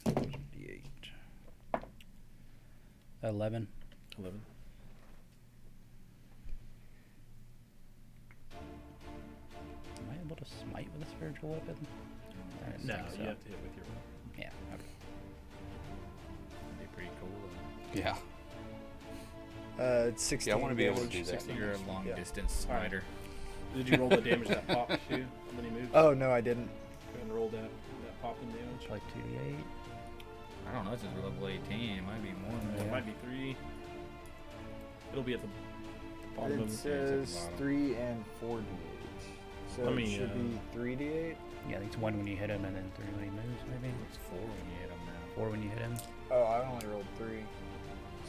8. 11. 11. Am I able to smite with a spiritual weapon? I didn't No, think so. you have to hit with your weapon. Yeah. Okay. That'd be pretty cool. Yeah. It's 16 Yeah, I want to be able to damage. do that. You're a long Yeah. distance Alright. smiter. Did you roll the damage that popped too? How many moves? Oh, no, I didn't. Go ahead and roll that popping damage. Like 2d8. I don't know. This is level 18. It might be more than It that. might be 3. It'll be at the bottom It of the says bottom. 3 and 4d8. So Let it me, should be 3d8. Yeah, I think it's 1 when you hit him and then 3 when he moves, maybe. It's 4 when you hit him now. 4 when you hit him. Oh, I only rolled 3.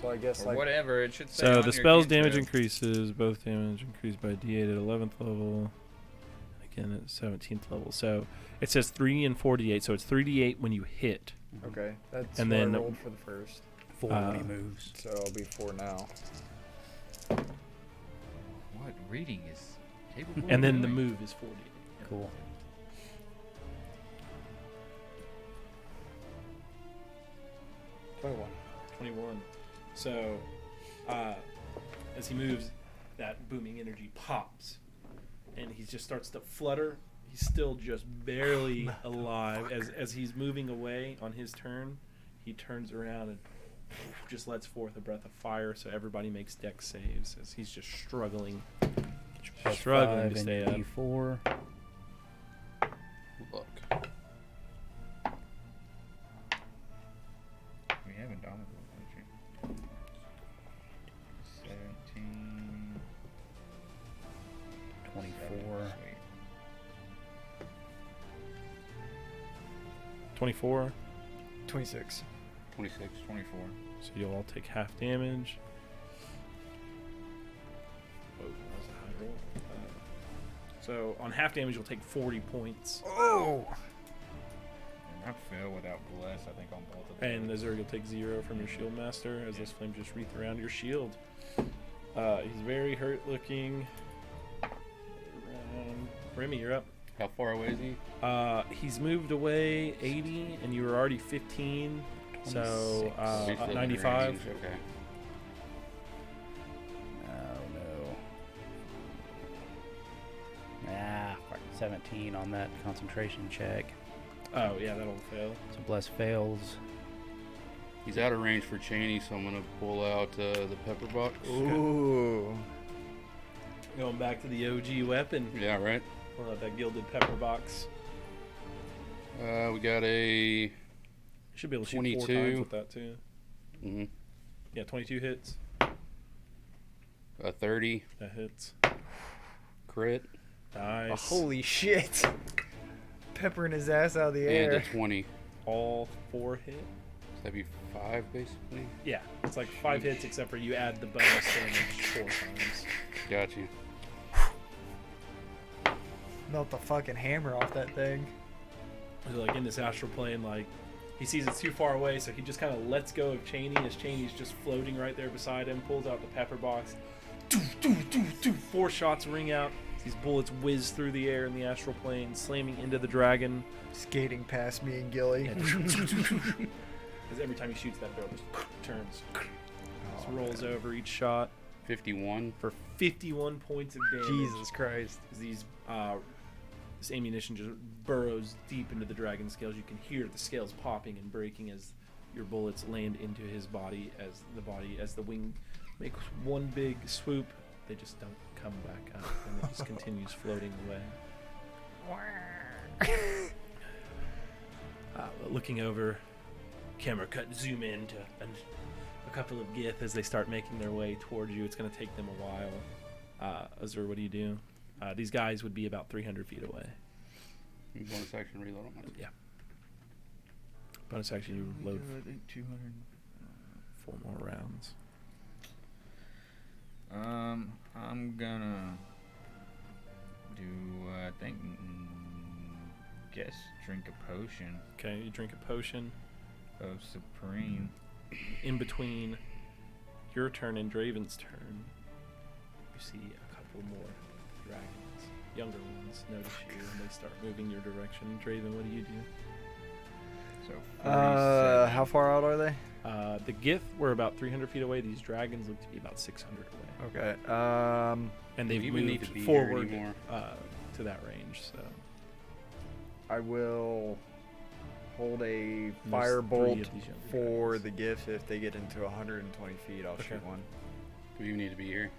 So I guess Or like whatever. It should say So on the your spell's cantrip. damage increases. Both damage increased by D8 at 11th level. Again at 17th level. So it says 3 and 4d8. So it's 3d8 when you hit. okay, that's And what then- I rolled for the first. 4 when he Uh, moves. So I'll be 4 now. What reading is capable And of then the doing? move is 4d8. Cool. 21. So as he moves, that booming energy pops. And he just starts to flutter. He's still just barely alive. As he's moving away on his turn, he turns around and just lets forth a breath of fire. So everybody makes dex saves as he's just struggling. Struggling to stay up. D4. Look. We have Indomitable, don't you? 17. 24. Sweet. 24. 26. 26. 24. So you'll all take half damage. Oh, that was a high roll. So on half damage, you'll take 40 points. Oh! And I fail without bless, I think, on both of them. And Azur, you'll take 0 from your shield master as those flames just wreath around your shield. He's very hurt looking. Remy, you're up. How far away is he? He's moved away 80, and you were already 15. So He's within 95. range, Okay. Oh no. Ah, fuck, 17 on that concentration check. Oh yeah, that'll fail. So bless fails. He's out of range for Cheney, so I'm gonna pull out the pepper box. Ooh. Going back to the OG weapon. Yeah, right. Pull out that gilded pepper box. We got a. Should be able to shoot 4 22. times with that too. Mhm. Yeah, 22 hits. A 30 That hits. crit Nice. Holy shit. Peppering his ass out of the and a air. 20. All 4 hit. So that'd be 5 basically. Yeah, it's like 5 hits except for you add the bonus damage 4 times. Got you. Melt the fucking hammer off that thing. So like in this astral plane, like he sees it's too far away, so he just kind of lets go of Cheney as Cheney's just floating right there beside him. Pulls out the pepper box. 4 shots ring out. These bullets whiz through the air in the astral plane, slamming into the dragon. Skating past me and Gilly. Because every time he shoots, that barrel just turns, just rolls over each shot 51. for 51 points of damage. Jesus Christ. As these this ammunition just burrows deep into the dragon's scales. You can hear the scales popping and breaking as your bullets land into his body as the wing makes one big swoop. They just don't come back up, and it just continues floating away. Looking over, camera cut, zoom in to a couple of Gith as they start making their way towards you. It's going to take them a while. Azur, what do you do? These guys would be about 300 feet away. Bonus action reload on my Yeah. Bonus action, you load 200. 4 more rounds. I'm gonna do, I think, guess drink a potion Okay, you drink a potion. of Supreme. In between your turn and Draven's turn, you see a couple more dragons, younger ones, notice you, and they start moving your direction. Draven, what do you do? So 47. How far out are they? The Gith were about 300 feet away. These dragons look to be about 600 away. Okay. And they've even need moved to be here forward anymore. to that range. So I will hold a there's firebolt 3 of these younger for dragons. the GIF. If they get into 120 feet, I'll Okay. shoot one. Do we even need to be here?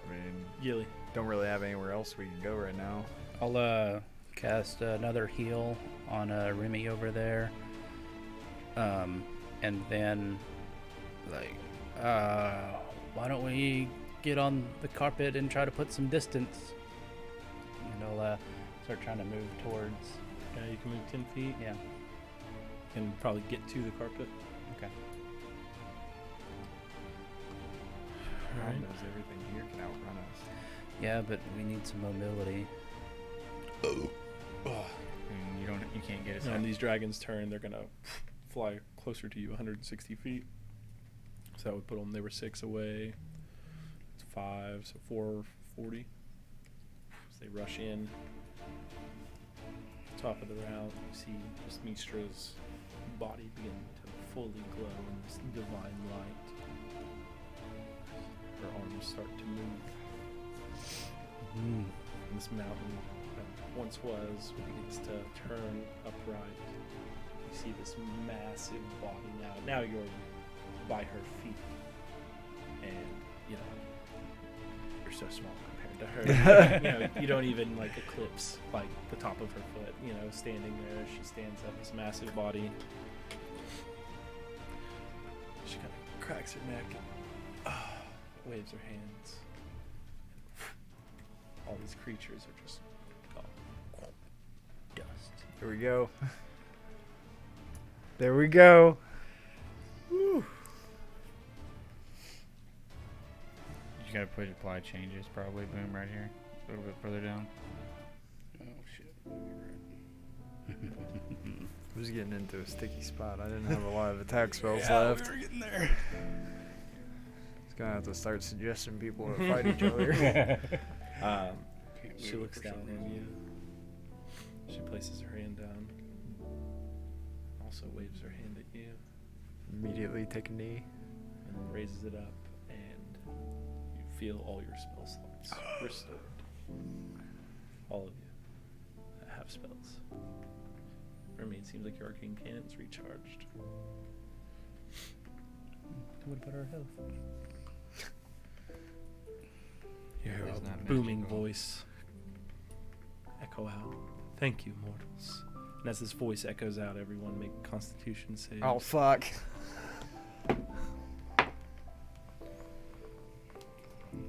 I mean, Gilly. don't really have anywhere else we can go right now. I'll cast another heal on Remy over there. And then, like, why don't we get on the carpet and try to put some distance? And I'll start trying to move towards. Yeah, you can move 10 feet. Yeah. And probably get to the carpet. Okay. God Alright. knows everything here can outrun us. Yeah, but we need some mobility. You can't get us And out. on these dragons' turn, they're gonna fly closer to you, 160 feet. So that would put them. They were 6 away. It's 5, so 440. As they rush in, top of the round, you see just Mystra's body begin to fully glow in this divine light. Her arms start to move. And this mountain that once was begins to turn upright. You see this massive body now. Now you're by her feet. And, you know, you're so small compared to her. You know, you don't even, like, eclipse, like, the top of her foot. You know, standing there, she stands up, this massive body. She kind of cracks her neck and waves her hands. All these creatures are just gone. Dust. Here we go. There we go. Woo. You gotta put apply changes probably, boom, right here. A little bit further down. Oh shit. I was getting into a sticky spot. I didn't have a lot of attack spells Yeah, left. we were getting there. It's gonna have to start suggesting people to fight each other. Can't She move looks for down some on reason. you. She places her hand down. Also waves her hand at you Immediately take a knee. and then raises it up, and you feel all your spell slots restored. All of you that have spells. For me, it seems like your arcane cannon's recharged. What about our health? You hear It's a not booming magical. voice echo out. Thank you, mortals. And as this voice echoes out, everyone make Constitution saves. Oh fuck.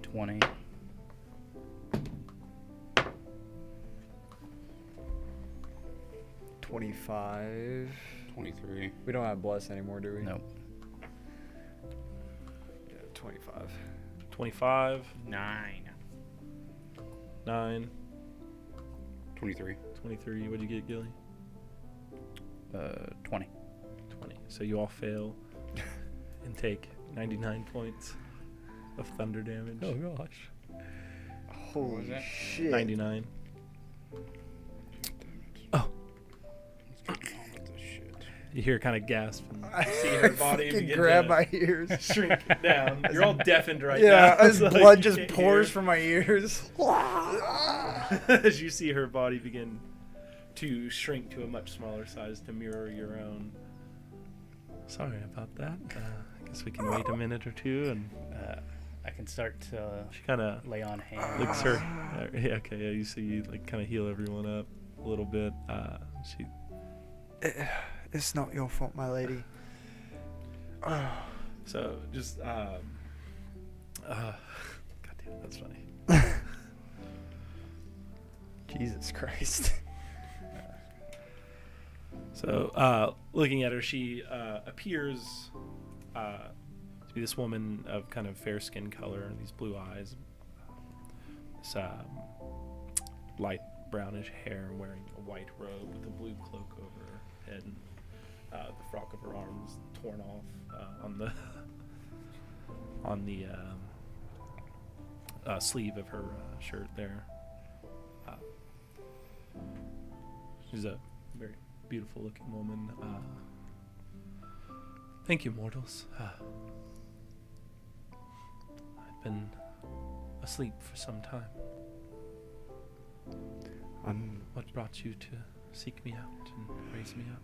20. 25. 23. We don't have bless anymore, do we? Nope. Yeah, 25. 25, 9. 9, 23. 23. What'd you get, Gilly? 20. 20. So you all fail and take 99 points of thunder damage. gosh. Holy was that? shit. 99. Oh. What's going on with this shit? You hear kind of gasp and I see her body fucking begin grab to my ears. shrink down. You're all deafened right now. Yeah, as It's like blood you just can't pours hear. from my ears. As you see her body begin to shrink to a much smaller size to mirror your own. Sorry about that. I guess we can wait a minute or two. And I can start to she kind of lay on hands. licks her. Yeah, okay, yeah, you see, you like kind of heal everyone up a little bit. She. It's not your fault, my lady. So just God damn, that's funny. Jesus Christ. So looking at her, she appears to be this woman of kind of fair skin color, these blue eyes, this light brownish hair, wearing a white robe with a blue cloak over her head, and the frock of her arms torn off on the sleeve of her shirt there. She's a very beautiful looking woman. Thank you, mortals. I've been asleep for some time. What brought you to seek me out and raise me up?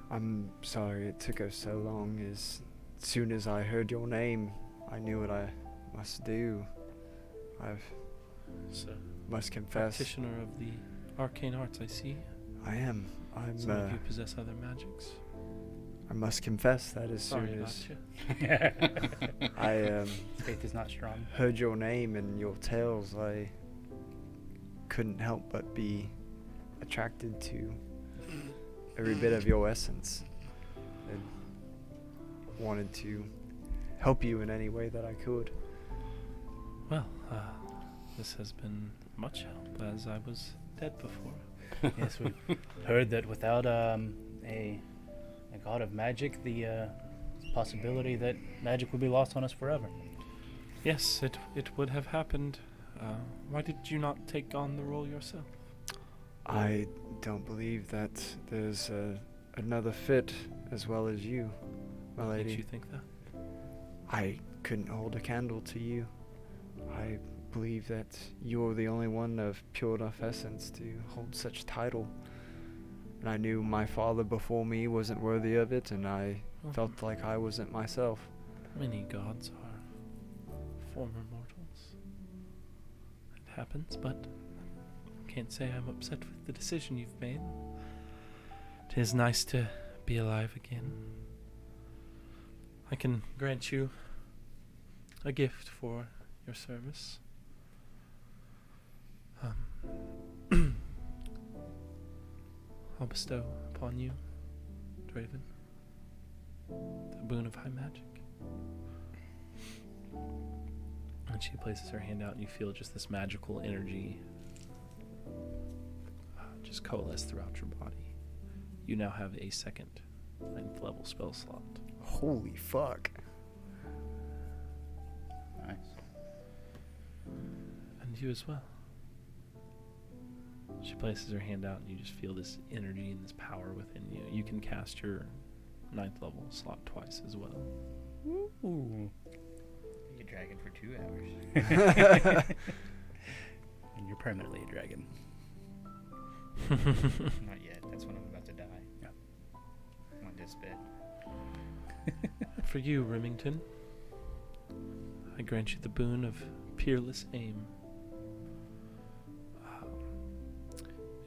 I'm sorry it took us so long. As soon as I heard your name, I knew what I must do. So, Must confess. practitioner of the arcane arts, I see. I am. Some of you possess other magics. I must confess that as Sorry soon about as you. I Faith is not strong. heard your name and your tales, I couldn't help but be attracted to every bit of your essence, and wanted to help you in any way that I could. Well, this has been much help, as I was dead before. Yes, we've heard that without a god of magic, the possibility that magic would be lost on us forever. Yes, it would have happened. Why did you not take on the role yourself? I don't believe that there's another fit as well as you, my What makes lady. you think that? I couldn't hold a candle to you. I believe that you're the only one of pure enough essence to hold such title. And I knew my father before me wasn't worthy of it, and I felt like I wasn't myself. Many gods are former mortals. It happens, but can't say I'm upset with the decision you've made. It is nice to be alive again. I can grant you a gift for your service. I'll bestow upon you, Draven, the boon of high magic. And she places her hand out, and you feel just this magical energy just coalesce throughout your body. You now have a second 9th level spell slot. Holy fuck. Nice. And you as well. She places her hand out, and you just feel this energy and this power within you. You can cast your 9th level slot twice as well. Ooh. You dragon for 2 hours. And you're permanently a dragon. Not yet. That's when I'm about to die. Yeah. I'm on deathbed. For you, Remington, I grant you the boon of peerless aim.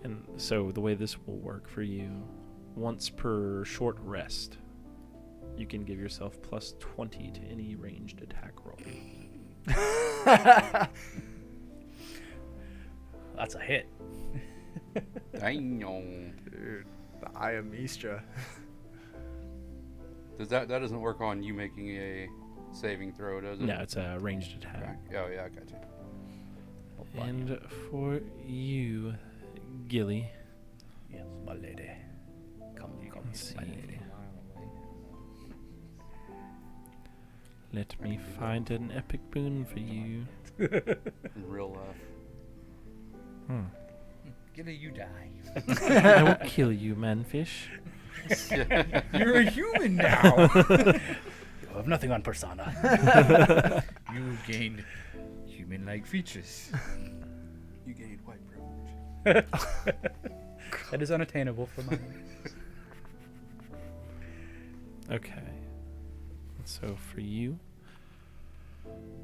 And so the way this will work for you, once per short rest, you can give yourself plus 20 to any ranged attack roll. That's a hit. Dang. Dude, the Eye of Mystra. Does that doesn't work on you making a saving throw, does it? No, it's a ranged attack. Okay. Oh yeah, I got you. And for you, Gilly, Yes, my lady. Come, let's my see. lady. Let me find an epic boon for you. In real life. Gilly, you die. I will kill you, manfish. You're a human now. You have nothing on persona. You gained human-like features. You gained white privilege. That is unattainable for mine. Okay. So for you,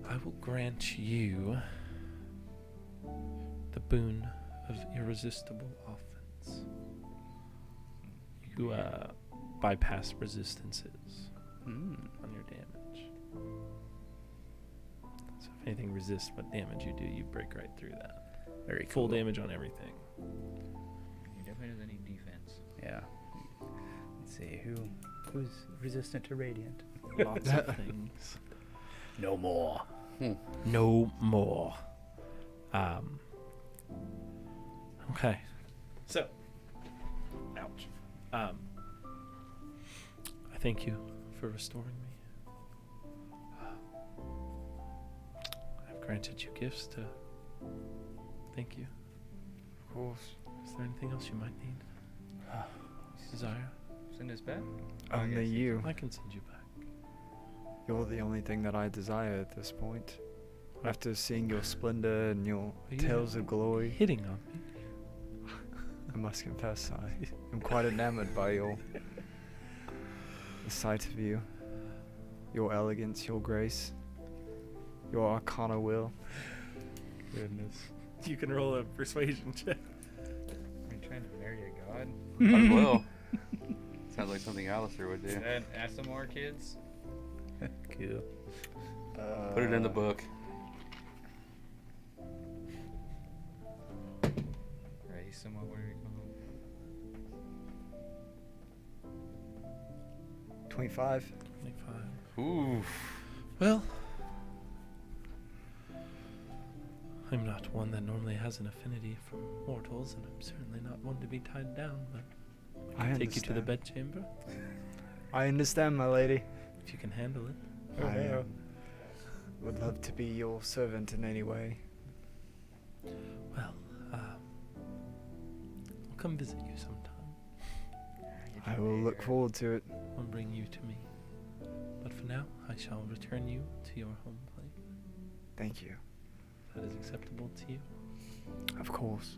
I will grant you the boon of irresistible offense. You bypass resistances on your damage. So if anything resists what damage you do, you break right through that. Very Full cool. damage on everything. He definitely doesn't need defense. Yeah. Let's see who's resistant to radiant. Lots of things. No more. No more. Okay. So, ouch. I thank you for restoring me. I've granted you gifts to thank you. Of course. Is there anything else you might need? Desire? Send us back? Only you. I can send you back. You're the only thing that I desire at this point. After seeing your splendor and your Are you tales of glory, Hitting on me. I must confess I am quite enamored by the sight of you, your elegance, your grace, your arcana will. Goodness. You can roll a persuasion check. Are you trying to marry a god? Might as well. Sounds like something Alistair would do. Is that Asimar, kids? Cool. Put it in the book. Asimar, what do you call him? 25. 25. Ooh. Well, I'm not one that normally has an affinity for mortals, and I'm certainly not one to be tied down, but I can take you to the bedchamber I understand, my lady. if you can handle it. I would love to be your servant in any way. Well, I'll come visit you sometime. I will look forward to it. I'll bring you to me. But for now, I shall return you to your home plane. Thank you. That is acceptable to you. Of course.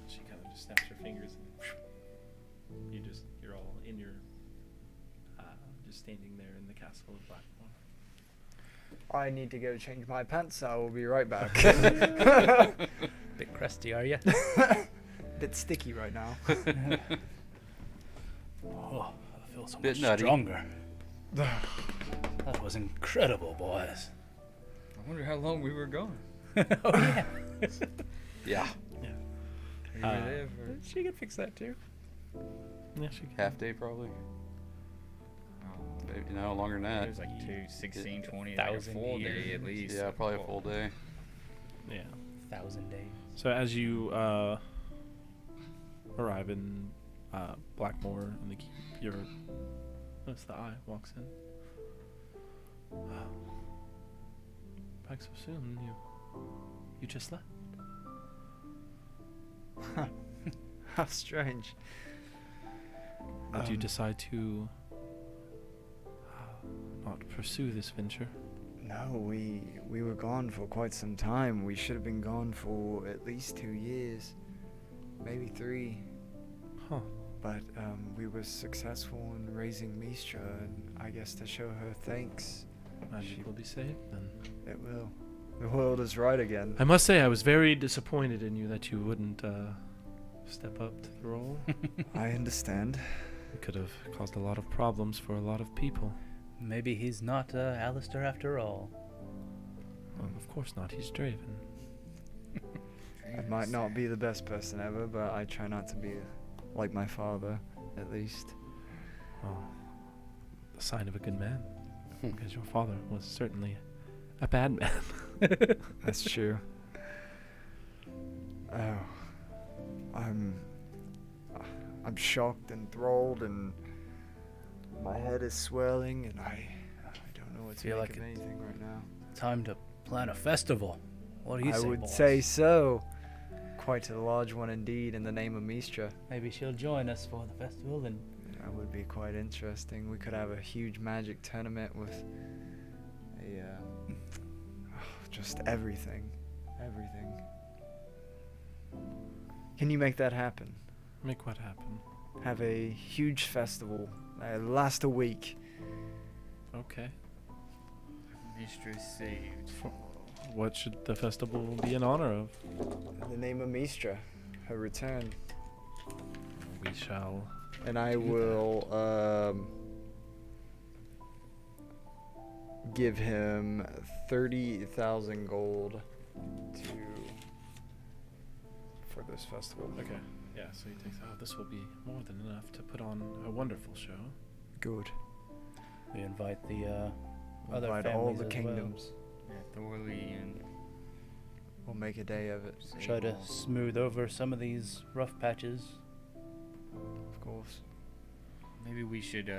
She kind of just snaps her fingers, and you're all in your, just standing there in the castle of Blackmore. I need to go change my pants. I will be right back. Bit crusty, are you? Bit sticky right now. Oh, I feel so Bit much nutty. stronger. That was incredible, boys. I wonder how long we were gone. Oh yeah. Yeah. We were there for She could fix that too. Yeah, she can. Half day probably. Maybe, no, longer than it that. was like 2, 16, 20, like a 1,000 full day years. at least. Yeah, probably a full day. Yeah. 1,000 days. So as you arrive in Blackmore in the keep, notice the eye walks in. Back so soon? You just left? How strange. Did you decide to not pursue this venture? No, we were gone for quite some time. We should have been gone for at least 2 years, maybe 3. Huh. But we were successful in raising Mystra, and I guess to show her thanks, Magic will be saved then. it will. The world is right again. I must say I was very disappointed in you that you wouldn't step up to the role. I understand. It could have caused a lot of problems for a lot of people. Maybe he's not Alistair after all. Of course not, he's Draven. I might not be the best person ever, but I try not to be like my father, at least. Oh, the sign of a good man. Because your father was certainly a bad man. That's true. Oh, I'm shocked and enthralled, and my head is swirling, and I don't know what to Feel make like of it's anything right now. Time to plan a festival. What do you I say, would boys? say so. Quite a large one indeed, in the name of Mystra. Maybe she'll join us for the festival and That would be quite interesting. We could have a huge magic tournament with just everything. Everything. Can you make that happen? Make what happen? Have a huge festival, Last a week. Okay. Mystra saved. What should the festival be in honor of? In the name of Mystra, her return. We shall. And I do will give him 30,000 gold for this festival. Okay. Yeah, so he takes. Oh, this will be more than enough to put on a wonderful show. Good. We invite the other Invite families all the as kingdoms. Yeah, Thorley and We'll make a day of it. well. Try to smooth over some of these rough patches. Of course. maybe we should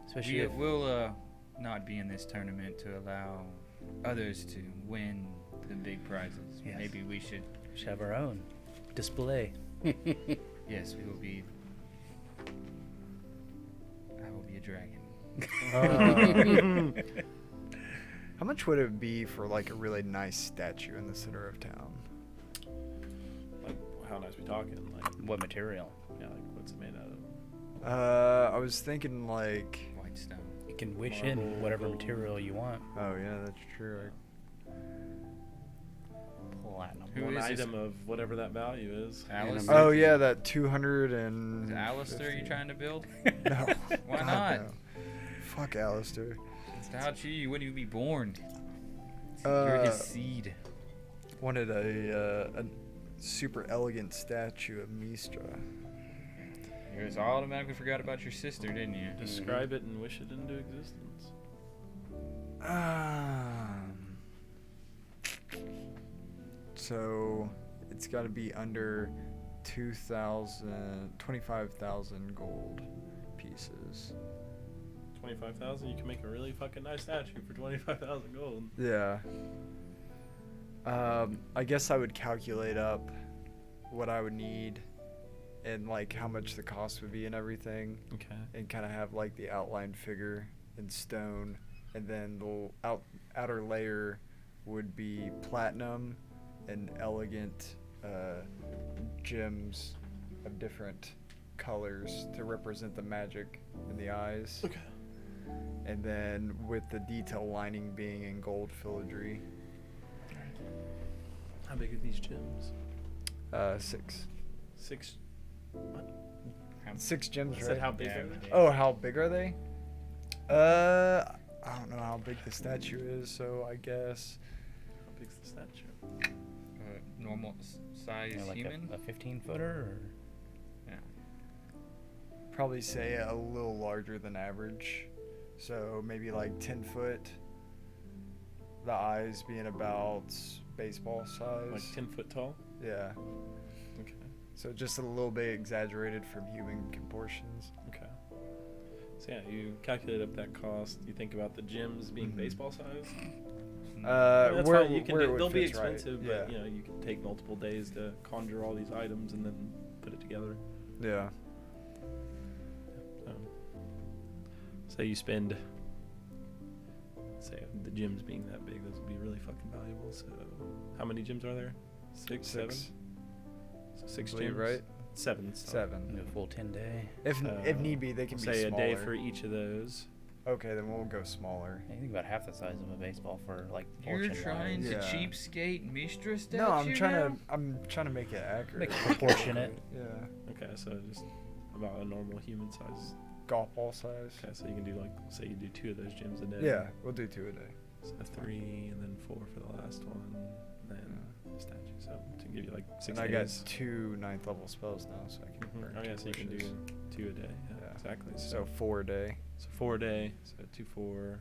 Especially if- we'll not be in this tournament to allow others to win the big prizes. Yes. Maybe we should. We should have our own display. Yes, we will be. I will be a dragon. How much would it be for like a really nice statue in the center of town? Like, how nice we talking? Like, What material? yeah, like what's it made out of? I was thinking like. White stone. You can wish Marble, in whatever gold. material you want. Oh yeah, that's true. Platinum. Who One is this? item of whatever that value is. Alice? Oh yeah, that 200 and. Is Alistair you trying to build? No. Why God, not? no. Fuck Alistair. Without you, you wouldn't even be born. You're his Uh, seed. Wanted a super elegant statue of Mystra. You just automatically forgot about your sister, didn't you? Describe it and wish it into existence. So it's got to be under 25,000 gold pieces. 25,000. You can make a really fucking nice statue for 25,000 gold. Yeah. I guess I would calculate up what I would need and like how much the cost would be and everything, Okay. and kind of have like the outline figure in stone, and then the outer layer would be platinum and elegant gems of different colors to represent the magic in the eyes. Okay. And then with the detail lining being in gold filigree. How big are these gems? 6. 6. What? 6 gems, I right? said how big Yeah, are they? Oh, how big are they? I don't know how big the statue is, so I guess How big's the statue? Normal size Like human? a 15-footer? Or? Yeah. probably say a little larger than average. So maybe like 10 foot. The eyes being about baseball size. Like 10 foot tall? Yeah. Okay. So just a little bit exaggerated from human proportions. Okay. So yeah, you calculate up that cost. You think about the gems being Mhm. baseball size. Where, That's fine. You can where do, it they'll be fits, right? expensive, Yeah. but you know you can take multiple days to conjure all these items and then put it together. Yeah. So, say you spend, say the gems being that big, those would be really fucking valuable. So, how many gems are there? 6, 7. 6. So 6 Believe, gems, right? 7. So 7. A full 10-day. If Uh, need be, they can be say smaller. a day for each of those. Okay, then we'll go smaller. I think about half the size of a baseball for like You're fortune trying wise. to Yeah. cheapskate Mystra statue No, I'm now? trying to make it accurate. Make it proportionate. Yeah. Okay, so just about a normal human size. Golf ball size. Okay, so you can do like, say you do 2 of those gems a day. Yeah, we'll do 2 a day. So 3 and then 4 for the last one, and then the statue. So to give you like 6 And I days. got 2 9th level spells now, so I can Mhm. burn Oh 2 yeah, so you can do wishes. 2 a day. Yeah, Yeah. exactly. So 4 a day. So 4 a day. So 2, 4.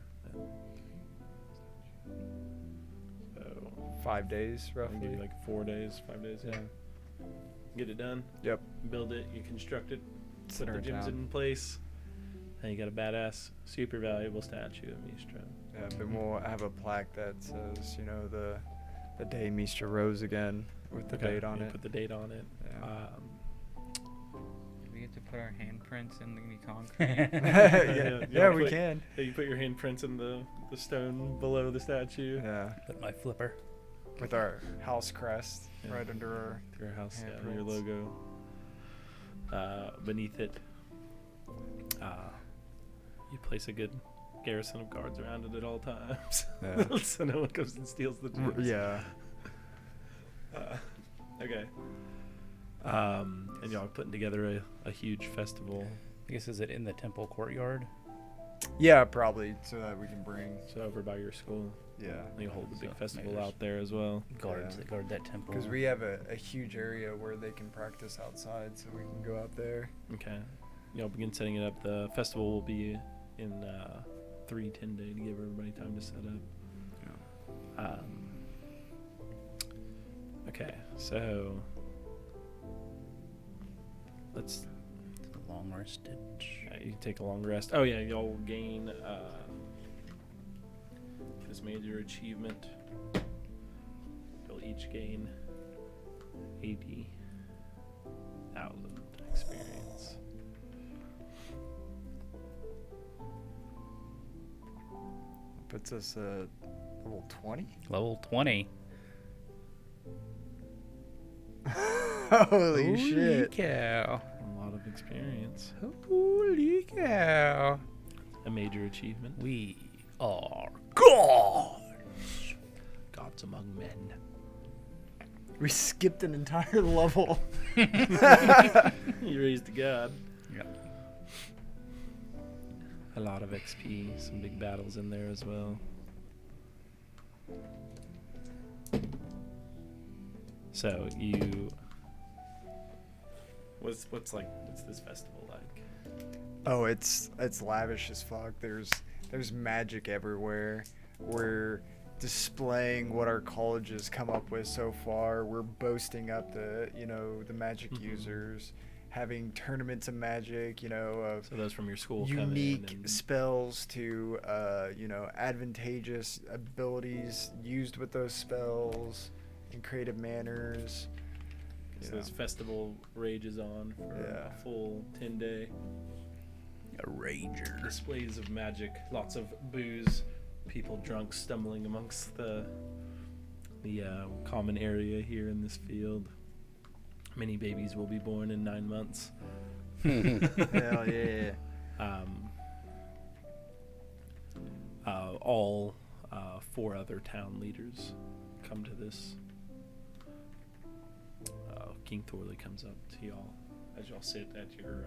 So 5 days I'll give roughly. you like 4 days, 5 days. Yeah. Get it done. Yep. Build it. You construct it. Center Put of the gems town. in place. And you got a badass, super valuable statue of Mystra. Yeah, then we'll have a plaque that says, you know, the day Mystra rose again with the date on you it. Put the date on it. Yeah. Do we get to put our handprints in the concrete? yeah, Yeah, we put- can. You put your handprints in the stone below the statue. Yeah, Put my flipper. with our house crest Yeah. right under our. Your house, yeah, Handprints. your logo. Beneath it, You place a good garrison of guards around it at all times, Yeah. so no one comes and steals the gems. Yeah. Okay. And y'all are putting together a huge festival. I guess, is it in the temple courtyard? Yeah, probably, so that we can bring. So over by your school, Yeah. you hold the big So festival maybe there's out there as well. Guards Yeah. that guard that temple. Because we have a huge area where they can practice outside, so we can go out there. Okay. Y'all begin setting it up. The festival will be in 3-10 day to give everybody time to set up. Okay, so let's. Long rested. You can take a long rest. Oh yeah, y'all will gain this major achievement. You'll each gain 80,000 experience. Puts us at level 20? Level 20. Holy shit. cow. A lot of experience. Holy cow. A major achievement. We are gods. Gods among men. We skipped an entire level. You raised a god. Yeah. A lot of XP, some big battles in there as well. So you, what's this festival like? Oh, it's lavish as fuck. There's magic everywhere. We're displaying what our college has come up with so far. We're boasting up the magic users, having tournaments of magic, of So those from your school come in unique and spells to advantageous abilities used with those spells in creative manners. so this festival rages on for Yeah. a full 10 day. A rager. Displays of magic, lots of booze, people drunk stumbling amongst the common area here in this field. Many babies will be born in 9 months. Hell yeah. All 4 other town leaders come to this. King Thorley comes up to y'all as y'all sit at your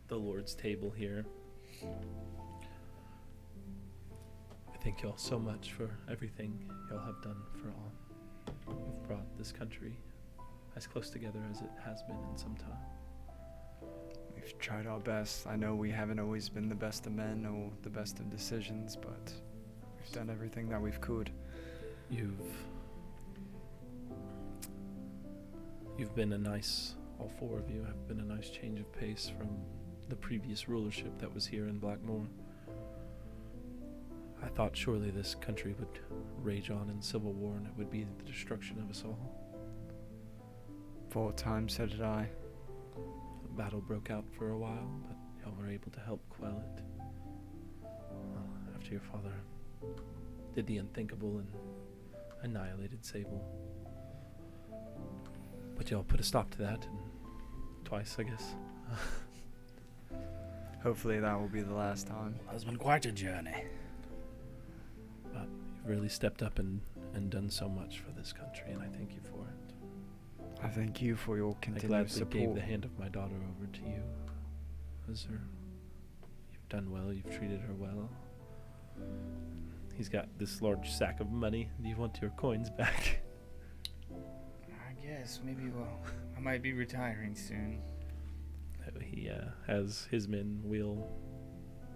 the Lord's table here. I thank y'all so much for everything y'all have done for all. You've brought this country as close together as it has been in some time. We've tried our best. I know we haven't always been the best of men or the best of decisions, but we've done everything that we've could. You've been a nice, all 4 of you have been a nice change of pace from the previous rulership that was here in Blackmore. I thought surely this country would rage on in civil war and it would be the destruction of us all. For a time, so did I. The battle broke out for a while, but y'all were able to help quell it. Well, after your father did the unthinkable and annihilated Sable. But y'all put a stop to that, and twice, I guess. Hopefully that will be the last time. Has been quite a journey. But you've really stepped up and done so much for this country, and I thank you for it. I thank you for your I continued gladly support. gave the hand of my daughter over to you, Azur. You've done well. You've treated her well. He's got this large sack of money. Do you want your coins back? I guess maybe I might be retiring soon. He has his men wheel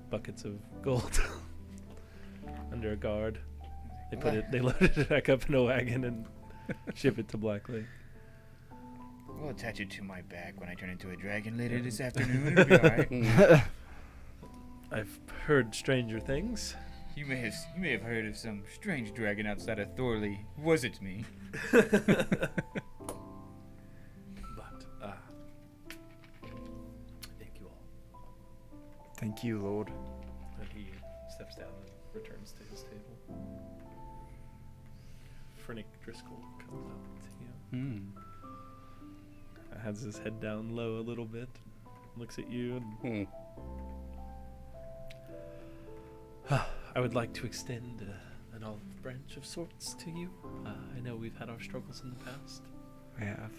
buckets of gold under a guard. They loaded it back up in a wagon and ship it to Black Lake. We'll attach it to my back when I turn into a dragon later this afternoon. It'll be alright. I've heard stranger things. You may have heard of some strange dragon outside of Thorley. Was it me? But thank you all. Thank you, Lord. And he steps down and returns to his table. Frenick Driscoll comes up to you. Has his head down low a little bit, looks at you, and I would like to extend an olive branch of sorts to you. I know we've had our struggles in the past, I have.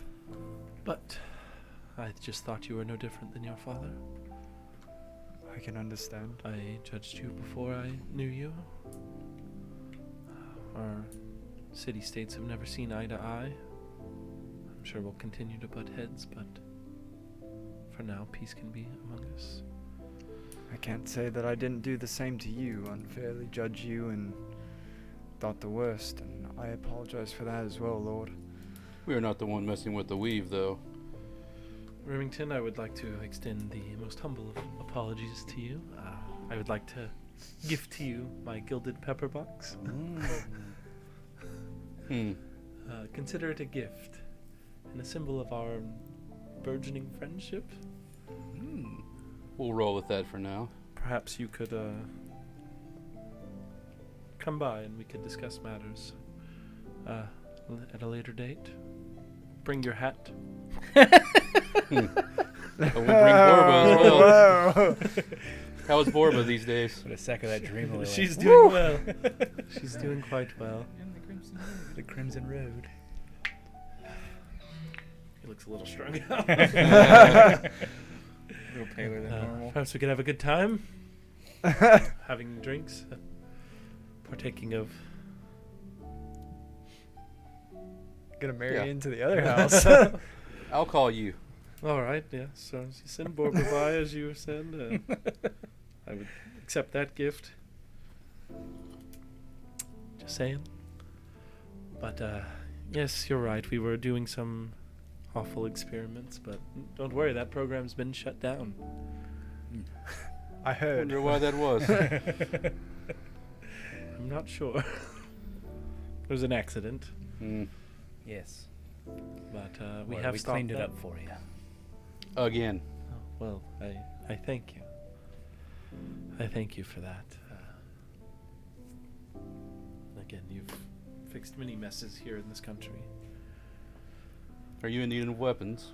but I just thought you were no different than your father. I can understand. I judged you before I knew you. Our city-states have never seen eye to eye. I'm sure we'll continue to butt heads, but for now, peace can be among us. I can't say that I didn't do the same to you, unfairly judge you and thought the worst, and I apologize for that as well, Lord. We are not the one messing with the weave, though. Remington, I would like to extend the most humble of apologies to you. I would like to gift to you my gilded pepper box. Consider it a gift and a symbol of our burgeoning friendship. We'll roll with that for now. Perhaps you could come by and we could discuss matters at a later date. Bring your hat. We'll bring Borba as well. How is Borba these days? What a sack of that dream lily. She's doing well. She's doing quite well. The Crimson Road. He looks a little strung out. A little paler than normal. Perhaps we could have a good time. Having drinks. Partaking of... Gonna marry Yeah. into the other house. I'll call you. All right, yeah. So you send Borba by, as you said. I would accept that gift. Just saying. But, yes, you're right. We were doing some awful experiments, but don't worry, that program's been shut down. I heard. Wonder why that was. I'm not sure. It was an accident, Yes. but we Well, have we stopped cleaned it that. up for you. Again. Oh, well, I thank you. I thank you for that. Again, you've fixed many messes here in this country. Are you in need of weapons?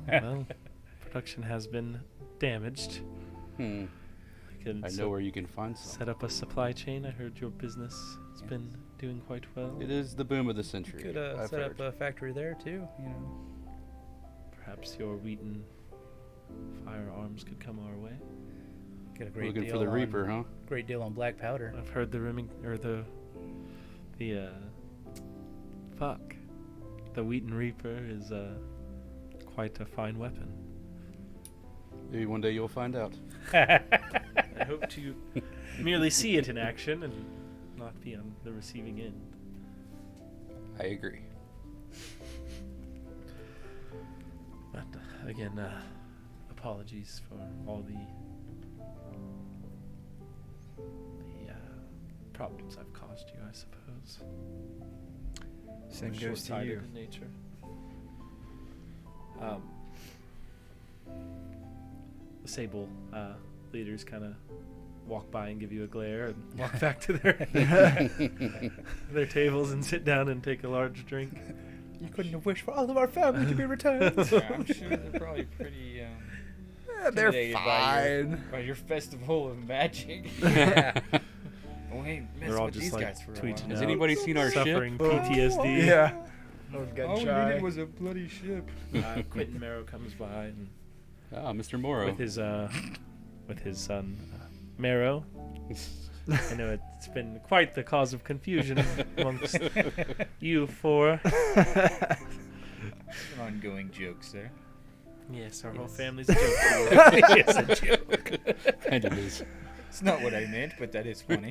Well, production has been damaged. I can know where you can find some. set up a supply chain. I heard your business has been doing quite well. It is the boom of the century. Could I've set heard. up a factory there too, you know. Perhaps your Wheaton firearms could come our way. Get a great Looking deal for the on, Reaper, huh? Great deal on black powder. I've heard the the Wheaton Reaper is quite a fine weapon. Maybe one day you'll find out. I hope to merely see it in action and not be on the receiving end. I agree. But again, apologies for all the problems I've caused you, I suppose. Same We're goes to short-sighted you. in nature. The Sable leaders kind of walk by and give you a glare and walk back to their tables and sit down and take a large drink. You couldn't have wished for all of our family to be returned. Yeah, I'm sure they're probably pretty They're intimidated fine. by your festival of magic. Yeah. Oh, hey, mess They're all with just these like guys for a tweeting while. Has out, anybody seen our suffering ship? PTSD. Yeah. No gun All we shy. needed was a bloody ship. Quentin Marrow comes by and Ah, Mr. Morrow. with his son Marrow. I know it's been quite the cause of confusion amongst you four. Some ongoing jokes there. Yes, our whole Yes. family's a joke. It's a joke. And it is. It's not what I meant, but that is funny.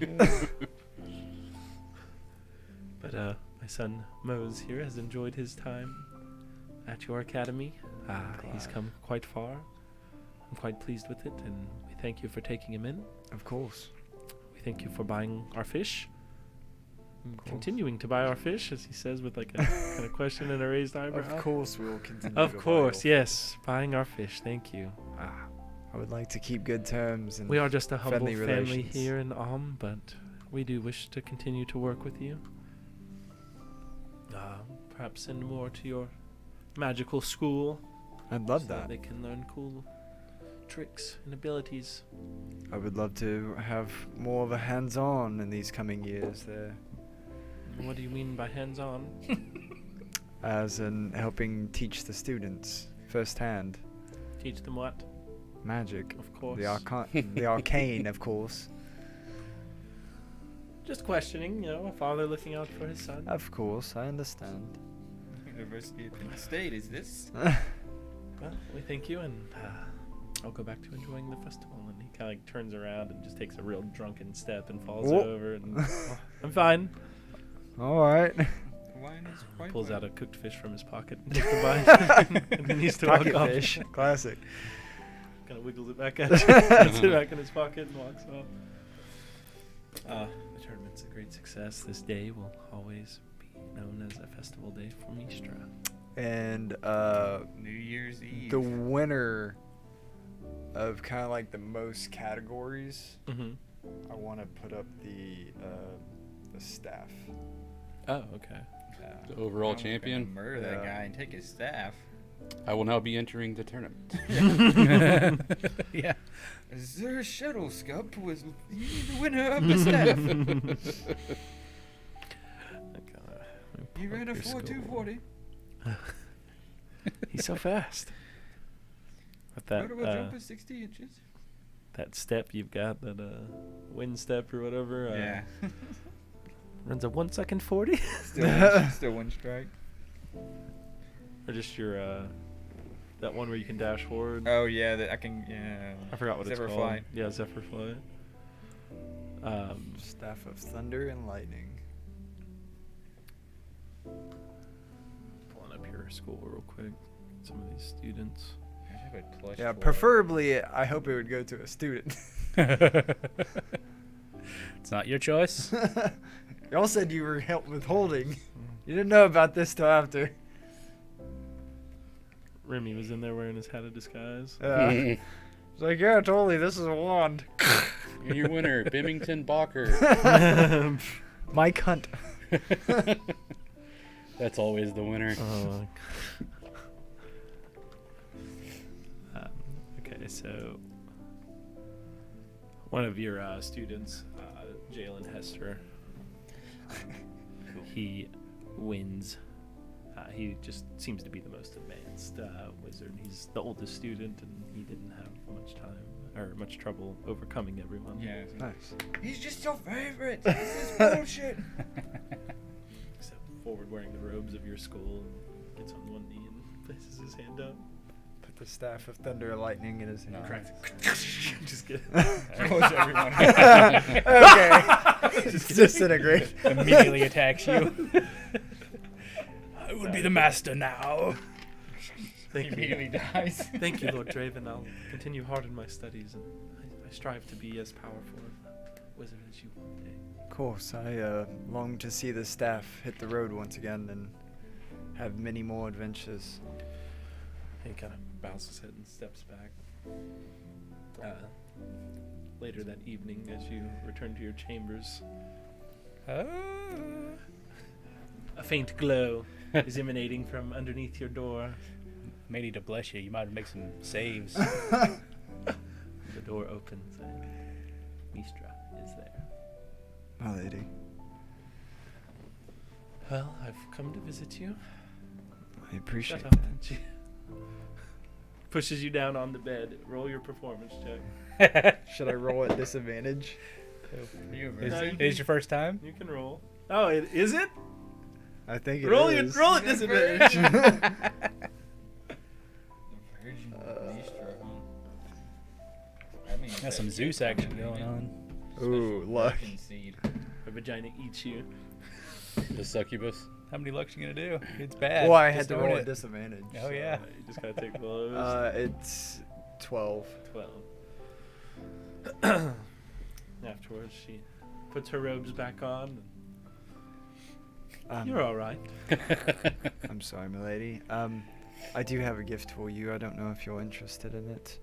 But my son Mose here has enjoyed his time at your academy. He's come quite far. I'm quite pleased with it, and we thank you for taking him in. Of course. We thank you for buying our fish. And course. continuing to buy our fish, as he says with like a kind of question and a raised eyebrow. Of course we will continue. Of to buy course, your- yes. Buying our fish, thank you. I would like to keep good terms and We are just a humble friendly family relations. here in but we do wish to continue to work with you. Perhaps send more to your magical school. I'd love so that. they can learn cool tricks and abilities. I would love to have more of a hands-on in these coming years there, What do you mean by hands-on? as in helping teach the students firsthand Teach them what? magic, Of course. the arcane, of course. Just questioning, a father looking out for his son. Of course, I understand. University of Penn State, is this? Well, we thank you, and I'll go back to enjoying the festival. And he kind of turns around and just takes a real drunken step and falls Whoa. over. And I'm fine. All right. Wine is quite Pulls well. out a cooked fish from his pocket and takes a bite. And then he's to walk Pocket off. fish, classic. Kind of wiggles it back out, puts it back in his pocket, and walks off. The tournament's a great success. This day will always be known as a festival day for Mystra. And New Year's Eve. the winner of kind of like the most categories, Mm-hmm. I want to put up the staff. Oh, okay. The overall I'm gonna champion. Murder that Yeah. guy and take his staff. I will now be entering the tournament. Yeah. Azur Shuttle Scup was the winner of the staff. He ran a 4.240. He's so fast. With that Notable jump is 60 inches. that step you've got, that wind step or whatever. Yeah. Runs a 1 second 40. Still one strike. Or just your that one where you can dash forward. Oh yeah, that I can. Yeah. I forgot what Zephyr it's called. Flight. Yeah, Zephyr Flight. Staff of Thunder and Lightning. Pulling up your school real quick. Some of these students. I have a plush Yeah, for- preferably, I hope it would go to a student. It's not your choice. Y'all said you were withholding. You didn't know about this till after. Remy was in there wearing his hat of disguise. It's like, yeah, totally, this is a wand. And your winner, Bimington Balker. Mike Hunt. That's always the winner. Okay, so one of your students, Jalen Hester, he wins. He just seems to be the most advanced wizard. He's the oldest student, and he didn't have much time or much trouble overcoming everyone. Yeah. Nice. He's just your favorite. This is bullshit. Step forward wearing the robes of your school, and gets on one knee and places his hand up. Put the Staff of Thunder and Lightning in his hand. Correct. Just kidding. Kills everyone. Okay. Just disintegrate. Immediately attacks you. I would be the master now. Thank you. Immediately dies. Thank you, Lord Draven. I'll continue hard in my studies, and I strive to be as powerful a wizard as you one day. Of course, I long to see the staff hit the road once again and have many more adventures. He kind of bows his head and steps back. Later that evening, as you return to your chambers, a faint glow is emanating from underneath your door. May need to bless you. You might make some saves. The door opens and Mystra is there. My lady. Well, I've come to visit you. I appreciate Shut up, that. and she pushes you down on the bed. Roll your performance check. Should I roll at disadvantage? Is No, you it your first time? You can roll. Oh, is it? I think it Roll is. at disadvantage. The Virgin Mystra, huh? That means Got some that Zeus you're action coming going in. on. Ooh, luck. Virgin seed. Her vagina eats you. The succubus. How many lucks you gonna do? It's bad. Well, I Just had to own roll it. at disadvantage. Oh yeah. You just gotta take the lowest. It's 12. 12. Afterwards, she puts her robes back on. You're all right. I'm sorry, milady. I do have a gift for you. I don't know if you're interested in it.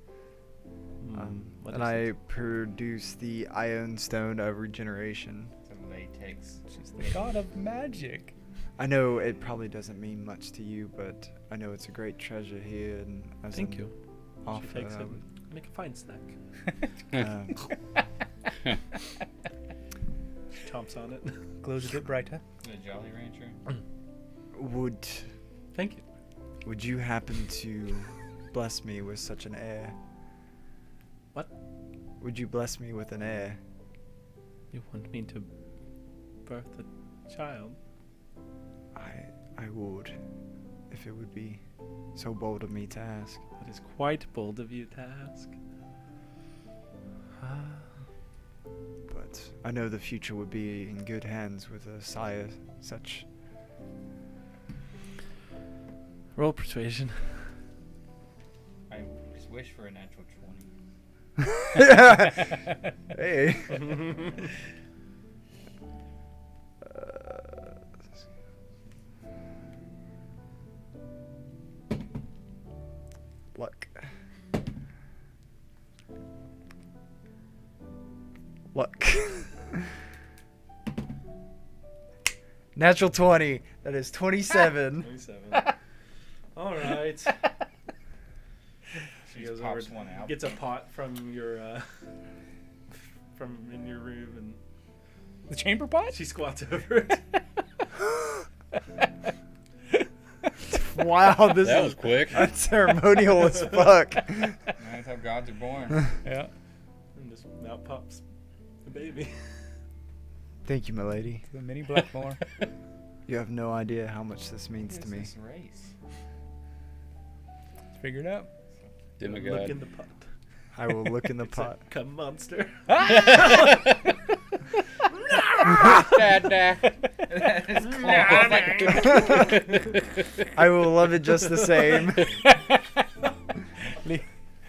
What And is I it? produce the Ion Stone of Regeneration. Some latex. She's the god of magic. I know it probably doesn't mean much to you, but I know it's a great treasure here, and as Thank an you. offer, She takes I it would make a fine snack. Um, Chomps on it. Glows a bit brighter. The Jolly Rancher. would Thank you. would you happen to bless me with such an heir? What? Would you bless me with an heir? You want me to birth a child? I would, if it would be so bold of me to ask. That is quite bold of you to ask. But I know the future would be in good hands with a sire such. Roll persuasion. I just wish for a natural 20. Hey. Luck. Luck. Natural 20. That is 27. 27. All right. She She goes just over, pops one out. gets a pot from your from in your room, and The chamber pot? she squats over it. Wow, this That is was quick. unceremonial as fuck. That's how gods are born. Yeah. And just out pops the baby. Thank you, milady. The mini Blackmore. You have no idea how much this means to me. This race. Figure it out. Demigod. Look in the pot. I will look in the It's pot. a cum monster. I will love it just the same.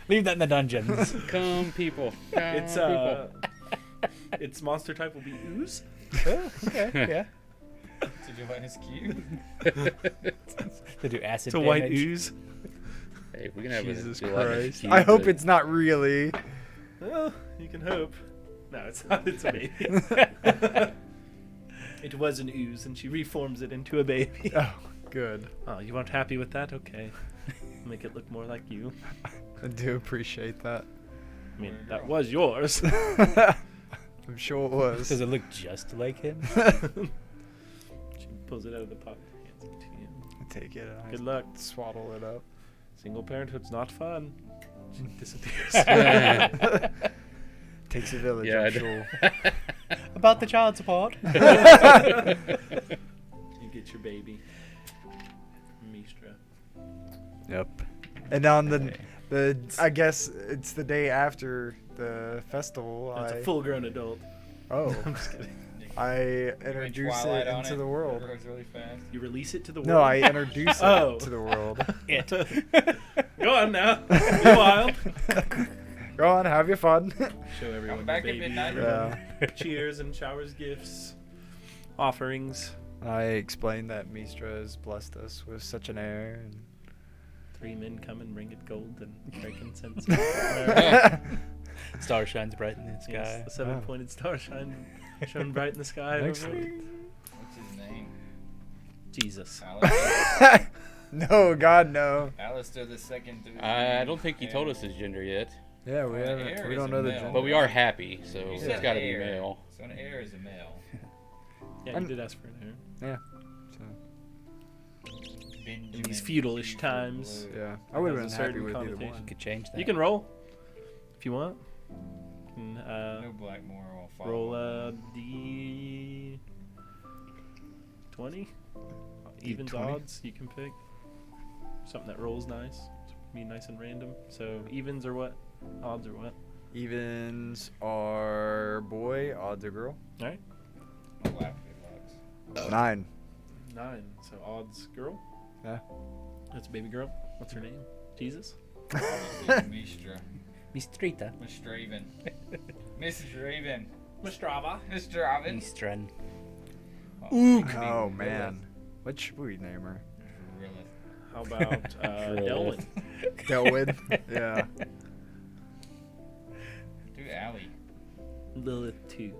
Leave that in the dungeons. Come, people. Come, It's people. its monster type will be ooze. Oh, okay, yeah. Did you let us cube? They do acid It's a white damage. ooze. Hey, we can have Jesus a, do like a Christ. cube I hope that- it's not really. Well, you can hope. No, it's not. It's a baby. It was an ooze, and she reforms it into a baby. Oh, good. Oh, you aren't happy with that? Okay. Make it look more like you. I do appreciate that. I mean, that was yours. I'm sure it was. Does it look just like him? She pulls it out of the pot and hands it to you. I take it and Good I luck. swaddle it up. Single parenthood's not fun. She disappears. Takes a village, Yeah, I I'm do. sure. About the child support. You get your baby. Mystra. Yep. And on the I guess it's the day after the festival. It's I a full-grown adult. oh, I'm just kidding. I introduce Twilight it on into the world. Grows really fast. You release it to the world. No, I introduce Oh. it to the world. It. Go on now. Be wild. Go on, have your fun. Show everyone Come back your at baby. midnight. Everyone Yeah. cheers and showers gifts, offerings. I explained that Mystra has blessed us with such an heir. And 3 men come and bring it gold and frankincense. Star shines bright in the sky. Yes, the 7-pointed star shone bright in the sky. Excellent. over it. What's his name? Jesus. Alistair. No, God, no. Alistair the second. I don't think he told us his gender yet, Yeah, we An haven't. heir We is don't a know the male. gender. but we are happy, so You it's said got to be heir. male. So an heir is a male. Yeah, you I'm- did ask for an heir. Yeah. So, Benjamin In these feudalish Hughes times. Blue. yeah, I would have Has been a happy certain with either connotation. one. Could change that. You can roll if you want. You can, No Blackmore will follow. roll a d20. Evens, D20? odds, you can pick. Something that rolls nice. Be nice and random. So evens are what? Odds are what? Evens are boy, odds are girl. Alright. I'll laugh if it looks. 9. 9. So odds girl. Yeah. That's a baby girl. What's her name? Jesus? Obviously, Mystra. Mistrita. Miss Draven. Miss Draven. Mistrava. Miss Draven. Mistren. Oh man, what should we name her? How about Delwyn? Delwyn. Yeah. Do Allie. Lilith 2.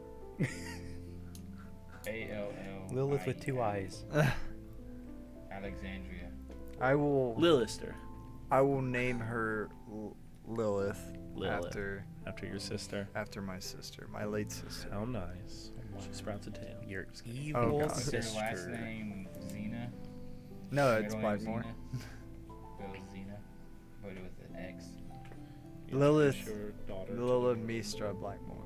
A-L-L. Lilith with 2 eyes. Alexandria. I will. Lilister. I will name her Lilith. Lilith. After your sister. After my sister, my late sister. How nice. She sprouts a tail. Your Oh, evil God. Is her sister. last name Xena? No, it's Middle name Blackmore. Xena? Bill Xena. But with an X. Lilith. Your daughter. Lilith Mystra Blackmore.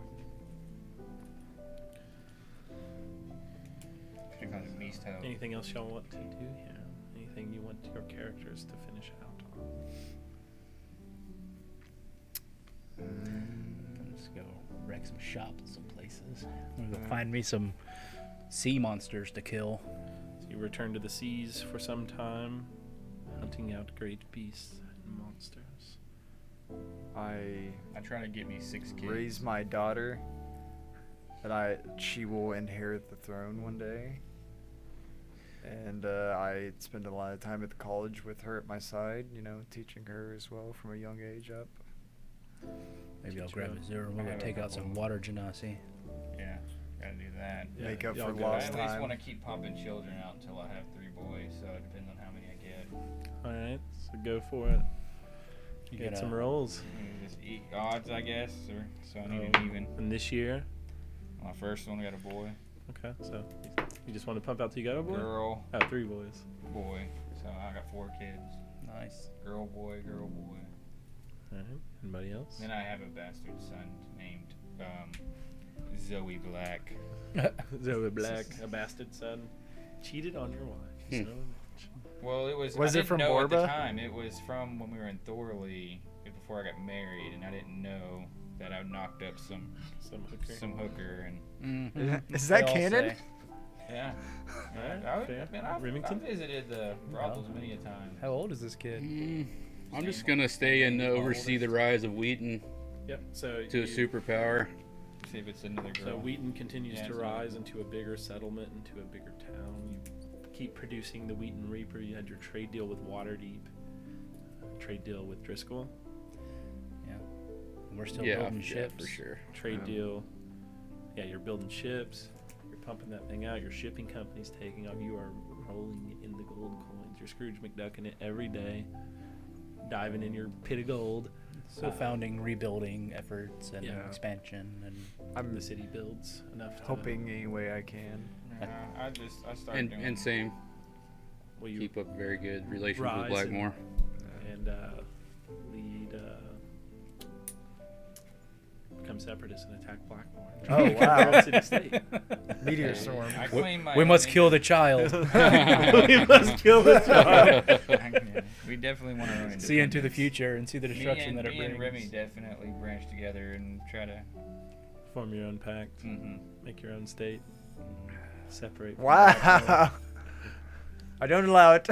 She calls it Misto. Anything else y'all want to do here? Anything you want your characters to finish out on? Let's go wreck some shop in some places. I'm gonna go find me some sea monsters to kill. So you return to the seas for some time, hunting out great beasts and monsters. I try to get me 6 kids. raise my daughter that she will inherit the throne one day. And I spend a lot of time at the college with her at my side, teaching her as well from a young age up. Maybe I'll grab Azur and we'll go take out some water genasi. Yeah, gotta do that. Make up y'all for go. I lost at least time. want to keep pumping children out until I have 3 boys, so it depends on how many I get. Alright, so go for it. You Get gotta- some rolls. Just eat odds, I guess, or so I need Oh. an even. And this year, My first one got a boy, okay, so you just want to pump out till you got a boy? girl, Oh, 3 boys. boy. So I got 4 kids. Nice. Girl, boy, girl, boy. Alright, anybody else? Then I have a bastard son named Zoe Black. Zoe Black, a bastard son, cheated on your wife. So much. Well, it was. Was I it didn't from know at the Borba? time. It was from when we were in Thorley before I got married, and I didn't know that I knocked up some hooker and Is that They all canon? say. yeah. Alright, fair. I've Remington? visited the brothels many a time. How old is this kid? I'm just gonna stay and oversee the rise of Wheaton Yep, so to a superpower. See if it's another girl. So Wheaton continues Yeah, to it's rise into a bigger settlement, into a bigger town. You keep producing the Wheaton Reaper. You had your trade deal with Waterdeep, trade deal with Driscoll, Yeah. And we're still Yeah, building yeah, ships. for sure. trade deal. Yeah, you're building ships. You're pumping that thing out. Your shipping company's taking off. You are rolling in the gold coins. You're Scrooge McDucking it every day, diving in your pit of gold. So founding, rebuilding efforts and Yeah. expansion and I'm The city builds enough. To, hoping any way I can. I started doing. And same, well, you keep up very good relations Rise with Blackmore. and lead become separatists and attack Blackmore. Oh, wow. City state. Meteor storm. I claim my we must own kill the child. We must kill this child. Yeah, we definitely want our own. See into the independence. future and see the destruction that it me and brings. Remy definitely branch together and try to. Form your own pact. Make your own state. Separate. from Wow. I don't allow it.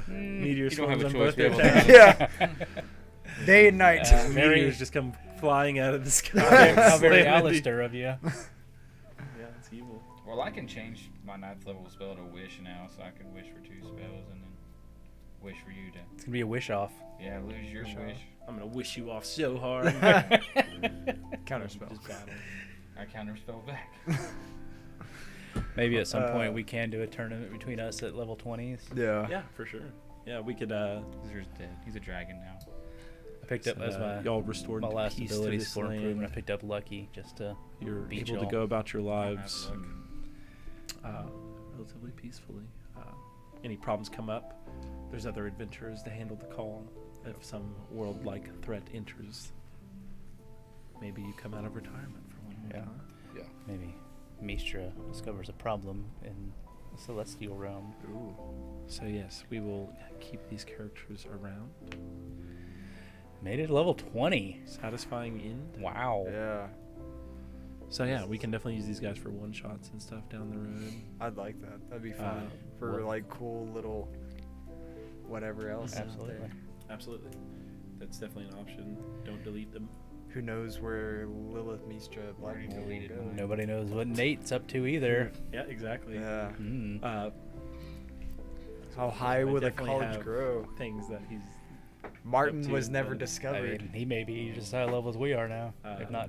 Meteor You don't have swarms a on choice, both their Bill. towns. Yeah. Day and night. Meteors just come flying out of the sky. How very Slam into- Alistair of you. Yeah, it's evil. Well, I can change my 9th level spell to wish now, so I can wish for 2 spells and then wish for you to. It's gonna be a wish off. Yeah, lose your Sure. wish. I'm gonna wish you off so hard. Counterspell. Just battle. I counterspell back. Maybe at some point we can do a tournament between us at level 20s. Yeah. Yeah, for sure. Yeah, we could. Azur's dead. He's a dragon now. I picked up as my y'all restored my last peace to abilities this for improvement. I land. picked up Lucky just to You're beat able to y'all. go about your I don't have lives luck. relatively peacefully. Any problems come up, there's other adventurers to handle the call. If some world-like threat enters, maybe you come out of retirement for one more Yeah. time. Yeah. maybe Mystra discovers a problem in the celestial realm. Ooh. So yes, we will keep these characters around. Made it level 20. Satisfying end. Wow. Yeah. So yeah, we can definitely use these guys for one-shots and stuff down the road. I'd like that. That'd be fun. For what- like cool little whatever else. out Absolutely. there. Absolutely. That's definitely an option. Don't delete them. Who knows where Lilith Mystra Already Blackmore will deleted go. mine. Nobody knows what Nate's up to either. Yeah, exactly. Yeah. Mm. How high I will the definitely college have grow? Things that he's Martin to, was never but- I discovered. mean, he may be just as high level as we are now, if not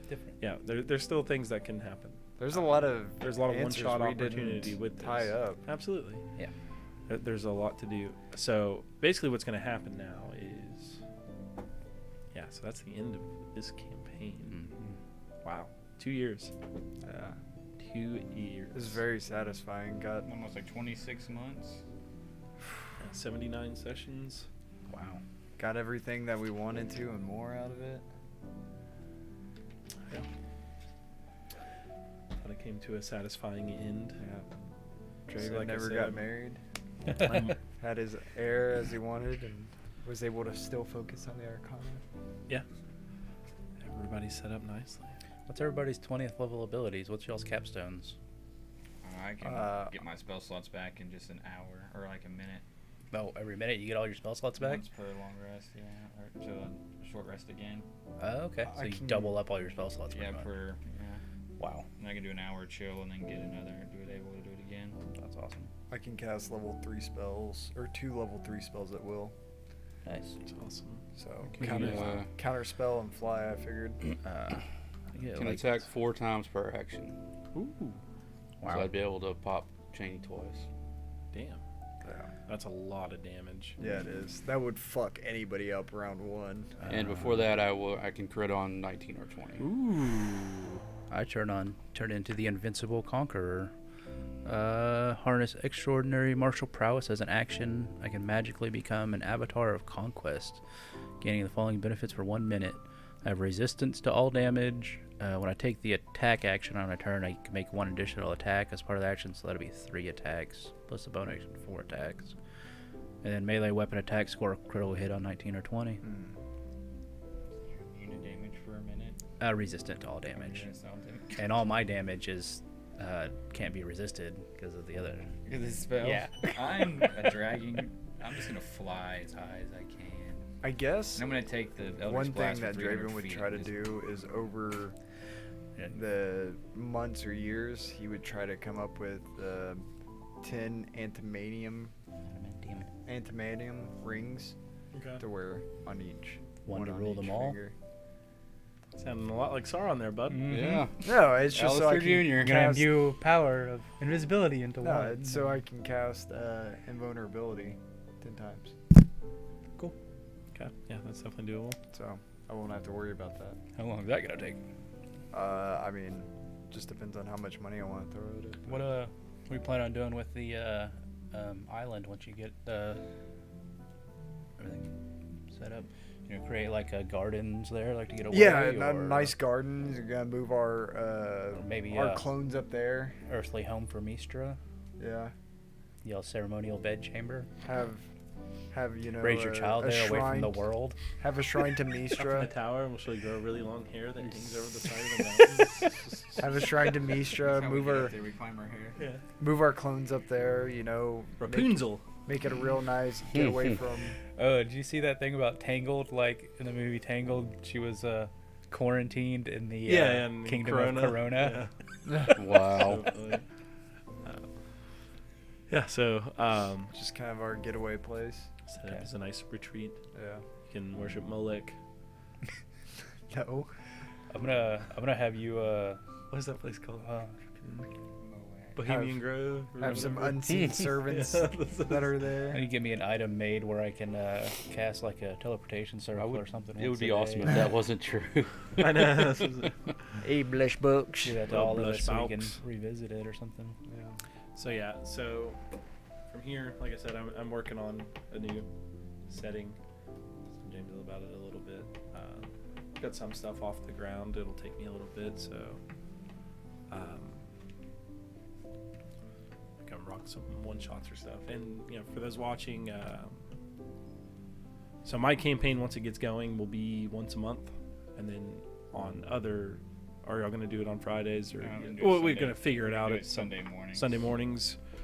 different. yeah. There's still things that can happen. There's a lot of There's a lot of answers one-shot we opportunity didn't with tie this. up. Absolutely. Yeah. There's a lot to do. So basically, what's going to happen now is so that's the end of this campaign. Mm-hmm. Wow, 2 years. Yeah. 2 years. It was very satisfying. Got Almost like 26 months. 79 sessions. Wow. got everything that we wanted to and more out of it. Yeah. Thought it came to a satisfying end. Yeah. So Draven like I never said, got married. I'm- Had his heir as he wanted and was able to still focus on the Arcana. yeah. Everybody's set up nicely. What's everybody's 20th level abilities? What's y'all's capstones? I can get my spell slots back in just an hour or like a minute. Oh, every minute you get all your spell slots back? Once per long rest, yeah. Or to a short rest again. Oh, okay. So I you can- double up all your spell slots. Yeah, pretty much. yeah. Wow. And I can do an hour chill and then get another, able to do it again. That's awesome. I can cast level 3 spells, or 2 level 3 spells at will. Nice. It's awesome. So Can, counter spell and fly, I figured. Yeah, Can like attack 4 times per action. Ooh. Wow. So I'd be able to pop Cheney twice. Damn. Yeah. That's a lot of damage. Yeah, it is. That would fuck anybody up round 1. And before that, I can crit on 19 or 20. Ooh. I turn into the Invincible Conqueror. Harness extraordinary martial prowess as an action. I can magically become an avatar of conquest, gaining the following benefits for 1 minute. I have resistance to all damage. When I take the attack action on a turn, I can make 1 additional attack as part of the action, so that'll be 3 attacks, plus a bonus action, 4 attacks. And then melee weapon attack, score a critical hit on 19 or 20. You're immune to damage for a minute. Resistant to all damage. Resistant to all damage. And all my damage is can't be resisted because of the other. Because of the spell? Yeah. I'm a dragging. I'm just going to fly as high as I can. I guess And I'm going to take the Eldritch one thing Blast for that 300 Draven would feet try to and do is over Yeah. the months or years, he would try to come up with 10 antimanium rings Okay. to wear on each. One to on rule them each all? finger. Sounding a lot like Sauron there, bud. Yeah. No, it's just so I Alistair can Jr. Gonna cast. imbue power of invisibility into No, one. it's so I can cast invulnerability 10 times. Okay. Yeah, that's definitely doable. So I won't have to worry about that. How long is that gonna take? I mean, just depends on how much money I want to throw at it. What we plan on doing with the island once you get everything set up? You know, create like gardens there, like to get away. Yeah, or nice gardens. You're gonna move our or maybe our clones up there. earthly home for Mystra. Yeah, Y'all ceremonial bed chamber. have you know Raise your child a there away from shrine, the world. Have a shrine to Up in the Mystra. tower, and we'll show you grow really long hair that hangs over the side of the mountain. Have a shrine to Mystra. That's how we Move get our up there, we climb our hair. Yeah. move our clones up there. You know, Rapunzel. make it a real nice get away from. Oh, did you see that thing about Tangled? Like in the movie Tangled, she was quarantined in the and kingdom of Corona. Yeah. Wow. So funny. Yeah, so Just kind of our getaway place. set up as a nice retreat. Yeah. You can worship Molech. No. I'm gonna have you What is that place called? Moab. Bohemian Grove. Have some remember? unseen servants Yeah, that are I there. need to get me an item made where I can cast like a teleportation circle or something. It would once be a awesome day. if that wasn't true. I know. This is English books. Do that to Little all of blush us so we can box. revisit it or something. Yeah. So yeah, so from here, like I said, I'm working on a new setting. Talked to James about it a little bit. Got some stuff off the ground. It'll take me a little bit, so I can rock some one shots or stuff. And you know, for those watching, so my campaign once it gets going will be once a month, and then on other. Are y'all gonna do it on Fridays or? No, I'm gonna do it Well, we're Sunday. gonna figure it out Do at it some Sunday morning.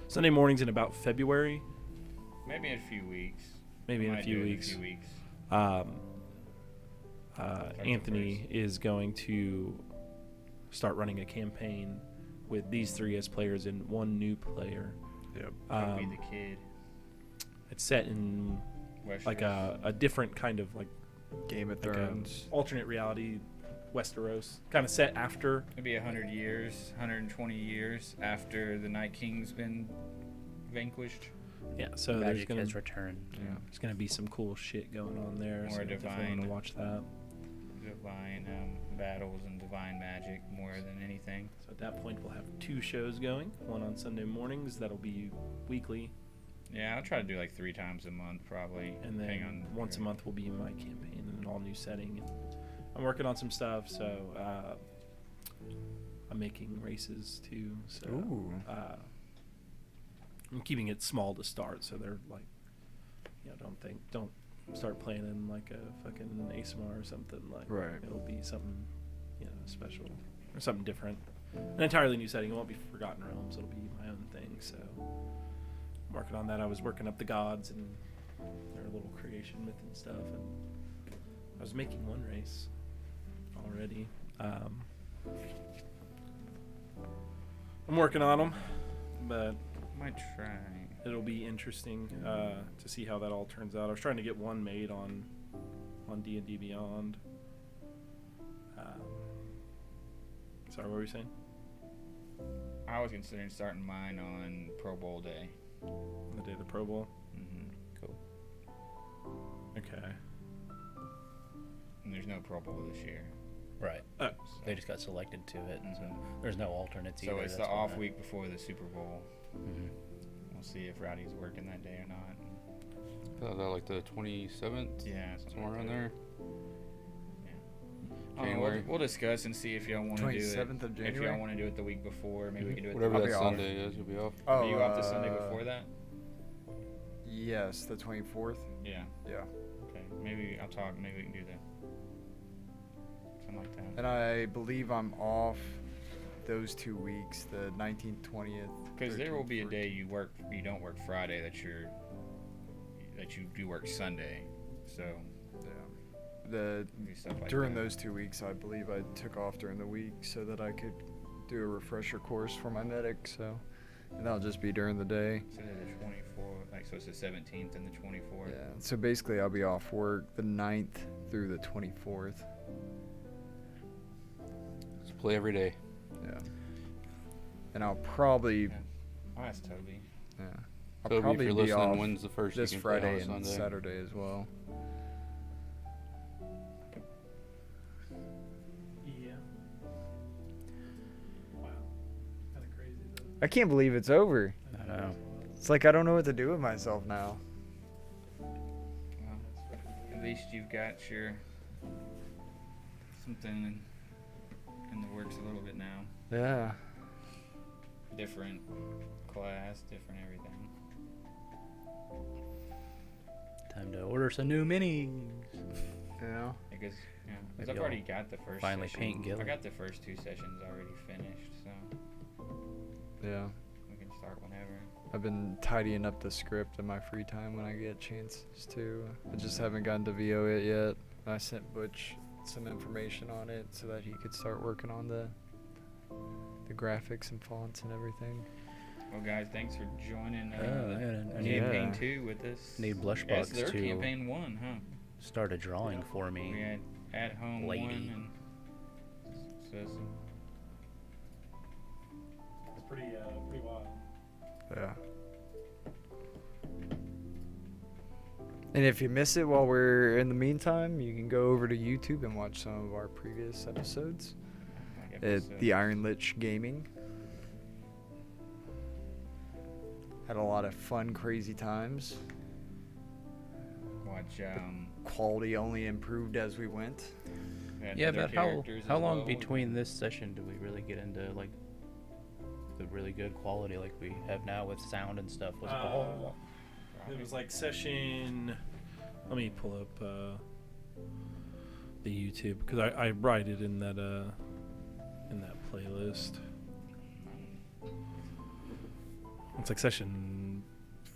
Sunday mornings in about February, Maybe in a few weeks. maybe in a Might few do it weeks. In a few weeks. Anthony is going to start running a campaign with these 3 as players and 1 new player. Yep. I'll be the kid. It's set in like Westeros. a different kind of like Game of like a Thrones. alternate reality, Westeros, kind of set after. Maybe 100 years, 120 years after the Night King's been vanquished. Yeah, so there's Magic gonna has returned. Yeah. there's gonna be some cool shit going on there. More so definitely divine. want to watch that. divine battles and divine magic more than anything. So at that point, we'll have 2 shows going. One on Sunday mornings. That'll be weekly. Yeah, I'll try to do like 3 times a month probably. And depending then on once a month will be my campaign in an all-new setting. And I'm working on some stuff, so I'm making races too. So Ooh. I'm keeping it small to start, so they're like, don't start planning like a fucking ASMR or something. Like, Right. it'll be something, special or something different. An entirely new setting. It won't be Forgotten Realms. It'll be my own thing. So I'm working on that. I was working up the gods and their little creation myth and stuff, and I was making one race already. I'm working on them, but might try. it'll be interesting to see how that all turns out. I was trying to get one made on D&D Beyond. Sorry, what were you saying? I was considering starting mine on Pro Bowl day. The day of the Pro Bowl? Mm-hmm. Cool. Okay. And there's no Pro Bowl this year. Right. Oh. They just got selected to it, so Mhm. there's no alternates either. So it's the that's off why. week before the Super Bowl. Mm-hmm. We'll see if Rowdy's working that day or not. That like the 27th, Yeah, something somewhere like around that. there. We'll, we'll discuss and see if y'all want to do it. 27th of If January? y'all want to do it the week before, maybe we can do it. Whatever I'll that be off. Sunday is, you'll be off. Are you off the Sunday before that? Yes, the 24th. Yeah. Yeah. Okay. Maybe I'll talk. Maybe we can do that. Something like that. And I believe I'm off those 2 weeks, the 19th, 20th. Because there will be a 13th, day you don't work Friday that you do work Sunday. So 14th. Yeah. The do stuff like during that. those 2 weeks, I believe I took off during the week so that I could do a refresher course for my medic. So, and that'll just be during the day. So the 24th, like so it's the 17th and the 24th. Yeah. So basically, I'll be off work the 9th through the 24th. Just play every day. Yeah. And I'll probably, Okay. I'll ask Toby. yeah. I'll Toby, if probably you're be listening, off when's the first this you can play on Friday a and Sunday? Saturday as well. Yeah. Wow. Kind of crazy though. I can't believe it's over. I know. It's like I don't know what to do with myself now. Well, at least you've got your something in the works a little bit now. Yeah. Different class, different everything. Time to order some new minis. Yeah. Because Maybe I've I'll already got the first. finally session. paint Gilly. I got the first 2 sessions already finished, so Yeah. we can start whenever. I've been tidying up the script in my free time when I get chances to. I just haven't gotten to VO it yet. I sent Butch some information on it so that he could start working on the graphics and fonts and everything. Well, guys, thanks for joining I need, Yeah. campaign 2 with us. need That's Blushbox their to campaign 1, huh? start a drawing for We me. had at home Lady. 1 and Sissy. It's pretty wild. Yeah. And if you miss it while we're in the meantime, you can go over to YouTube and watch some of our previous episodes Like at episode- the Iron Lich Gaming. Had a lot of fun, crazy times. Watch Quality only improved as we went. had Yeah, other but characters how as long well. between this session do we really get into like the really good quality like we have now with sound and stuff? Was It was like session. Let me pull up the YouTube because I write it in that playlist. It's like session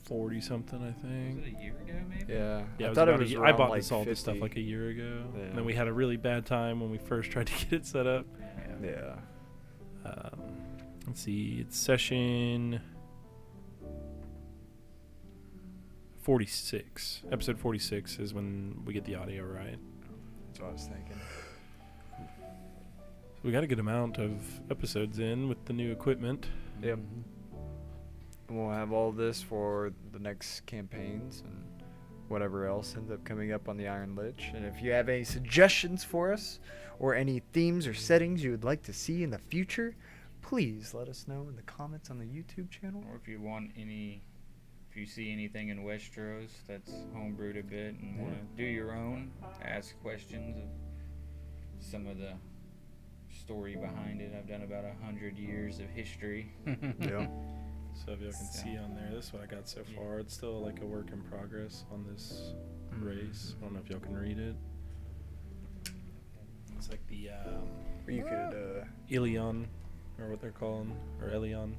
40 something, I Was think. it a year ago, maybe? Yeah. Yeah, I it thought it about a was year- around I bought like this all this stuff 50. like a year ago, Yeah. and then we had a really bad time when we first tried to get it set up. Yeah. Let's see, it's session 46. Episode 46 is when we get the audio right. That's what I was thinking. So we got a good amount of episodes in with the new equipment. Yep. Mm-hmm. And we'll have all this for the next campaigns, and whatever else ends up coming up on the Iron Lich. And if you have any suggestions for us or any themes or settings you would like to see in the future, please let us know in the comments on the YouTube channel. Or if you want any, if you see anything in Westeros that's homebrewed a bit and want to do your own, ask questions of some of the story behind it. I've done about 100 years of history. Yeah. So if y'all can see on there, this is what I got so far. It's still like a work in progress on this race. I don't know if y'all can read it. It's like the Or you could, Ilion, or what they're calling, or Elion.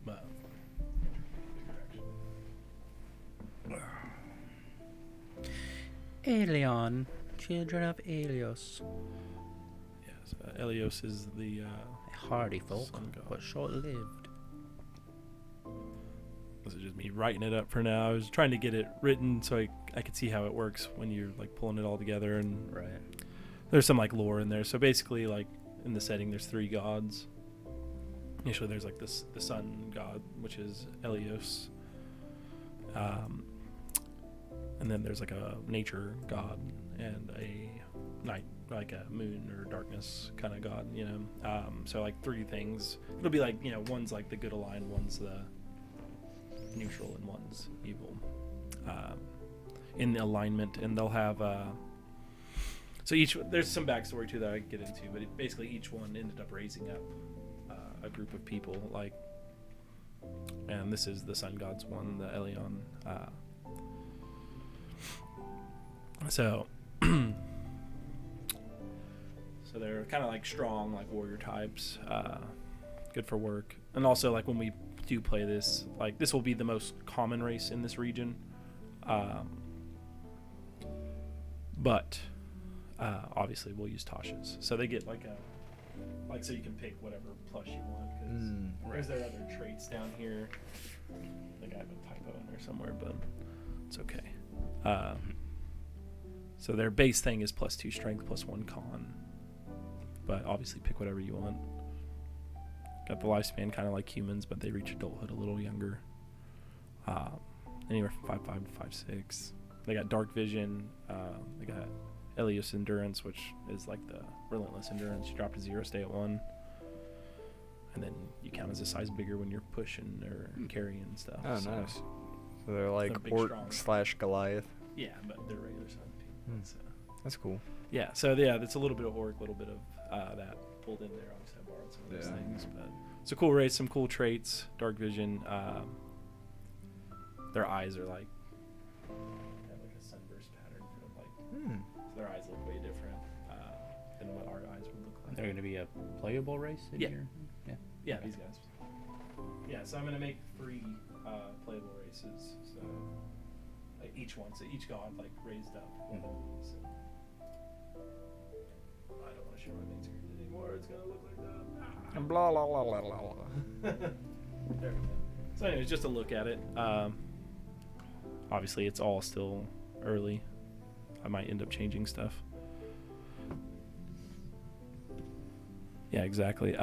But Aelion, children of Aelios. yes, Elios is the Hardy folk, sun god. but short-lived. This is just me writing it up for now. I was trying to get it written so I could see how it works when you're like pulling it all together, and Right. there's some like lore in there. So basically, like in the setting, there's 3 gods. Initially, there's like the sun god, which is Elios, and then there's like a nature god and a night, like a moon or darkness kind of god. You know, so like 3 things. It'll be like, you know, one's like the good aligned, one's the neutral, and one's evil in alignment. And they'll have so each, there's some backstory too that I can get into, but basically each one ended up raising up a group of people, like, and this is the sun god's one, the Elion. So so they're kind of like strong, like warrior types, good for work. And also, like, when we do play this, like, this will be the most common race in this region, but obviously we'll use Tasha's, so they get like a, like, so you can pick whatever plush you want, because there's their other traits down here. I think I have a typo in there somewhere, but it's okay. So their base thing is +2 strength, +1 con, but obviously pick whatever you want. Got the lifespan kind of like humans, but they reach adulthood a little younger. Anywhere from 5'5" to 5'6". They got dark vision. They got Elios endurance, which is like the relentless endurance. You drop to 0, stay at 1, and then you count as a size bigger when you're pushing or carrying stuff. Oh, so nice. So they're like They're big, orc strong. / Goliath. Yeah, but they're regular size people. So. That's cool. Yeah, so yeah, that's a little bit of orc, a little bit of that pulled in there. Obviously, I borrowed some of those things, but it's a cool race, some cool traits. Dark vision. Their eyes are like have like a sunburst pattern, like so their eyes look way different than what our eyes would look like. They're going to be a playable race in Yeah. here? Yeah, these guys. Yeah, so I'm gonna make 3 playable races. So like each one, so each god like raised up one of these. And I don't want to show my main screen anymore. It's gonna look like that. And blah blah blah blah blah. There we go. So anyways, just a look at it. Obviously, it's all still early. I might end up changing stuff. Yeah, exactly.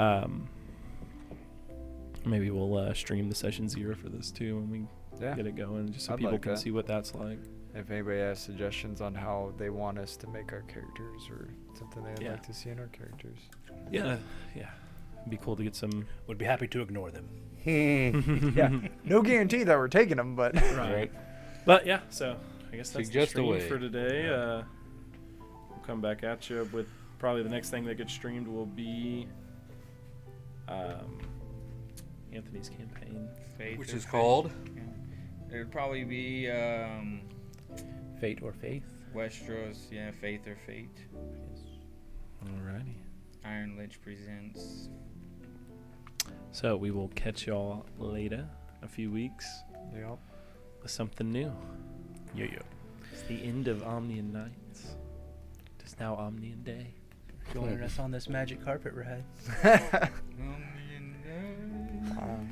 Maybe we'll stream the session 0 for this too when we Yeah. get it going, just so I'd people like can that. see what that's like. If anybody has suggestions on how they want us to make our characters or something they'd Yeah. like to see in our characters. Yeah, yeah. It'd be cool to get some. Would be happy to ignore them. Yeah. No guarantee that we're taking them, but Right. But yeah, so I guess that's Suggest the a stream way. for today. We'll come back at you with probably the next thing that gets streamed will be Anthony's campaign. Faith Which or is Faith. called? Yeah. It'd probably be Fate or faith? Westeros, yeah, Faith or Fate. Alrighty. Iron Lich presents. So we will catch y'all later, a few weeks, Yep. with something new. Yeah. It's the end of Amnian Nights. It's now Amnian Day. Joining us on this magic carpet ride. Amnian Nights.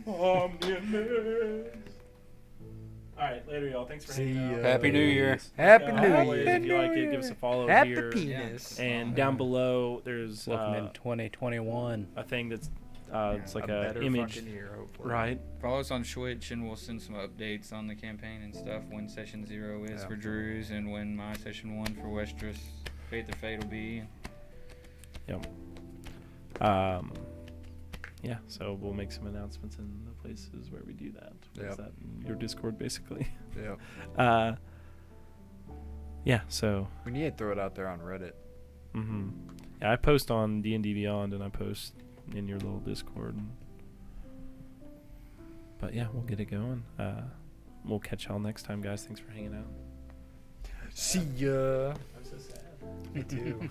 Alright, later y'all. Thanks for See hanging out. ya. Happy New Year. Happy Yeah, New always, Year. If you like it, give us a follow Happy here. penis. And down below, there's Welcome in 2021. a thing that's It's like a a better image, fucking year, hopefully. right? Follow us on Twitch, and we'll send some updates on the campaign and stuff. When session 0 is Yeah. for Drew's, and when my session 1 for Westeros, Faith or Fate will be. Yeah, so we'll make some announcements in the places where we do that. Is Yep. that your Discord, basically? Yeah. Yeah, so... We need to throw it out there on Reddit. Mm-hmm. Yeah, I post on D&D Beyond, and I post in your little Discord. But yeah, we'll get it going. We'll catch y'all next time, guys. Thanks for hanging out. See ya. I'm so sad. Me too.